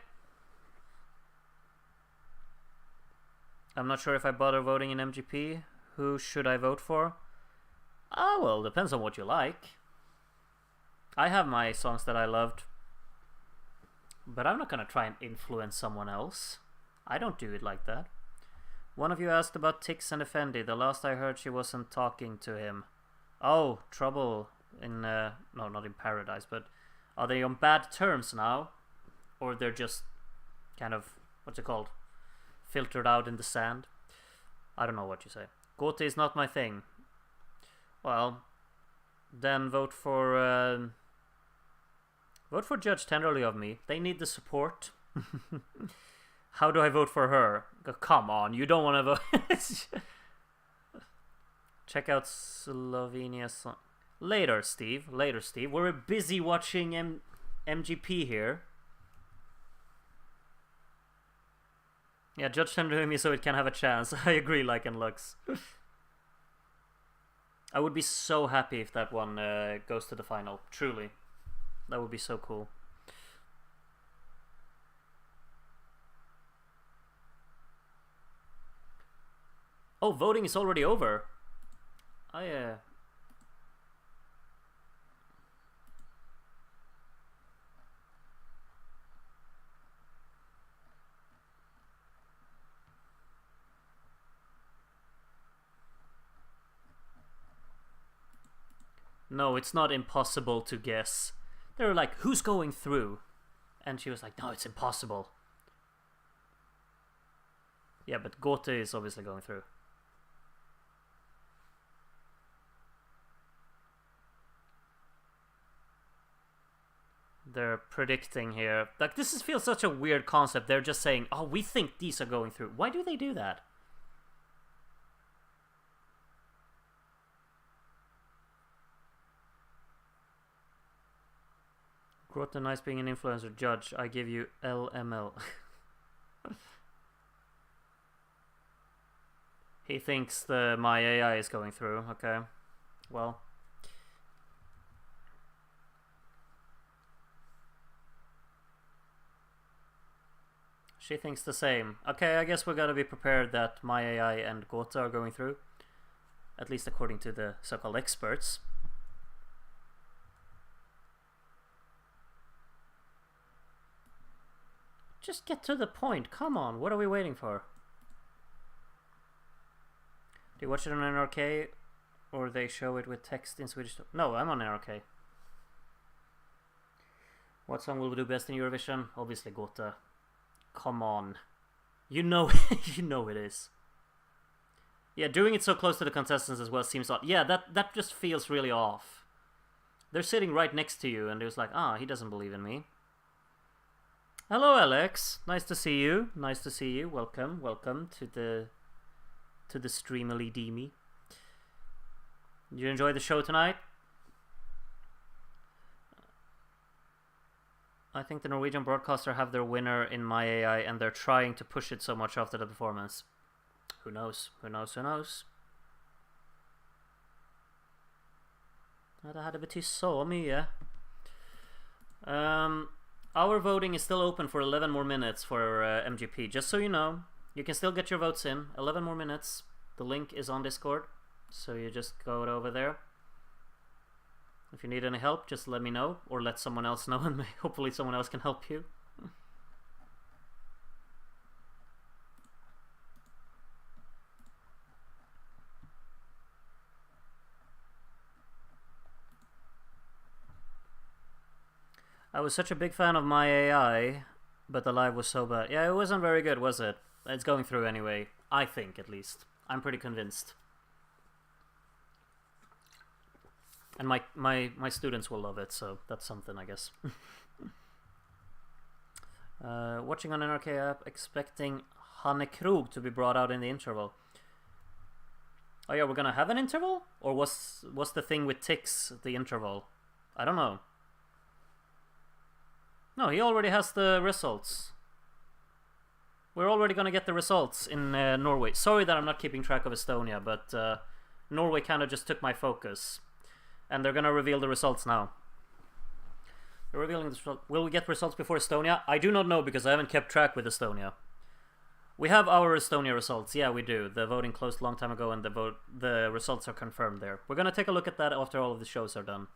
I'm not sure if I bother voting in MGP. Who should I vote for? Ah, well, depends on what you like. I have my songs that I loved. But I'm not gonna try and influence someone else. I don't do it like that. One of you asked about Tix and Effendi. The last I heard, she wasn't talking to him. Oh, trouble in... no, not in paradise, but... Are they on bad terms now? Or they're just kind of... What's it called? Filtered out in the sand? I don't know what you say. Gote is not my thing. Well, then vote for Judge Tenderly of Me. They need the support. How do I vote for her? Come on, you don't want to vote. Check out Slovenia's song. Later, Steve. Later, Steve. We're busy watching MGP here. Yeah, Judge Tenderly of Me so it can have a chance. I agree, Like and Lux. I would be so happy if that one goes to the final. Truly. That would be so cool. Oh, voting is already over. No, it's not impossible to guess. They were like, who's going through? And she was like, no, it's impossible. Yeah, but Gote is obviously going through. They're predicting here. Like, this feels such a weird concept. They're just saying, oh, we think these are going through. Why do they do that? Grote nice being an influencer. Judge, I give you LML. He thinks my AI is going through. Okay. Well. She thinks the same. Okay, I guess we gotta be prepared that my AI and Gote are going through. At least according to the so-called experts. Just get to the point. Come on, what are we waiting for? Do you watch it on NRK? Or they show it with text in Swedish? No, I'm on NRK. What song will do best in Eurovision? Obviously Gote. Come on. You know you know it is. Yeah, doing it so close to the contestants as well seems odd. Yeah, that just feels really off. They're sitting right next to you and it was like, he doesn't believe in me. Hello, Alex. Nice to see you. Nice to see you. Welcome to the Streamily Demi. Did you enjoy the show tonight? I think the Norwegian broadcaster have their winner in my AI, and they're trying to push it so much after the performance. Who knows? Who knows? Who knows? Det hade betytt så mycket. Our voting is still open for 11 more minutes for MGP. Just so you know, you can still get your votes in. 11 more minutes. The link is on Discord, so you just go over there. If you need any help, just let me know, or let someone else know, and hopefully someone else can help you. I was such a big fan of my AI, but the live was so bad. Yeah, it wasn't very good, was it? It's going through anyway. I think, at least. I'm pretty convinced. And my students will love it, so that's something, I guess. Watching on NRK app, expecting Hanne Krog to be brought out in the interval. Oh yeah, we're gonna have an interval? Or was the thing with Tix the interval? I don't know. No, he already has the results. We're already gonna get the results in Norway. Sorry that I'm not keeping track of Estonia, but Norway kind of just took my focus. And they're gonna reveal the results now. They're revealing the results. Will we get results before Estonia? I do not know, because I haven't kept track with Estonia. We have our Estonia results. Yeah, we do. The voting closed a long time ago, and the results are confirmed there. We're gonna take a look at that after all of the shows are done.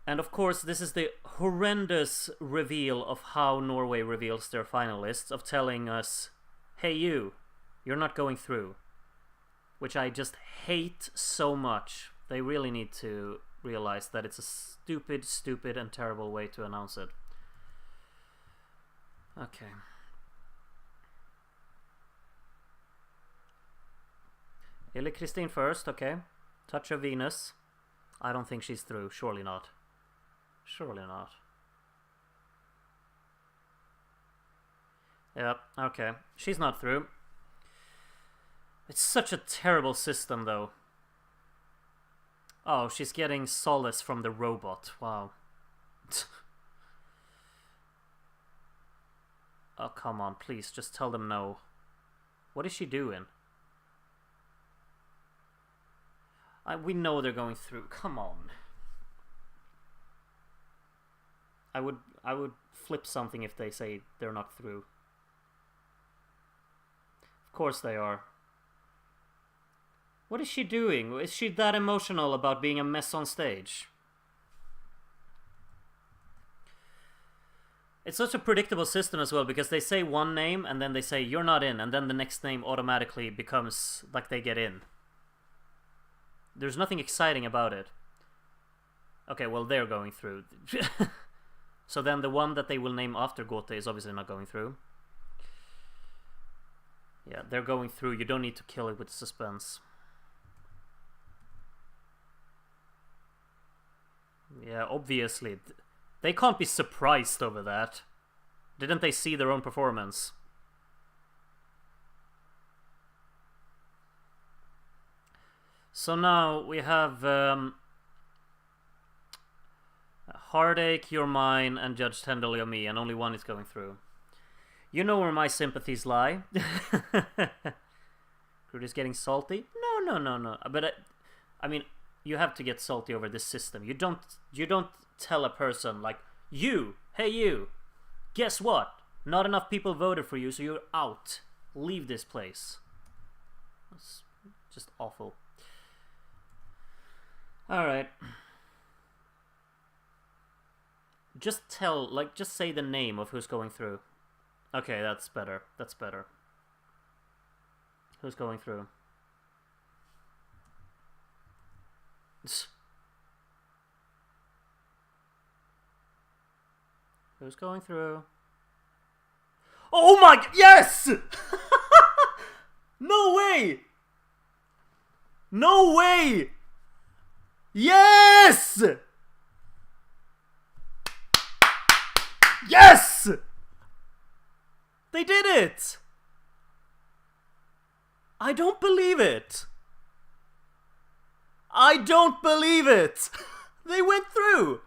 And of course, this is the horrendous reveal of how Norway reveals their finalists, of telling us, hey you're not going through. Which I just hate so much. They really need to realize that it's a stupid, stupid and terrible way to announce it. Okay. Illy Christine first, okay. Touch of Venus. I don't think she's through. Surely not. Surely not. Yep, okay. She's not through. It's such a terrible system, though. Oh, she's getting solace from the robot. Wow. Oh, come on, please, just tell them no. What is she doing? We know they're going through. Come on. I would flip something if they say they're not through. Of course they are. What is she doing? Is she that emotional about being a mess on stage? It's such a predictable system as well, because they say one name and then they say you're not in, and then the next name automatically becomes like they get in. There's nothing exciting about it. Okay, well, they're going through. So then the one that they will name after Gote is obviously not going through. Yeah, they're going through. You don't need to kill it with suspense. Yeah, obviously. They can't be surprised over that. Didn't they see their own performance? So now we have Heartache, You're Mine, and Judge Tenderly on Me, and only one is going through. You know where my sympathies lie. Rudy's getting salty? No. But I mean, you have to get salty over this system. You don't tell a person like, hey you, guess what? Not enough people voted for you, so you're out. Leave this place. It's just awful. Alright. Just say the name of who's going through. Okay, that's better. That's better. Who's going through? Who's going through? Oh my god! Yes! No way! No way! Yes! Yes! They did it! I don't believe it! I don't believe it! They went through!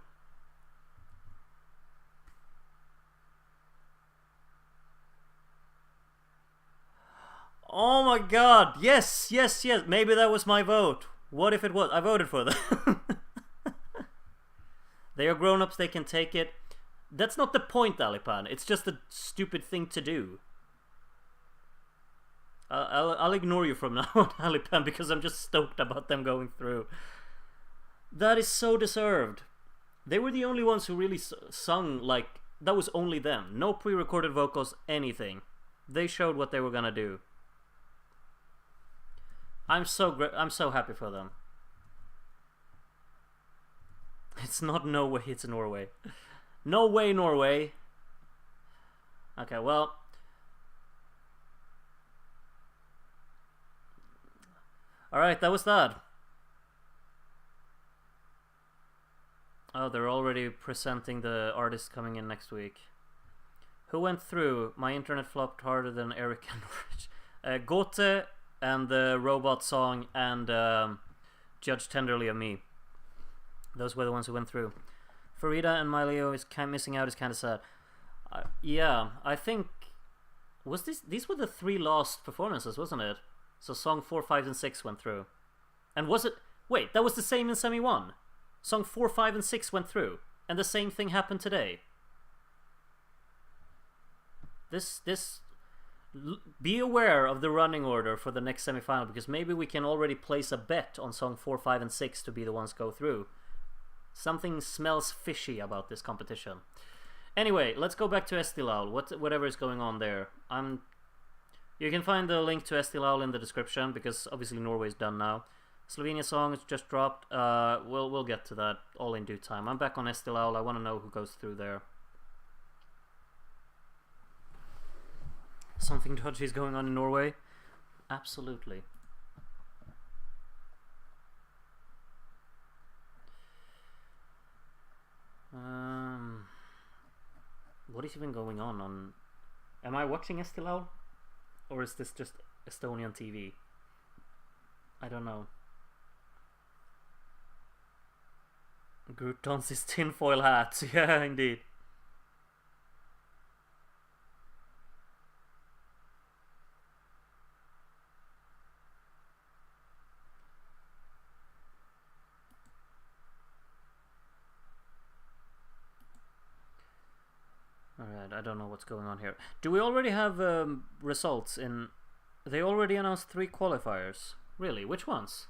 Oh my god! Yes, yes, yes! Maybe that was my vote. What if it was? I voted for them. They are grown-ups, they can take it. That's not the point, Alipan. It's just a stupid thing to do. I'll ignore you from now on, Alipan, because I'm just stoked about them going through. That is so deserved. They were the only ones who really sung like... That was only them. No pre-recorded vocals, anything. They showed what they were gonna do. I'm so happy for them. It's not Norway, it's Norway. No way, Norway. Okay, well... Alright, that was that. Oh, they're already presenting the artists coming in next week. Who went through? My internet flopped harder than Eric and Rich. Gote and the Robot Song and Judge Tenderly of Me. Those were the ones who went through. Farida and Myleo is kind of missing out. Is kind of sad. Yeah, I think was this. These were the 3 last performances, wasn't it? So song 4, 5, and 6 went through. And was it? Wait, that was the same in semi 1. Song 4, 5, and 6 went through, and the same thing happened today. Be aware of the running order for the next semi-final, because maybe we can already place a bet on song 4, 5, and 6 to be the ones go through. Something smells fishy about this competition. Anyway, let's go back to Eesti Laul. Whatever is going on there. You can find the link to Eesti Laul in the description, because obviously Norway's done now. Slovenia song has just dropped. We'll get to that all in due time. I'm back on Eesti Laul. I want to know who goes through there. Something dodgy is going on in Norway? Absolutely. What is even going on? Am I watching Eesti Laul? Or is this just Estonian TV? I don't know. Croutons is tinfoil hats. Yeah, indeed. Alright, I don't know what's going on here. Do we already have results in... They already announced 3 qualifiers. Really? Which ones?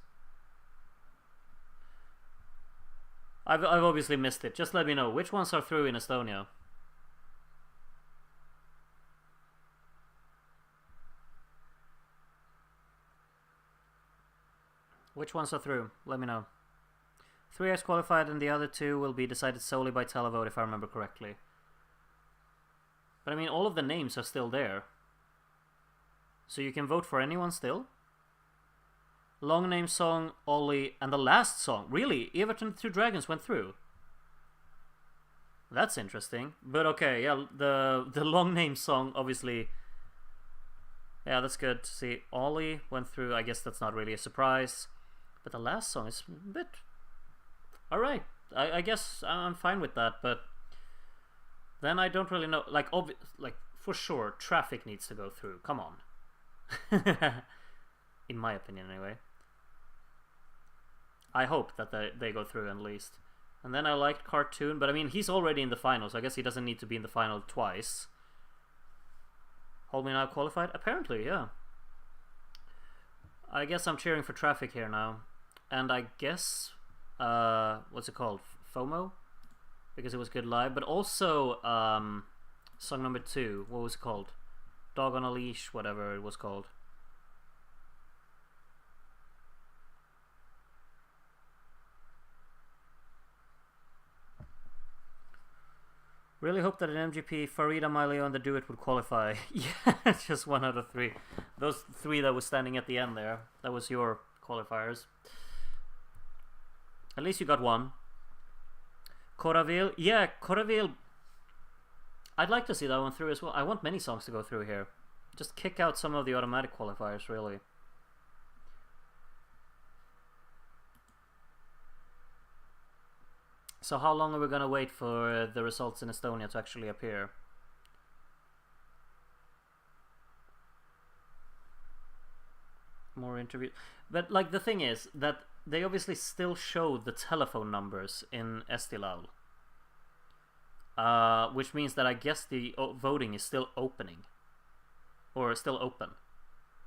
I've obviously missed it. Just let me know. Which ones are through in Estonia? Which ones are through? Let me know. 3 is qualified and the other 2 will be decided solely by televote if I remember correctly. But I mean, all of the names are still there. So you can vote for anyone still? Long name song, Ollie, and the last song. Really? Everton 2 Dragons went through? That's interesting. But okay, yeah, the long name song, obviously. Yeah, that's good to see. Ollie went through. I guess that's not really a surprise. But the last song is a bit... Alright, I guess I'm fine with that, but... Then I don't really know... Like, for sure, Traffic needs to go through. Come on. In my opinion, anyway. I hope that they go through at least. And then I liked Cartoon, but I mean, he's already in the final, so I guess he doesn't need to be in the final twice. Hold Me Now qualified? Apparently, yeah. I guess I'm cheering for Traffic here now. And I guess... what's it called? FOMO? Because it was good live. But also, song number 2. What was it called? Dog on a Leash, whatever it was called. Really hope that an MGP, Farida, Myleo, and the Duet would qualify. Yeah, just 1 out of 3. Those 3 that was standing at the end there. That was your qualifiers. At least you got 1. Coraville. Yeah, Coraville. I'd like to see that one through as well. I want many songs to go through here. Just kick out some of the automatic qualifiers, really. So how long are we gonna wait for the results in Estonia to actually appear? more interviews. But like the thing is that they obviously still show the telephone numbers in Eesti Laul. Which means that I guess the voting is still opening. Or still open.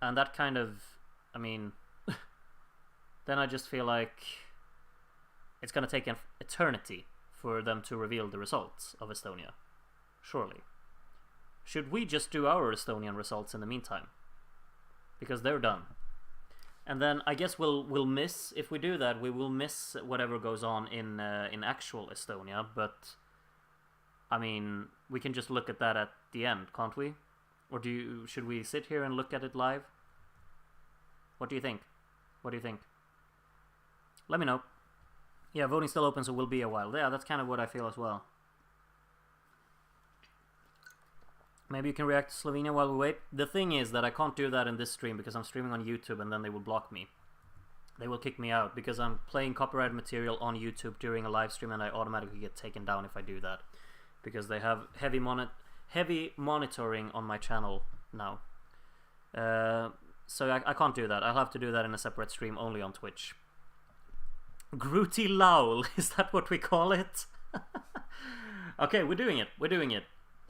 And that kind of, I mean, then I just feel like it's going to take an eternity for them to reveal the results of Estonia. Surely. Should we just do our Estonian results in the meantime? Because they're done. And then I guess we'll miss, if we do that, we will miss whatever goes on in actual Estonia, but I mean, we can just look at that at the end, can't we? Or should we sit here and look at it live? What do you think? What do you think? Let me know. Yeah, voting's still open, so will be a while. Yeah, that's kind of what I feel as well. Maybe you can react to Slovenia while we wait. The thing is that I can't do that in this stream because I'm streaming on YouTube and then they will block me. They will kick me out because I'm playing copyrighted material on YouTube during a live stream and I automatically get taken down if I do that. Because they have heavy monitoring on my channel now. So I can't do that. I'll have to do that in a separate stream only on Twitch. Grooty Laul, is that what we call it? Okay, we're doing it. We're doing it.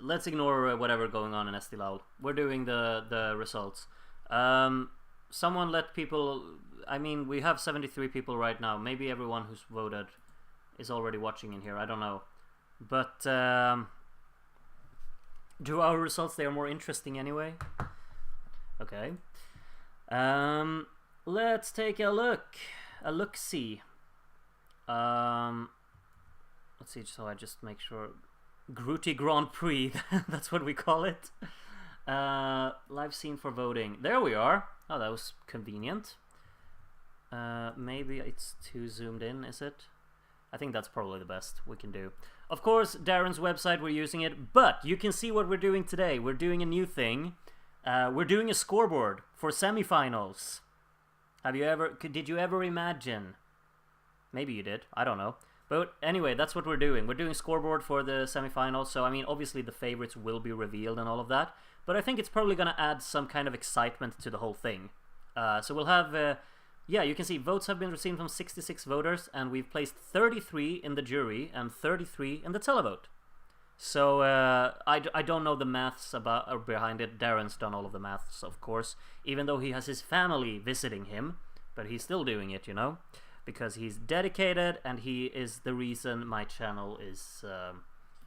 Let's ignore whatever going on in Eesti Laul. We're doing the results. Someone let people... I mean, we have 73 people right now. Maybe everyone who's voted is already watching in here. I don't know. But do our results, they are more interesting anyway. Okay. Let's take a look. A look-see. Let's see, so I just make sure... Grooty Grand Prix, that's what we call it. Live scene for voting. There we are. Oh, that was convenient. Maybe it's too zoomed in, is it? I think that's probably the best we can do. Of course, Darren's website, we're using it, but you can see what we're doing today. We're doing a new thing. We're doing a scoreboard for semifinals. Did you ever imagine? Maybe you did, I don't know. But anyway, that's what we're doing. We're doing scoreboard for the semifinals. So, I mean, obviously the favorites will be revealed and all of that. But I think it's probably going to add some kind of excitement to the whole thing. So we'll have... yeah, you can see votes have been received from 66 voters. And we've placed 33 in the jury and 33 in the televote. So I don't know the maths behind it. Darren's done all of the maths, of course. Even though he has his family visiting him. But he's still doing it, you know. Because he's dedicated and he is the reason my channel is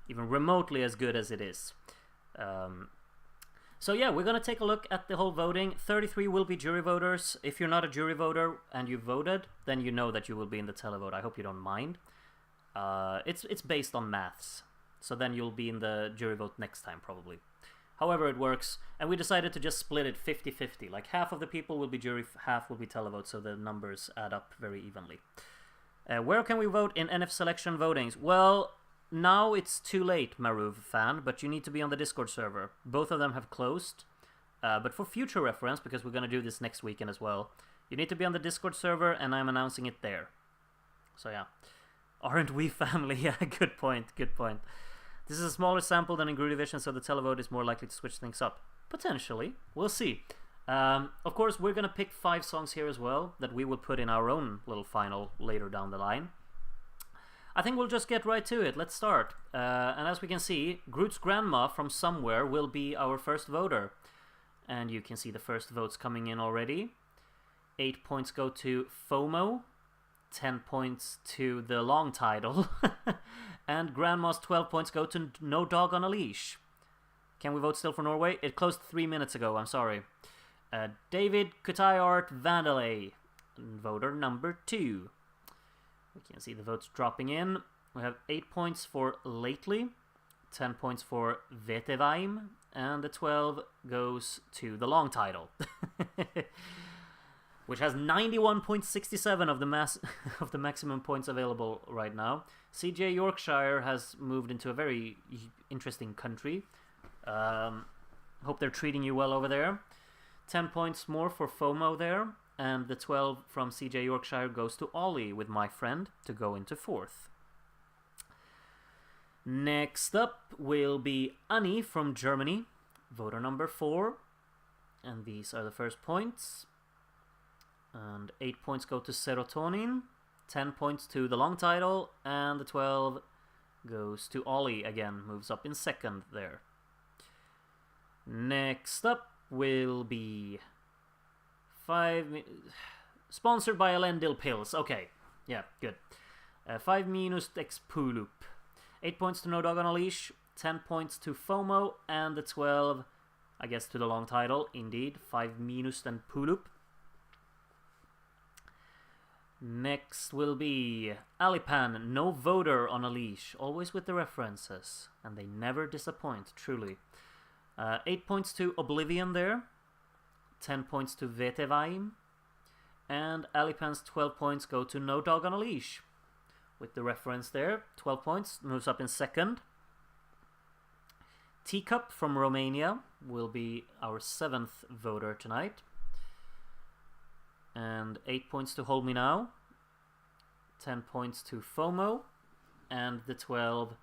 even remotely as good as it is. So yeah, we're going to take a look at the whole voting. 33 will be jury voters. If you're not a jury voter and you voted, then you know that you will be in the televote. I hope you don't mind. It's based on maths. So then you'll be in the jury vote next time probably. However it works, and we decided to just split it 50-50. Like half of the people will be jury, half will be televote, so the numbers add up very evenly. Where can we vote in NF selection votings? Well, now it's too late, Maruv fan, but you need to be on the Discord server. Both of them have closed, but for future reference, because we're going to do this next weekend as well, you need to be on the Discord server, and I'm announcing it there. So yeah. Aren't we family? Yeah, good point, good point. This is a smaller sample than in Group Division, so the televote is more likely to switch things up. Potentially. We'll see. Of course, we're going to pick 5 songs here as well that we will put in our own little final later down the line. I think we'll just get right to it. Let's start. And as we can see, Groot's grandma from somewhere will be our first voter. And you can see the first votes coming in already. 8 points go to FOMO. 10 points to the long title. And Grandma's 12 points go to No Dog on a Leash. Can we vote still for Norway? It closed 3 minutes ago, I'm sorry. David Kutayart Vandalay, voter number 2. We can see the votes dropping in. We have 8 points for Lately, 10 points for Vetevaim, and the 12 goes to the long title. Which has 91.67 of the maximum points available right now. CJ Yorkshire has moved into a very interesting country. Hope they're treating you well over there. 10 points more for FOMO there. And the 12 from CJ Yorkshire goes to Ollie with My Friend to go into 4th. Next up will be Annie from Germany, voter number 4. And these are the first points. And 8 points go to Serotonin, 10 points to the long title, and the 12 goes to Ollie again, moves up in second there. Next up will be sponsored by Elendil Pills. Okay, yeah, good. 5 minus X Pulup. 8 points to No Dog on a Leash, 10 points to FOMO, and the 12, I guess, to the long title. Indeed, 5 minus and Pulup. Next will be Alipan, No Voter on a Leash, always with the references, and they never disappoint, truly. 8 points to Oblivion there, 10 points to Vetevaim, and Alipan's 12 points go to No Dog on a Leash. With the reference there, 12 points, moves up in second. Teacup from Romania will be our 7th voter tonight. And 8 points to Hold Me Now, 10 points to FOMO, and the 12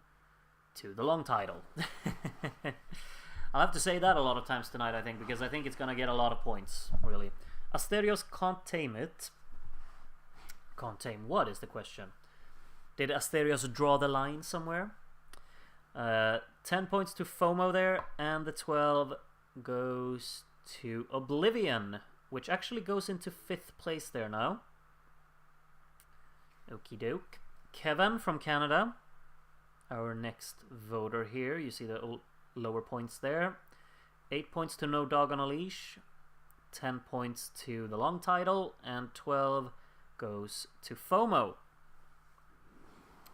to the long title. I'll have to say that a lot of times tonight, I think, because I think it's going to get a lot of points, really. Asterios can't tame it. Can't tame what is the question? Did Asterios draw the line somewhere? 10 points to FOMO there, and the 12 goes to Oblivion, which actually goes into 5th place there now. Okie doke. Kevin from Canada, our next voter here. You see the lower points there. 8 points to No Dog on a Leash, 10 points to the long title, and 12 goes to FOMO.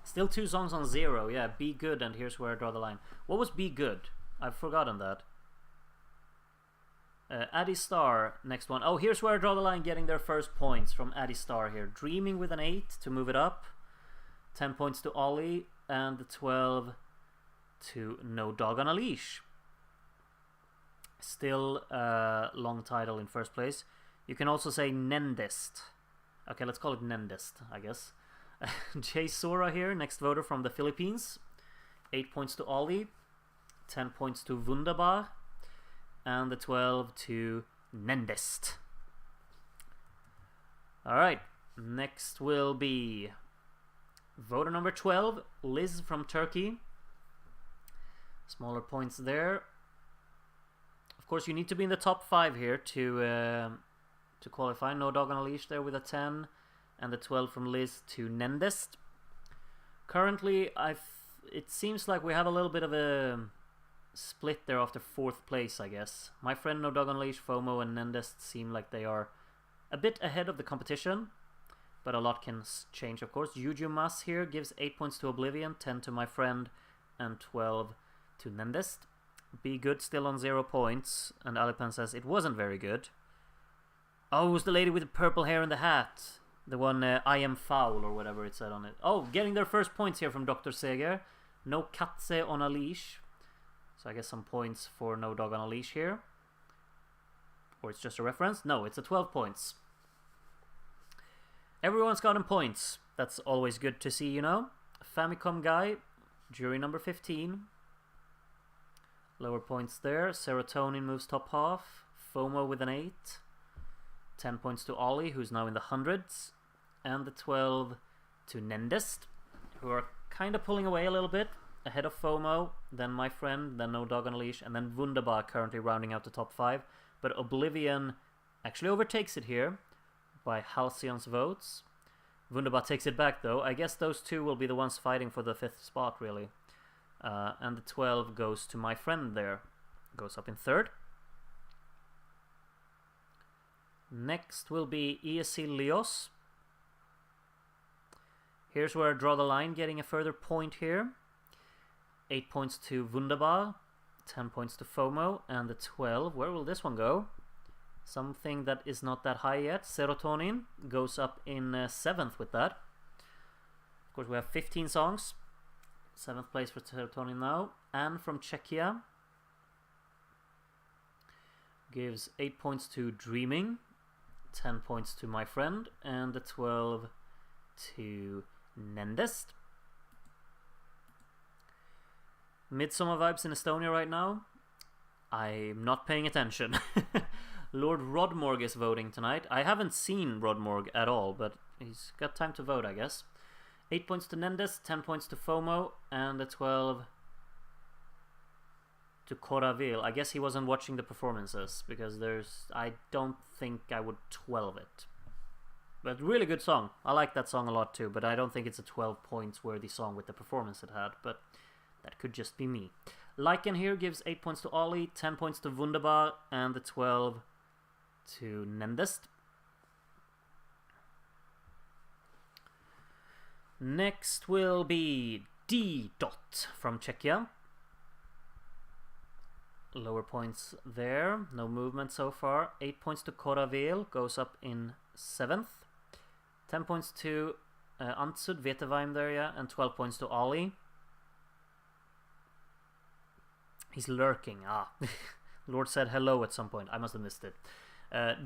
Still 2 songs on 0. Yeah, Be Good and Here's Where I Draw the Line. What was Be Good? I've forgotten that. Addy Star, next one. Oh, Here's Where I Draw the Line, getting their first points from Addy Star here. Dreaming with an 8 to move it up. 10 points to Ollie, and the 12 to No Dog on a Leash. Still long title in first place. You can also say Nendest. Okay, let's call it Nendest, I guess. Jay Sora here, next voter from the Philippines. 8 points to Ollie, 10 points to Wunderbar, and the 12 to Nendest. Alright, next will be voter number 12, Liz from Turkey. Smaller points there. Of course, you need to be in the top 5 here to qualify. No Dog on a Leash there with a 10, and the 12 from Liz to Nendest. Currently, it seems like we have a little bit of a split there after 4th place, I guess. My friend No Dog on a Leash, FOMO, and Nendest seem like they are a bit ahead of the competition, but a lot can change, of course. Juju Mas here gives 8 points to Oblivion, 10 to my friend, and 12 to Nendest. Be Good still on 0 points, and Alipan says it wasn't very good. Oh, it was the lady with the purple hair and the hat. The one, I Am Foul, or whatever it said on it. Oh, getting their first points here from Dr. Seger. No Katze on a Leash. So I guess some points for No Dog on a Leash here. Or it's just a reference? No, it's a 12 points. Everyone's gotten points. That's always good to see, you know. Famicom Guy, jury number 15. Lower points there. Serotonin moves top half. FOMO with an 8. 10 points to Ollie, who's now in the hundreds. And the 12 to Nendest, who are kind of pulling away a little bit. Ahead of FOMO, then my friend, then No Dog on a Leash, and then Wunderbar currently rounding out the top 5. But Oblivion actually overtakes it here by Halcyon's votes. Wunderbar takes it back though. I guess those two will be the ones fighting for the 5th spot, really. And the 12 goes to my friend there. Goes up in 3rd. Next will be ESC Leos. Here's where I draw the line, getting a further point here. 8 points to Wunderbar, 10 points to FOMO, and the 12, where will this one go? Something that is not that high yet. Serotonin goes up in 7th with that. Of course, we have 15 songs. 7th place for Serotonin now. Anne from Czechia gives 8 points to Dreaming, 10 points to My Friend, and the 12 to Nendest. Midsummer vibes in Estonia right now. I'm not paying attention. Lord Rodmorg is voting tonight. I haven't seen Rodmorg at all, but he's got time to vote, I guess. 8 points to Nendes, 10 points to FOMO, and a 12 to Coraville. I guess he wasn't watching the performances, because I don't think I would 12 it. But really good song. I like that song a lot too, but I don't think it's a 12 points worthy song with the performance it had, but that could just be me. Lycan here gives 8 points to Ollie, 10 points to Wunderbar, and the 12 to Nendest. Next will be D. Dot from Czechia. Lower points there, no movement so far. 8 points to Coraville, goes up in 7th. 10 points to Antsud, Veteweim there, yeah, and 12 points to Ollie. He's lurking. Lord said hello at some point. I must have missed it.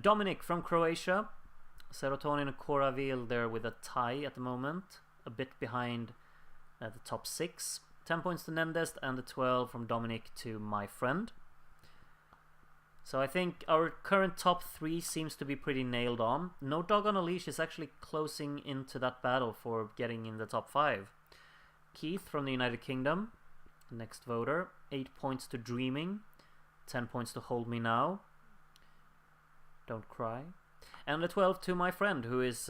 Dominic from Croatia. Serotonin and Coraville there with a tie at the moment. A bit behind the top 6. 10 points to Nendest and the 12 from Dominic to My Friend. So I think our current top 3 seems to be pretty nailed on. No Dog on a Leash is actually closing into that battle for getting in the top 5. Keith from the United Kingdom. Next voter. 8 points to Dreaming. 10 points to Hold Me Now. Don't cry. And the 12 to My Friend, who is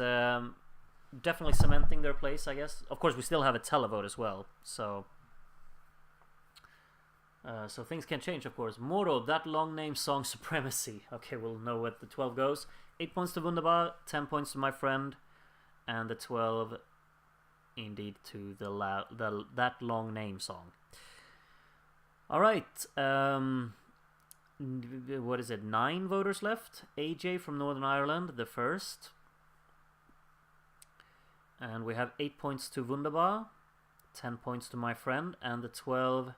definitely cementing their place, I guess. Of course, we still have a televote as well, so things can change, of course. Moro, That Long Name Song Supremacy. Okay, we'll know what the 12 goes. 8 points to Wunderbar, 10 points to My Friend, and the 12 indeed to the That Long Name Song. Alright, what is it, 9 voters left? AJ from Northern Ireland, the first. And we have 8 points to Wunderbar, 10 points to My Friend, and the 12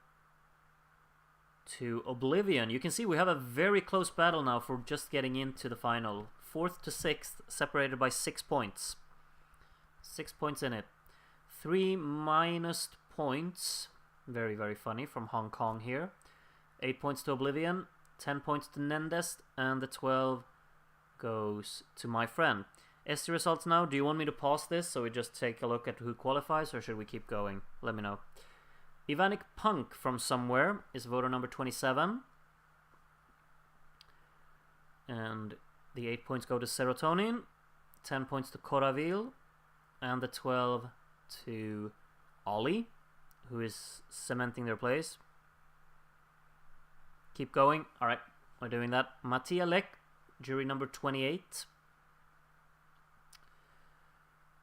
to Oblivion. You can see we have a very close battle now for just getting into the final. 4th to 6th, separated by 6 points. 6 points in it. 3 minus points. Very, very funny from Hong Kong here. 8 points to Oblivion, 10 points to Nendest, and the 12 goes to My Friend. SD results now. Do you want me to pause this so we just take a look at who qualifies, or should we keep going? Let me know. Ivanic Punk from somewhere is voter number 27. And the 8 points go to Serotonin, 10 points to Coraville, and the 12 to Ollie, who is cementing their place. Keep going. Alright, we're doing that. Mattia Lek, jury number 28.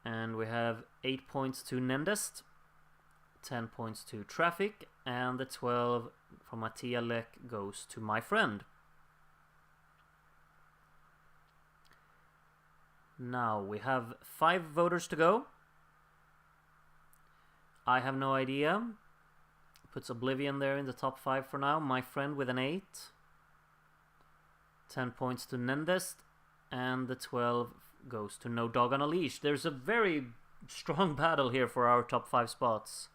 And we have 8 points to Nendest, 10 points to Traffic, and the 12 from Mattia Lek goes to My Friend. Now we have 5 voters to go. I have no idea. Puts Oblivion there in the top 5 for now. My Friend with an 8. 10 points to Nendest, and the 12 goes to No Dog on a Leash. There's a very strong battle here for our top 5 spots.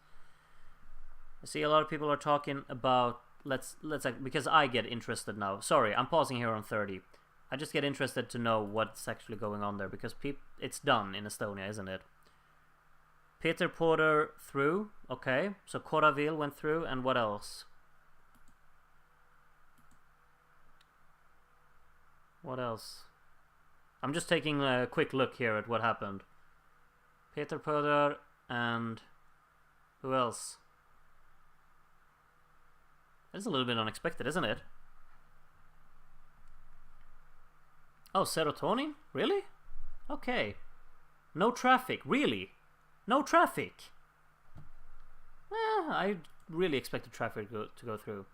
I see a lot of people are talking about let's because I get interested now. Sorry, I'm pausing here on 30. I just get interested to know what's actually going on there, because it's done in Estonia, isn't it? Peter Porter through. Okay, so Coraville went through, and what else? What else? I'm just taking a quick look here at what happened. Peter Porter and who else? It's a little bit unexpected, isn't it? Oh, Serotonin? Really? Okay. No Traffic, really? No Traffic? I really expected Traffic to go through.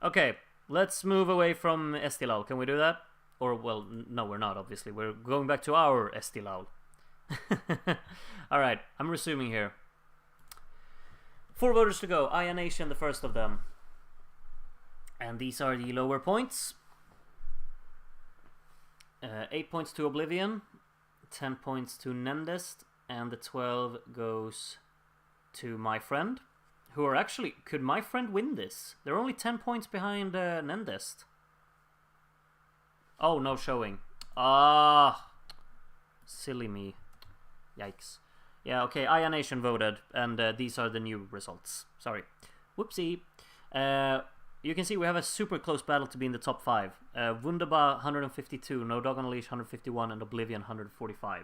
Okay, let's move away from Eesti Laul. Can we do that? Or, well, no, we're not, obviously. We're going back to our Eesti Laul. Alright, I'm resuming here. 4 voters to go. Aya Nation, the first of them. And these are the lower points. 8 points to Oblivion, 10 points to Nendest, and the 12 goes to My Friend, who are actually... Could My Friend win this? They're only 10 points behind Nendest. Oh, no showing. Ah, silly me. Yikes. Yeah, okay, Aya Nation voted, and these are the new results. Sorry. Whoopsie. You can see we have a super close battle to be in the top 5. Wunderbar 152, No Dog on a Leash 151, and Oblivion 145.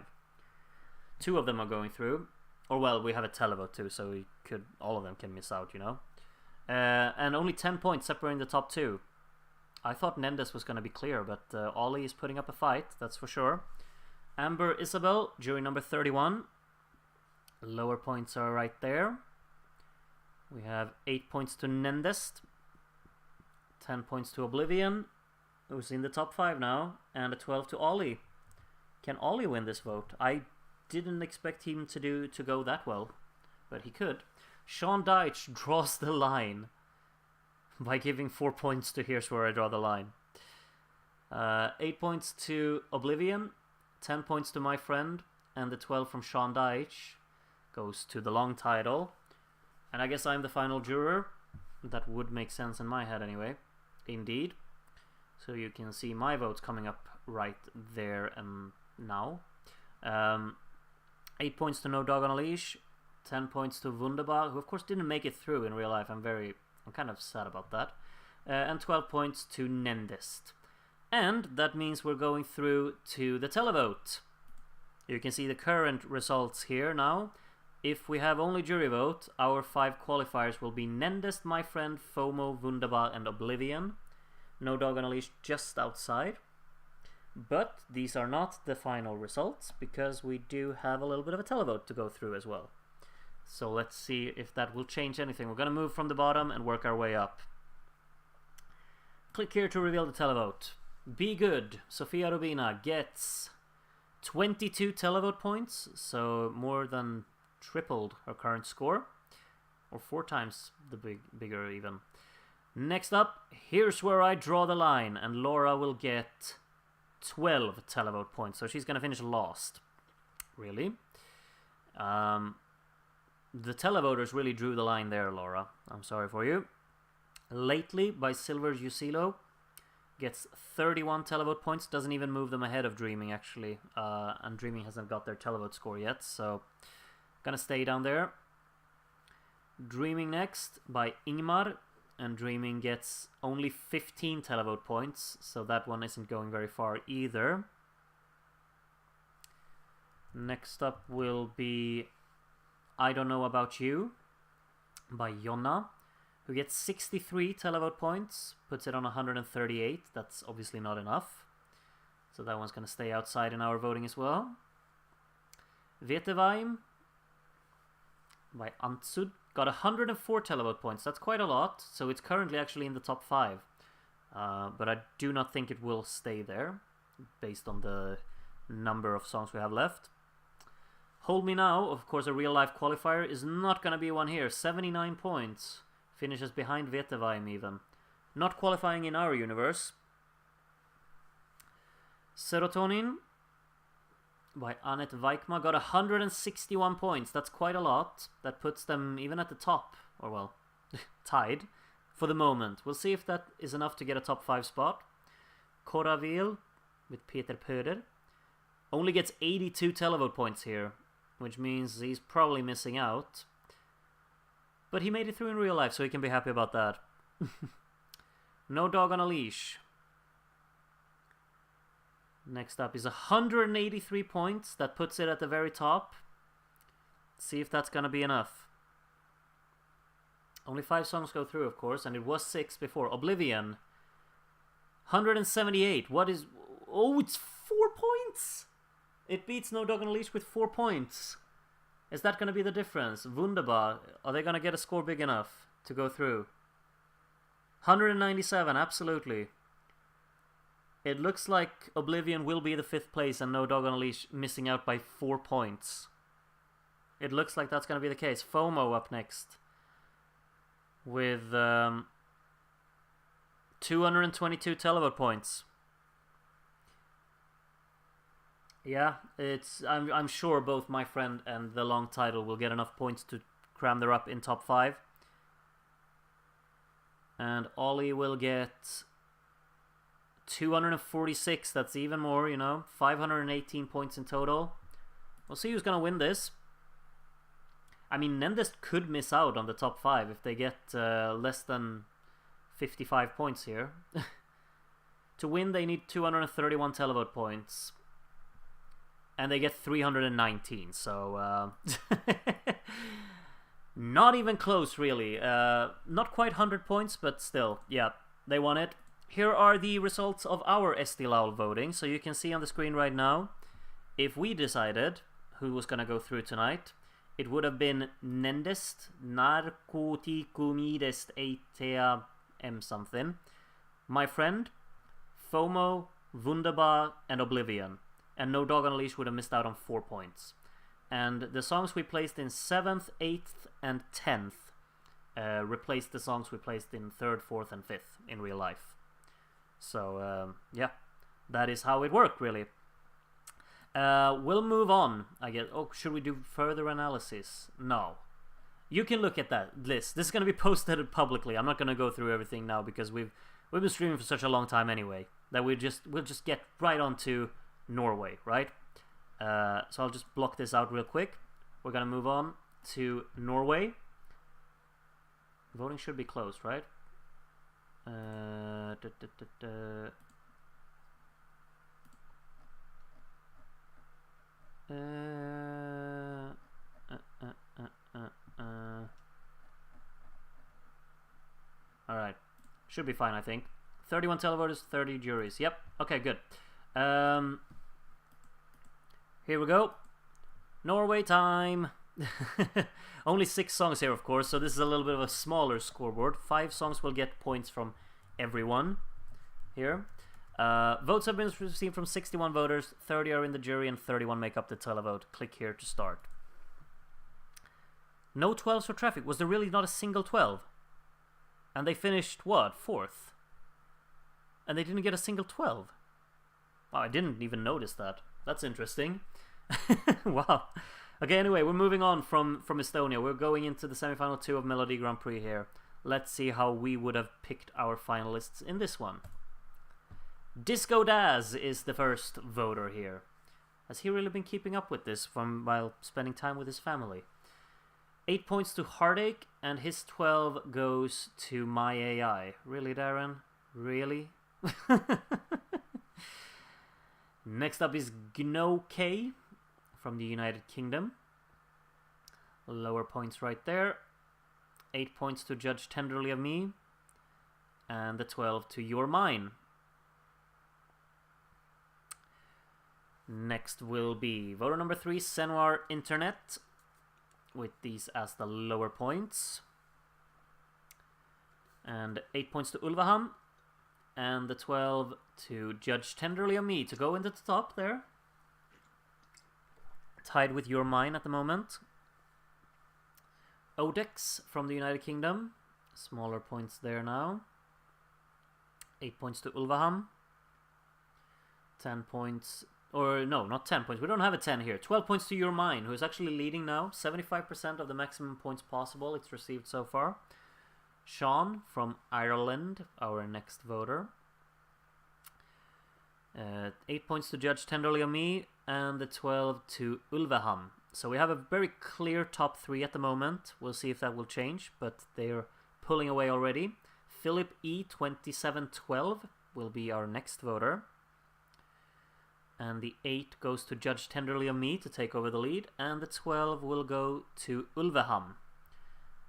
2 of them are going through. Or well, we have a televote too, so all of them can miss out, you know. And only 10 points separating the top 2. I thought Nendes was going to be clear, but Ollie is putting up a fight, that's for sure. Amber Isabel, jury number 31. Lower points are right there. We have 8 points to Nendest, 10 points to Oblivion, who's in the top 5 now, and a 12 to Ollie. Can Ollie win this vote? I didn't expect him to go that well, but he could. Sean Deitch draws the line by giving 4 points to Here's Where I Draw the Line. 8 points to Oblivion, 10 points to My Friend, and the 12 from Sean Deitch goes to the long title. And I guess I'm the final juror. That would make sense in my head anyway. Indeed. So you can see my votes coming up right there and now. 8 points to No Dog on a Leash, 10 points to Wunderbar, who of course didn't make it through in real life. I'm kind of sad about that. And 12 points to Nendest. And that means we're going through to the televote. You can see the current results here now. If we have only jury vote, our 5 qualifiers will be Nendest, My Friend, FOMO, Wunderbar, and Oblivion. No Dog on a Leash just outside. But these are not the final results, because we do have a little bit of a televote to go through as well. So let's see if that will change anything. We're going to move from the bottom and work our way up. Click here to reveal the televote. Be Good, Sofia Rubina, gets 22 televote points, so more than tripled her current score, or 4 times the bigger even. Next up, Here's Where I Draw the Line, and Laura will get 12 televote points, so she's gonna finish last. Really? The televoters really drew the line there, Laura. I'm sorry for you. Lately by Silver Jusilo gets 31 televote points, doesn't even move them ahead of Dreaming actually, and Dreaming hasn't got their televote score yet, so gonna stay down there. Dreaming next by Ingmar, and Dreaming gets only 15 televote points, so that one isn't going very far either. Next up will be I Don't Know About You by Jonna, who gets 63 televote points, puts it on 138. That's obviously not enough, so that one's gonna stay outside in our voting as well. Vetevaim by Antsud got 104 televote points. That's quite a lot, so it's currently actually in the top 5. But I do not think it will stay there, based on the number of songs we have left. Hold Me Now, of course a real-life qualifier, is not going to be one here. 79 points. Finishes behind Vetevaim even. Not qualifying in our universe. Serotonin by Annette Weikma got 161 points. That's quite a lot. That puts them even at the top, or well, tied for the moment. We'll see if that is enough to get a top 5 spot. Koravil with Peter Pöder only gets 82 televote points here, which means he's probably missing out. But he made it through in real life, so he can be happy about that. No Dog on a Leash. Next up is 183 points. That puts it at the very top. See if that's gonna be enough. Only 5 songs go through, of course, and it was 6 before. Oblivion. 178. What is... Oh, it's 4 points! It beats No Dog on a Leash with 4 points. Is that gonna be the difference? Wunderbar. Are they gonna get a score big enough to go through? 197, absolutely. It looks like Oblivion will be the 5th place and No Dog on a Leash missing out by 4 points. It looks like that's going to be the case. FOMO up next with 222 televote points. Yeah, I'm sure both My Friend and the long title will get enough points to cram their up in top 5. And Ollie will get 246, that's even more, you know. 518 points in total. We'll see who's gonna win this. I mean, Nendest could miss out on the top 5 if they get less than 55 points here. To win, they need 231 televote points. And they get 319, so... not even close, really. Not quite 100 points, but still, yeah, they won it. Here are the results of our Eesti Laul voting, so you can see on the screen right now. If we decided who was gonna go through tonight, it would have been Nendest, Narkotikumidest Eitea M something, My Friend, FOMO, Wunderbar, and Oblivion. And No Dog on a Leash would have missed out on 4 points. And the songs we placed in 7th, 8th, and 10th replaced the songs we placed in 3rd, 4th, and 5th in real life. So, yeah, that is how it worked, really. We'll move on, I guess. Oh, should we do further analysis? No. You can look at that list. This is going to be posted publicly. I'm not going to go through everything now because we've been streaming for such a long time anyway that we'll just get right on to Norway, right? So I'll just block this out real quick. We're going to move on to Norway. Voting should be closed, right? Alright. Should be fine, I think. 31 televoters, 30 juries. Yep. Okay, good. Here we go. Norway time. Only 6 songs here, of course, so this is a little bit of a smaller scoreboard. 5 songs will get points from everyone here. Votes have been received from 61 voters, 30 are in the jury, and 31 make up the televote. Click here to start. No 12s for Traffic. Was there really not a single 12? And they finished, what, 4th? And they didn't get a single 12? Wow, I didn't even notice that. That's interesting. Wow. Okay, anyway, we're moving on from Estonia. We're going into the semifinal 2 of Melody Grand Prix here. Let's see how we would have picked our finalists in this one. Disco Daz is the first voter here. Has he really been keeping up with this while spending time with his family? 8 points to Heartache, and his 12 goes to My AI. Really, Darren? Really? Next up is Gno K from the United Kingdom. Lower points right there. 8 points to Judge Tenderly of Me. And the 12 to You're Mine. Next will be voter number 3, Senwar Internet, with these as the lower points. And 8 points to Ulvaham. And the 12 to Judge Tenderly of Me to go into the top there. Tied with Your Mine at the moment. Odex from the United Kingdom. Smaller points there now. 8 points to Ulvaham. 10 points... Or no, not 10 points. We don't have a 10 here. 12 points to Your Mine, who is actually leading now. 75% of the maximum points possible it's received so far. Sean from Ireland, our next voter. 8 points to Judge Tenderly of Me, and the 12 to Ulvaham. So we have a very clear top 3 at the moment. We'll see if that will change, but they're pulling away already. Philip E. 2712 will be our next voter. And the 8 goes to Judge Tenderly of Me to take over the lead, and the 12 will go to Ulvaham.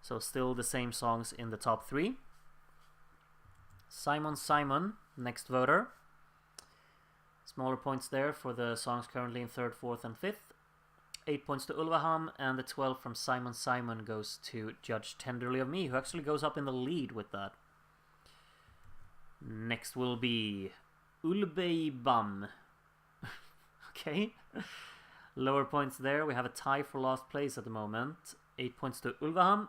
So still the same songs in the top 3. Simon, next voter. Smaller points there for the songs currently in 3rd, 4th, and 5th. 8 points to Ulvaham, and the 12 from Simon goes to Judge Tenderly of Me, who actually goes up in the lead with that. Next will be Ulbeibam. Okay. Lower points there. We have a tie for last place at the moment. 8 points to Ulvaham,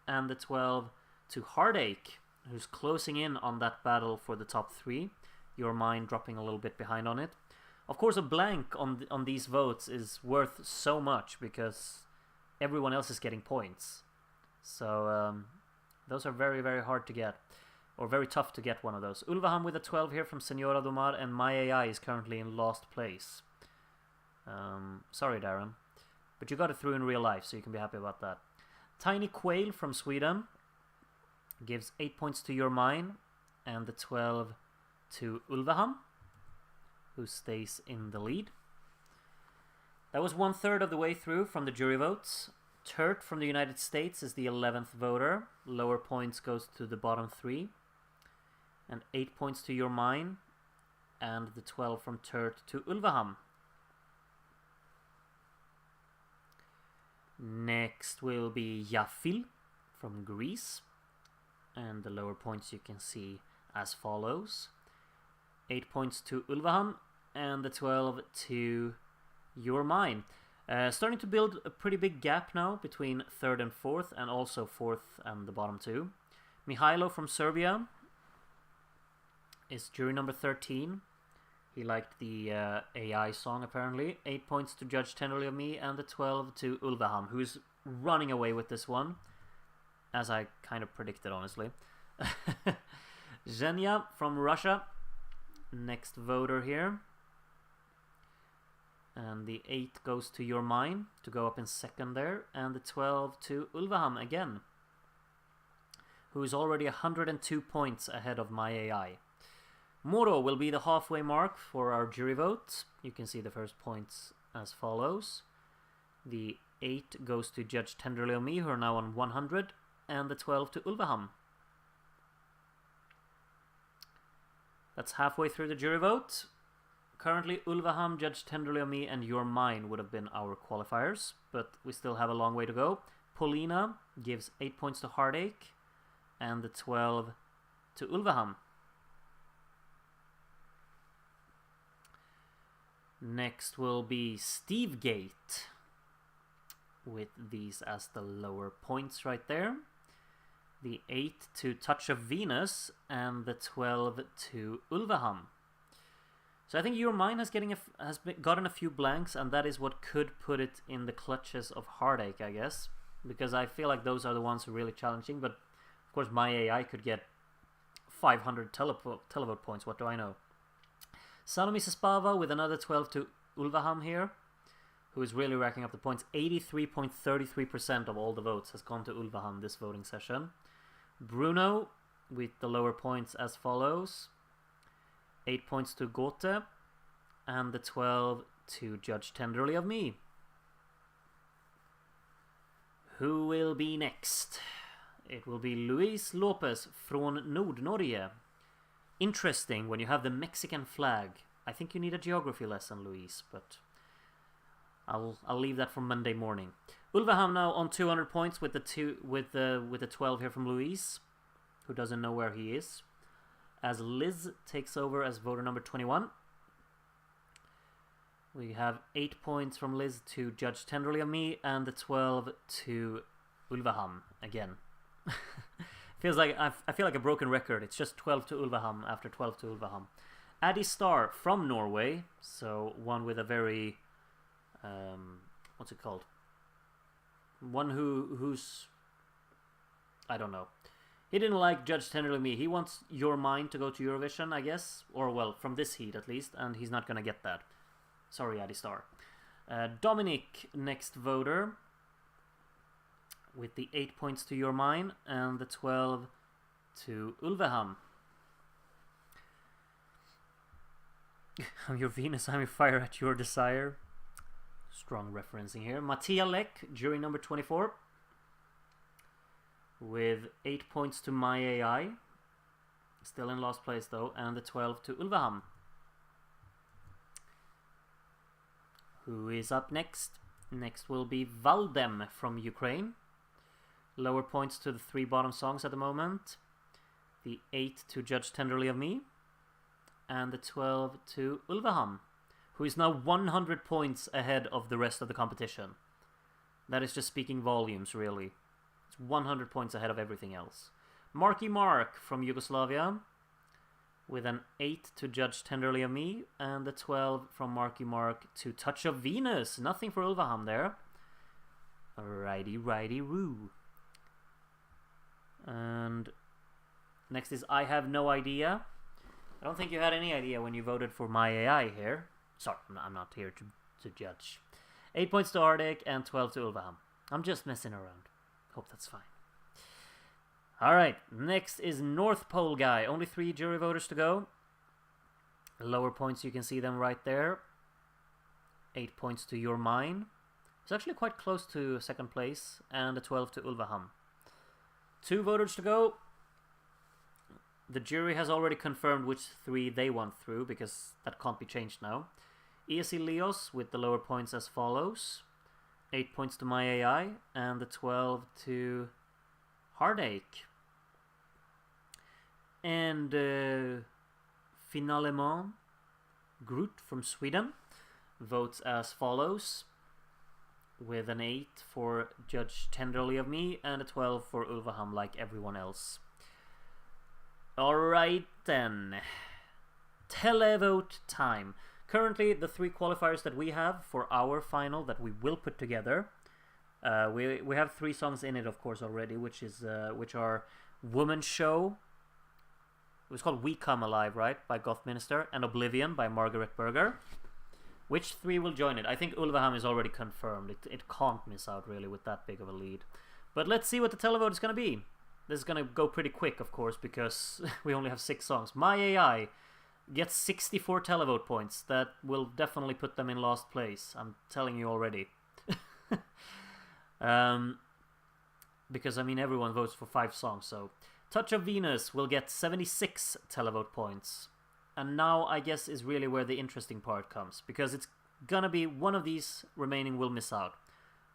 and the 12 to Heartache, who's closing in on that battle for the top 3. Your Mind dropping a little bit behind on it. Of course, a blank on these votes is worth so much because everyone else is getting points. So those are very, very hard to get. or very tough to get one of those. Ulvaham with a 12 here from Senora Domar, and my AI is currently in last place. Sorry, Darren. But you got it through in real life, so you can be happy about that. Tiny Quail from Sweden gives 8 points to Your Mine, and the 12 to Ulvaham, who stays in the lead. That was 1/3 of the way through from the jury votes. Turt from the United States is the 11th voter. Lower points goes to the bottom 3. And 8 points to Your Mine, and the 12 from Turt to Ulvaham. Next will be Yafil from Greece, and the lower points you can see as follows. 8 points to Ulvaham, and the 12 to Your Mine. Starting to build a pretty big gap now between 3rd and 4th, and also 4th and the bottom 2. Mihailo from Serbia is jury number 13. He liked the AI song, apparently. 8 points to Judge Tenderly of Me, and the 12 to Ulvaham, who's running away with this one, as I kind of predicted, honestly. Zhenya from Russia, next voter here. And the 8 goes to Your Mine, to go up in 2nd there, and the 12 to Ulvaham again, who is already 102 points ahead of my AI. Moro will be the halfway mark for our jury vote. You can see the first points as follows. The 8 goes to Judge Tenderly of Me, who are now on 100, and the 12 to Ulvaham. That's halfway through the jury vote. Currently, Ulvaham, Judge Tenderly of Me, and Your Mine would have been our qualifiers, but we still have a long way to go. Paulina gives 8 points to Heartache, and the 12 to Ulvaham. Next will be Steve Gate, with these as the lower points right there. The 8 to Touch of Venus, and the 12 to Ulvaham. So I think Your Mine has gotten a few blanks, and that is what could put it in the clutches of Heartache, I guess, because I feel like those are the ones who are really challenging. But of course, my AI could get 500 televote points. What do I know? Salome Sespava with another 12 to Ulvaham here, who is really racking up the points. 83.33% of all the votes has gone to Ulvaham this voting session. Bruno with the lower points as follows. 8 points to Gote, and the 12 to Judge Tenderly of Me. Who will be next? It will be Luis Lopez from Nordnorge. Interesting when you have the Mexican flag. I think you need a geography lesson, Luis, but I'll leave that for Monday morning. Ulvaham now on 200 points with the 12 here from Luis, who doesn't know where he is, as Liz takes over as voter number 21. We have 8 points from Liz to Judge Tenderly of Me, and the 12 to Ulvaham again. I feel like a broken record. It's just 12 to Ulvaham after 12 to Ulvaham. Addy Star from Norway, so one with a very what's it called? One who's I don't know. He didn't like Judge Tenderly of Me. He wants Your Mine to go to Eurovision, I guess, or well, from this heat at least, and he's not gonna get that. Sorry, Addy Star. Dominic, next voter, with the 8 points to Your Mine, and the 12 to Ulvaham. I'm your Venus, I'm your fire at your desire. Strong referencing here. Mattia Lek, jury number 24, with 8 points to My AI. Still in last place though, and the 12 to Ulvaham. Who is up next? Next will be Valdem from Ukraine. Lower points to the 3 bottom songs at the moment. The 8 to Judge Tenderly of Me, and the 12 to Ulvaham, who is now 100 points ahead of the rest of the competition. That is just speaking volumes, really. It's 100 points ahead of everything else. Marky Mark from Yugoslavia, with an 8 to Judge Tenderly of Me, and the 12 from Marky Mark to Touch of Venus. Nothing for Ulvaham there. Righty, righty, roo. And Next is I have no idea. I don't think you had any idea when you voted for my AI here. Sorry, I'm not here to judge. 8 points to Arctic and 12 to Ulvaham. I'm just messing around. Hope that's fine. Alright, next is North Pole guy. Only 3 jury voters to go. Lower points, you can see them right there. 8 points to Your Mine. It's actually quite close to second place. And a 12 to Ulvaham. 2 voters to go. The jury has already confirmed which 3 they want through, because that can't be changed now. ESC Leos with the lower points as follows. 8 points to my AI and the 12 to Heartache. And finalement, Groot from Sweden votes as follows, with an 8 for Judge Tenderly of Me and a 12 for Ulvaham, like everyone else. Alright then. Televote time. Currently, the 3 qualifiers that we have for our final that we will put together, we have 3 songs in it, of course, already, which are Woman's Show. It was called We Come Alive, right, by Gothminister, and Oblivion by Margaret Berger. Which 3 will join it? I think Ulvaham is already confirmed. It can't miss out, really, with that big of a lead. But let's see what the televote is going to be. This is going to go pretty quick, of course, because we only have 6 songs. My AI gets 64 televote points. That will definitely put them in last place. I'm telling you already. Because, I mean, everyone votes for 5 songs, so... Touch of Venus will get 76 televote points. And now, I guess, is really where the interesting part comes. Because it's gonna be one of these remaining will miss out.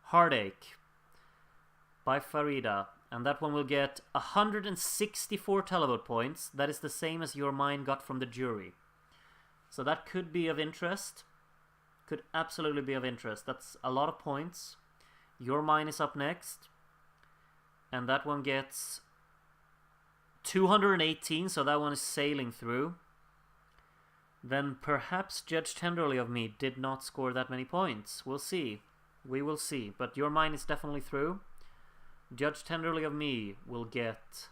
Heartache by Farida. And that one will get 164 televote points. That is the same as Your Mind got from the jury. So that could be of interest. Could absolutely be of interest. That's a lot of points. Your Mind is up next. And that one gets 218, so that one is sailing through. Then perhaps Judge Tenderly of Me did not score that many points. We'll see. We will see. But Your Mind is definitely through. Judge Tenderly of Me will get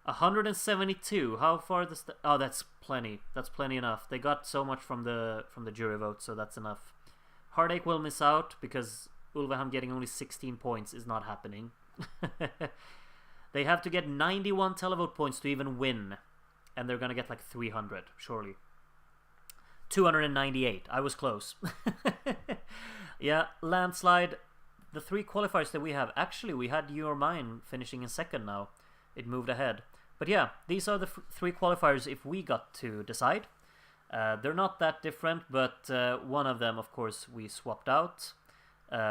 172. How far this? Oh, that's plenty. That's plenty enough. They got so much from the jury vote, so that's enough. Heartache will miss out because Ulvaham getting only 16 points is not happening. They have to get 91 televote points to even win. And they're going to get like 300, surely. 298. I was close. Yeah, landslide. The 3 qualifiers that we have. Actually, we had Your Mind finishing in second now. It moved ahead. But yeah, these are the 3 qualifiers if we got to decide. They're not that different, but one of them, of course, we swapped out.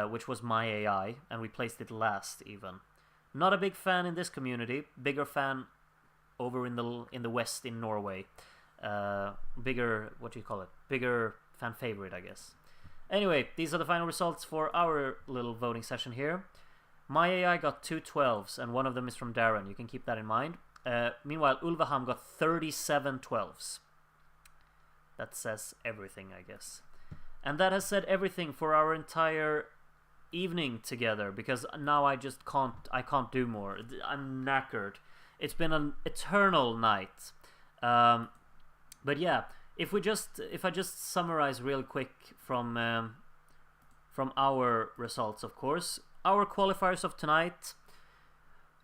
Which was My AI. And we placed it last, even. Not a big fan in this community. Bigger fan over in the west in Norway. Bigger, what do you call it? Bigger fan favorite, I guess. Anyway, these are the final results for our little voting session here. My AI got 2 12s, and one of them is from Darren. You can keep that in mind. Meanwhile, Ulvaham got 37 12s. That says everything, I guess. And that has said everything for our entire evening together, because now I can't do more. I'm knackered. It's been an eternal night. But yeah, if I just summarize real quick from our results, of course, our qualifiers of tonight.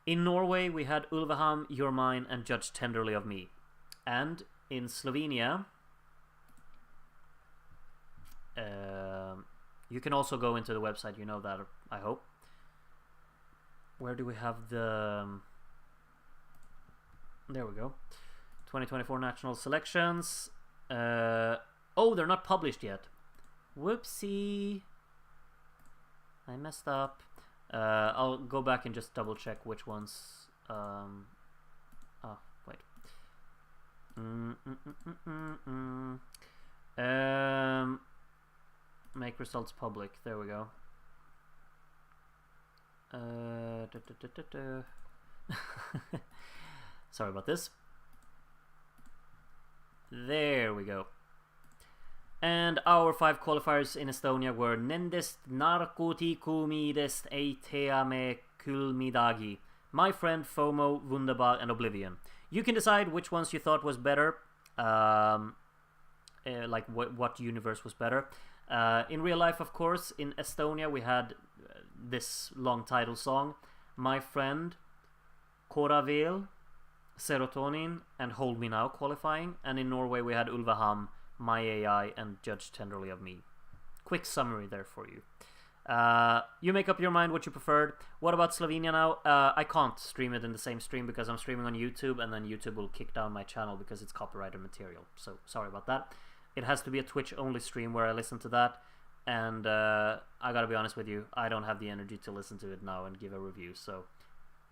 In Norway, we had Ulvaham, Your Mind, and Judge Tenderly of Me. And in Slovenia, you can also go into the website, you know that, I hope. Where do we have the... There we go. 2024 national selections. Oh, they're not published yet. Whoopsie. I messed up. I'll go back and just double check which ones. Oh, wait. Make results public. There we go. Sorry about this. There we go. And our 5 qualifiers in Estonia were Nendest narkotikumidest ei tea me külmidagi. My Friend, FOMO, Wunderbar, and Oblivion. You can decide which ones you thought was better, like what universe was better. In real life, of course, in Estonia we had this long title song, My Friend, Koravel, Serotonin, and Hold Me Now qualifying. And in Norway we had Ulvaham, My AI, and Judge Tenderly of Me. Quick summary there for you. You make up your mind what you preferred. What about Slovenia now? I can't stream it in the same stream because I'm streaming on YouTube, and then YouTube will kick down my channel because it's copyrighted material. So sorry about that. It has to be a Twitch only stream where I listen to that, and I gotta be honest with you, I don't have the energy to listen to it now and give a review. So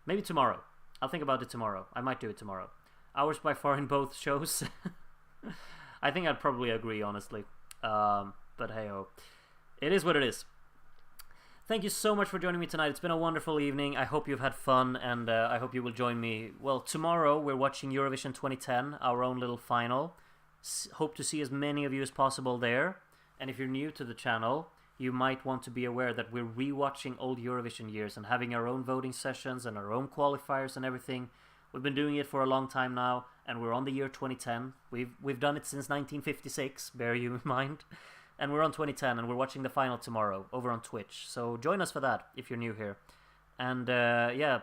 maybe tomorrow. I'll think about it tomorrow. I might do it tomorrow. Hours by far in both shows. I think I'd probably agree, honestly. But hey ho, it is what it is. Thank you so much for joining me tonight. It's been a wonderful evening. I hope you've had fun, and I hope you will join me. Well, tomorrow we're watching Eurovision 2010, our own little final. Hope to see as many of you as possible there. And if you're new to the channel, you might want to be aware that we're rewatching old Eurovision years and having our own voting sessions and our own qualifiers and everything. We've been doing it for a long time now, and we're on the year 2010. We've done it since 1956, bear you in mind. And we're on 2010, and we're watching the final tomorrow over on Twitch. So join us for that if you're new here. And yeah,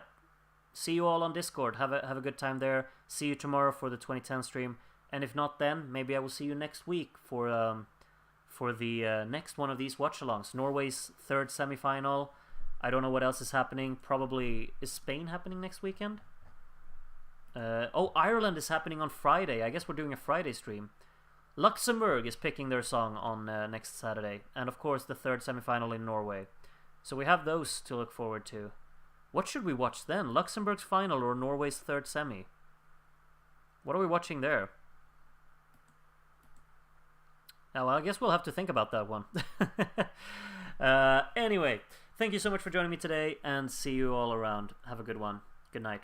see you all on Discord. Have a good time there. See you tomorrow for the 2010 stream. And if not then, maybe I will see you next week for the next one of these watch-alongs. Norway's third semi-final. I don't know what else is happening. Probably, is Spain happening next weekend? Oh, Ireland is happening on Friday. I guess we're doing a Friday stream. Luxembourg is picking their song on next Saturday. And of course the third semi-final in Norway. So we have those to look forward to. What should we watch then? Luxembourg's final or Norway's third semi? What are we watching there? Now, well, I guess we'll have to think about that one. Anyway, thank you so much for joining me today, and see you all around. Have a good one. Good night.